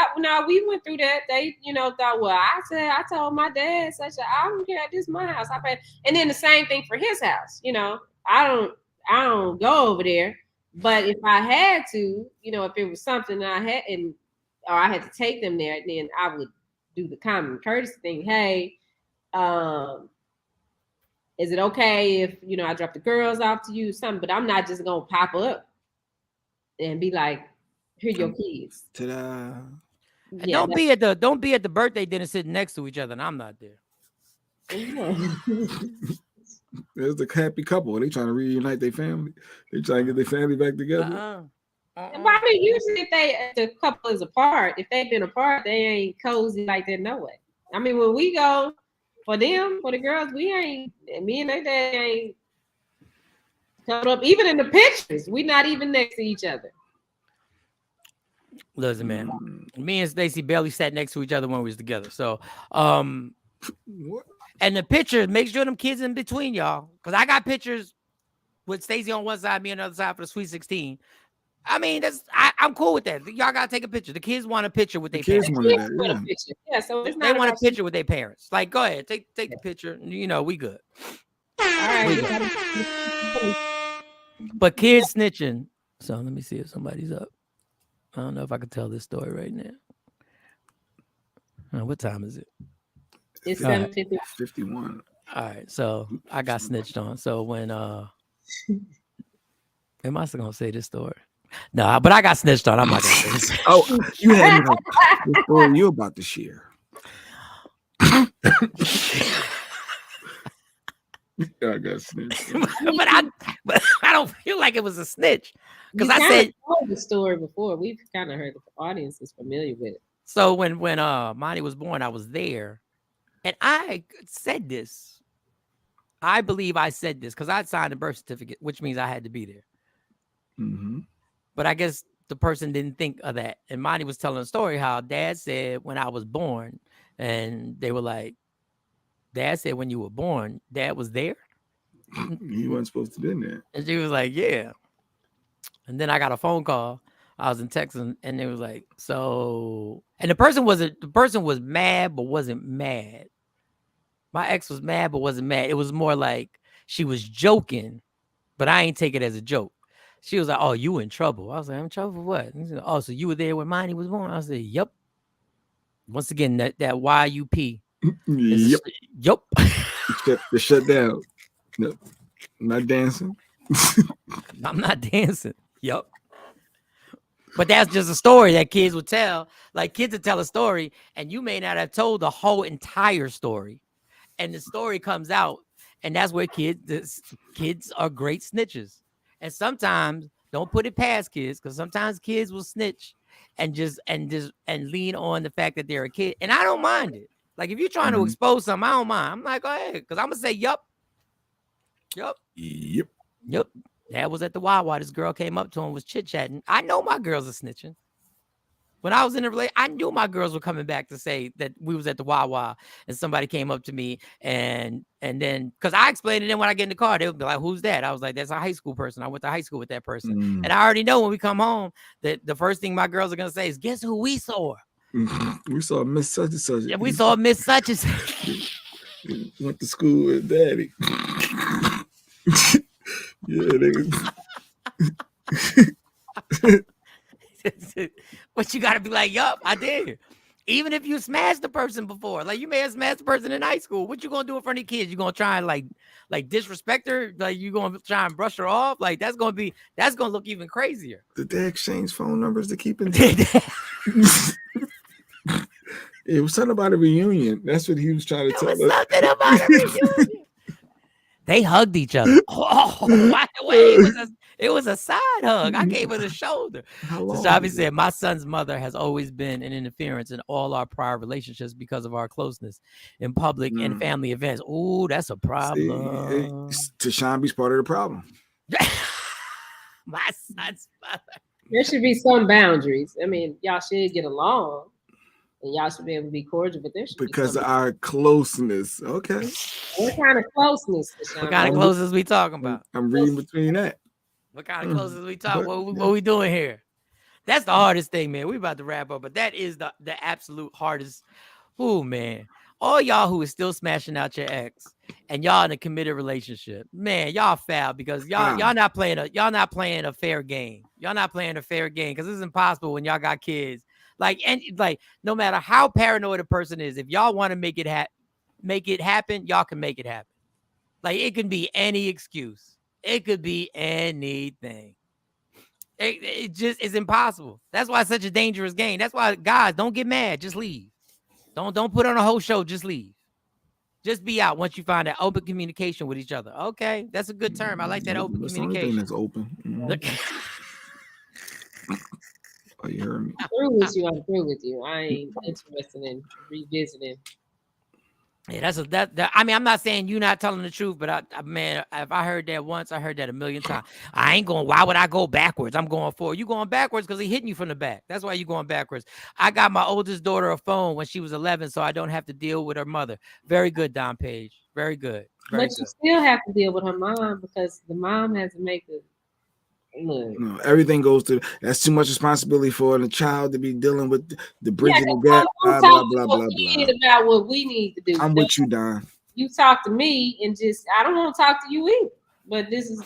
Speaker 8: we went through that. They, thought, well, I told my dad I don't care. This is my house. And then the same thing for his house. I don't go over there. But if I had to, if it was something I had to take them there, then I would do the common courtesy thing. Hey, is it okay if I drop the girls off to you? Something, but I'm not just gonna pop up and be like, here your kids.
Speaker 5: Ta-da.
Speaker 6: Yeah, don't be at the birthday dinner sitting next to each other, and I'm not there.
Speaker 5: There's the happy couple. They trying to reunite their family. They trying to get their family back together.
Speaker 8: But I mean, usually if the couple is apart, if they've been apart, they ain't cozy like that no way. I mean, when we go for them, for the girls, me and their dad ain't coming up. Even in the pictures, we not even next to each other.
Speaker 6: Listen, man, me and Stacey barely sat next to each other when we was together. So,
Speaker 5: what?
Speaker 6: And the pictures, make sure them kids in between y'all, because I got pictures with Stacey on one side, me on the other side for the Sweet 16. I mean, I'm cool with that. Y'all gotta take a picture. The kids want a picture with their parents.
Speaker 8: Yeah, so it's
Speaker 6: they want a picture with their parents. Like, go ahead, take the picture. You know, we good.
Speaker 8: All right.
Speaker 6: We good. But kids snitching. So let me see if somebody's up. I don't know if I can tell this story right now. What time is it?
Speaker 8: It's 7:50.
Speaker 5: 51.
Speaker 6: All right, so I got snitched on. So when am I still gonna say this story? No, but I got snitched on. I'm not gonna say this.
Speaker 5: Oh, you had the story you about to share. I got snitched.
Speaker 6: but I don't feel like it was a snitch because I said
Speaker 8: told the story before. We've kind of heard the audience is familiar with it.
Speaker 6: So when Monty was born, I was there, and I said this. I believe I said this because I signed a birth certificate, which means I had to be there.
Speaker 5: Mm-hmm.
Speaker 6: But I guess the person didn't think of that. And Monty was telling a story how Dad said when I was born, and they were like, Dad said when you were born, Dad was there.
Speaker 5: He wasn't supposed to be in there.
Speaker 6: And she was like, yeah. And then I got a phone call. I was in Texas, and they was like, so, and the person was mad, but wasn't mad. My ex was mad, but wasn't mad. It was more like she was joking, but I ain't take it as a joke. She was like, oh, you in trouble. I was like, I'm in trouble for what? Said, oh, so you were there when Monty was born? I said, yep. Once again, that YUP.
Speaker 5: Yep. The shut down. No, I'm not dancing.
Speaker 6: I'm not dancing. Yep. But that's just a story that kids would tell. Like kids would tell a story, and you may not have told the whole entire story. And the story comes out, and that's where kids are great snitches. And sometimes don't put it past kids, because sometimes kids will snitch and lean on the fact that they're a kid. And I don't mind it. Like if you're trying to expose something, I don't mind. I'm like, go ahead, because I'm gonna say, yup. Dad was at the Wawa. This girl came up to him, was chit-chatting. I know my girls are snitching. When I was in a relationship, I knew my girls were coming back to say that we was at the Wawa and somebody came up to me and then, because I explained to them when I get in the car, they would be like, who's that? I was like, that's a high school person. I went to high school with that person. And I already know when we come home that the first thing my girls are going to say is, guess who we saw?
Speaker 5: We saw Miss such and such.
Speaker 6: Yeah, we saw Miss such and such.
Speaker 5: Went to school with Daddy. Yeah,
Speaker 6: But you got to be like, yup, I did. Even if you smashed the person before, like you may have smashed the person in high school, what you gonna do in front of kids? You gonna try and like disrespect her? Like you gonna try and brush her off? Like that's gonna look even crazier.
Speaker 5: Did they exchange phone numbers to keep in touch? It was something about a reunion. That's what he was trying to tell us.
Speaker 6: Something about a reunion. They hugged each other. By the way, it was a side hug. I gave her the shoulder. So Shabby said, my son's mother has always been an interference in all our prior relationships because of our closeness in public and family events. Ooh, that's a problem.
Speaker 5: Tashambi's part of the problem.
Speaker 6: My son's mother.
Speaker 8: There should be some boundaries. I mean, y'all should get along. And y'all should be able to be cordial, but there should
Speaker 5: because of our closeness. Okay.
Speaker 8: What kind of closeness?
Speaker 6: What kind of closeness we talking about?
Speaker 5: I'm reading between that.
Speaker 6: What kind of closeness we talking? What we doing here? That's the hardest thing, man. We about to wrap up, but that is the absolute hardest. Ooh, man. All y'all who is still smashing out your ex and y'all in a committed relationship, man, y'all foul because y'all not playing a fair game. Y'all not playing a fair game because it's impossible when y'all got kids. Like no matter how paranoid a person is, if y'all want to make it happen, y'all can make it happen. Like it can be any excuse. It could be anything. It just is impossible. That's why it's such a dangerous game. That's why guys don't get mad. Just leave. Don't put on a whole show. Just leave. Just be out once you find that open communication with each other. Okay, that's a good term. I like that open communication.
Speaker 5: That's open. Oh, you heard me.
Speaker 8: I'm through with you. I'm through with you. I ain't interested in revisiting.
Speaker 6: Yeah, that. I mean, I'm not saying you're not telling the truth, but man, if I heard that once, I heard that a million times. I ain't going. Why would I go backwards? I'm going forward. You going backwards because he hitting you from the back. That's why you going backwards. I got my oldest daughter a phone when she was 11, so I don't have to deal with her mother. Very good, Don Page. Very good. Very
Speaker 8: but
Speaker 6: good.
Speaker 8: you still have to deal with her mom because the mom has to make it.
Speaker 5: No, everything goes to that's too much responsibility for the child to be dealing with the bridging the gap. Blah blah blah blah blah.
Speaker 8: About what we need to do.
Speaker 5: I'm with you, Don.
Speaker 8: You talk to me and just I don't want to talk to you either. But this is,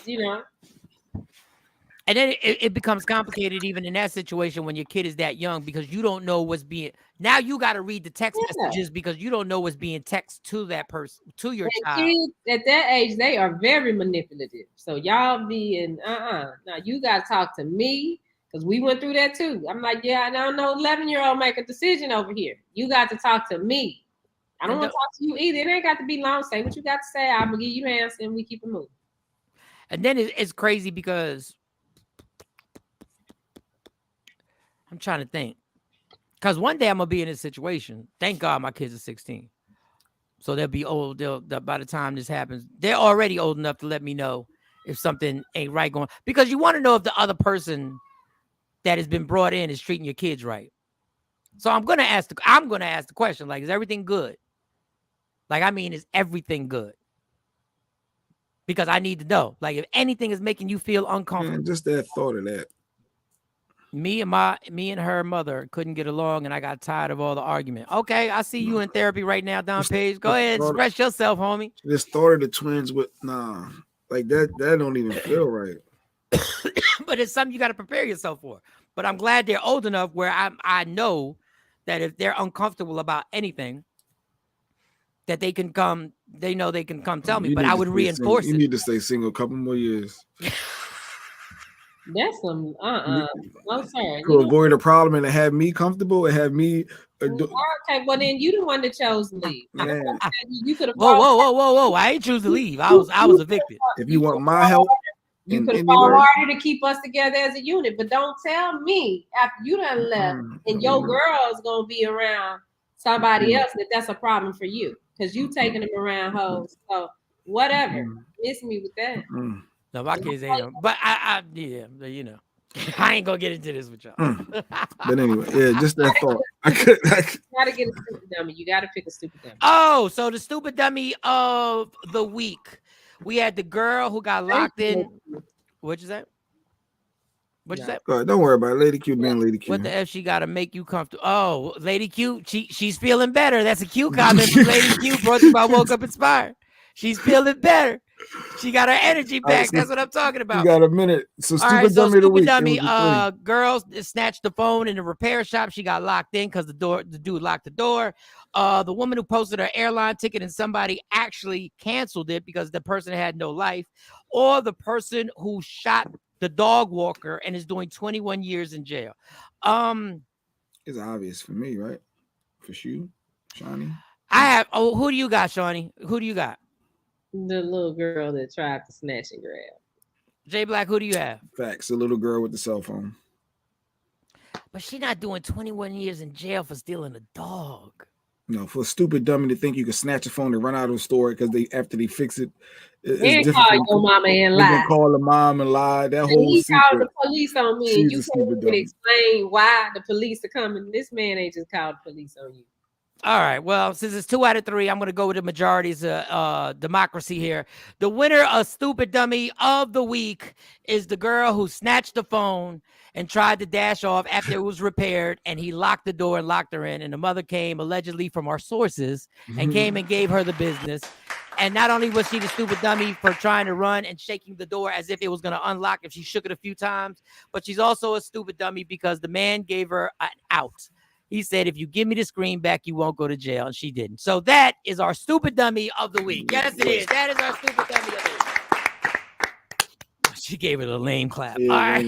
Speaker 6: And then it becomes complicated even in that situation when your kid is that young because you don't know what's being. Now you got to read the text messages because you don't know what's being texted to that person, to your child.
Speaker 8: Kids at that age, they are very manipulative. So y'all being Now you got to talk to me because we went through that too. I'm like, yeah, I don't know. 11-year-old make a decision over here. You got to talk to me. I don't want to talk to you either. It ain't got to be long. Say what you got to say. I'm gonna give you the answer and we keep it moving.
Speaker 6: And then it's crazy because. I'm trying to think. Because one day I'm going to be in this situation. Thank God my kids are 16. So they'll be old. By the time this happens, they're already old enough to let me know if something ain't right going. Because you want to know if the other person that has been brought in is treating your kids right. So I'm going to ask the question, like, is everything good? Like, I mean, is everything good? Because I need to know. Like, if anything is making you feel uncomfortable.
Speaker 5: Man, just that thought of that.
Speaker 6: Me and her mother couldn't get along, and I got tired of all the argument. Okay, I see you in therapy right now, Don Page. Go ahead, express yourself, homie.
Speaker 5: Just thought of the twins with like that don't even feel right.
Speaker 6: But it's something you got to prepare yourself for. But I'm glad they're old enough where I know that if they're uncomfortable about anything, that they can come. They know they can come tell me. But I would reinforce it.
Speaker 5: You need to stay single a couple more years.
Speaker 8: That's some no sir.
Speaker 5: To avoid a problem and to have me comfortable and have me.
Speaker 8: Okay, well then you the one that chose to leave. You could have.
Speaker 6: Whoa! I ain't choose to leave. I was evicted.
Speaker 5: If you want my help,
Speaker 8: you could have fought harder to keep us together as a unit. But don't tell me after you done left and your girl's gonna be around somebody else that's a problem for you because you taking them around hoes. So whatever, miss me with that.
Speaker 6: No, my kids ain't. But I I ain't gonna get into this with y'all.
Speaker 5: But anyway, yeah, just that thought.
Speaker 8: You gotta get a stupid dummy. You gotta pick a stupid dummy.
Speaker 6: Oh, so the stupid dummy of the week. We had the girl who got locked in. What'd you say? What'd you say?
Speaker 5: Go ahead, don't worry about it. Lady Q being Lady Q.
Speaker 6: What the F she gotta make you comfortable? Oh, Lady Q, she's feeling better. That's a Q comment from Lady Q. Brought to you by Woke Up Inspired. She's feeling better. She got her energy back. That's what I'm talking about.
Speaker 5: You got a minute. So stupid dummy of the week.
Speaker 6: Girls snatched the phone in the repair shop. She got locked in because the dude locked the door. The woman who posted her airline ticket and somebody actually canceled it because the person had no life. Or the person who shot the dog walker and is doing 21 years in jail.
Speaker 5: It's obvious for me, right? For you, Shawnee.
Speaker 6: Who do you got, Shawnee? Who do you got?
Speaker 8: The little girl that tried to snatch and grab.
Speaker 6: Jay Black, who do you have?
Speaker 5: Facts, the little girl with the cell phone.
Speaker 6: But she's not doing 21 years in jail for stealing a dog.
Speaker 5: No, for a stupid dummy to think you can snatch a phone and run out of the store because after they fix it,
Speaker 8: it's call your mama and lie.
Speaker 5: They call the mom and lie. That whole
Speaker 8: he
Speaker 5: secret.
Speaker 8: Called the police on me, and you can't even explain why the police are coming. This man ain't just called the police on you.
Speaker 6: All right. Well, since it's 2 out of 3, I'm going to go with the majority's democracy here. The winner of Stupid Dummy of the Week is the girl who snatched the phone and tried to dash off after it was repaired, and he locked the door and locked her in. And the mother came, allegedly from our sources, and came and gave her the business. And not only was she the stupid dummy for trying to run and shaking the door as if it was going to unlock if she shook it a few times, but she's also a stupid dummy because the man gave her an out. He said, if you give me the screen back, you won't go to jail. And she didn't. So that is our stupid dummy of the week. Yes, it is. That is our stupid dummy of the week. She gave it a lame clap.
Speaker 5: Yeah,
Speaker 6: all right.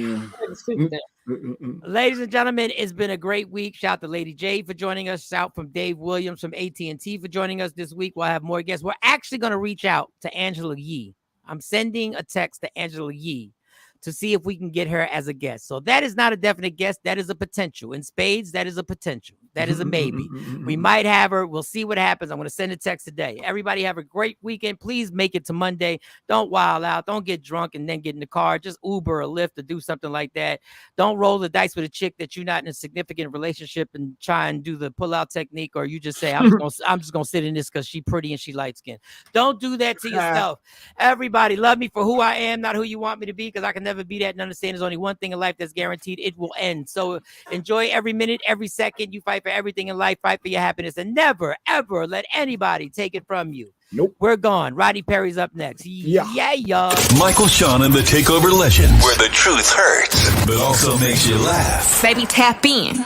Speaker 6: Ladies and gentlemen, it's been a great week. Shout out to Lady J for joining us. Shout from Dave Williams from AT&T for joining us this week. We'll have more guests. We're actually going to reach out to Angela Yee. I'm sending a text to Angela Yee to see if we can get her as a guest. So that is not a definite guest. That is a potential. In spades, that is a potential. That is a maybe. We might have her. We'll see what happens. I'm going to send a text today. Everybody have a great weekend. Please make it to Monday. Don't wild out. Don't get drunk and then get in the car. Just Uber or Lyft or do something like that. Don't roll the dice with a chick that you're not in a significant relationship and try and do the pull-out technique, or you just say, I'm just gonna sit in this because she's pretty and she light-skinned. Don't do that to yourself. Everybody, love me for who I am, not who you want me to be, because I can never be that, and understand there's only one thing in life that's guaranteed. It will end. So enjoy every minute, every second. You fight for everything in life. Fight for your happiness, and never, ever let anybody take it from you.
Speaker 5: Nope.
Speaker 6: We're gone. Roddy Perry's up next. Yeah, y'all.
Speaker 2: Michael Shawn and the Takeover Legend, where the truth hurts, but also makes you laugh.
Speaker 3: Baby, tap in.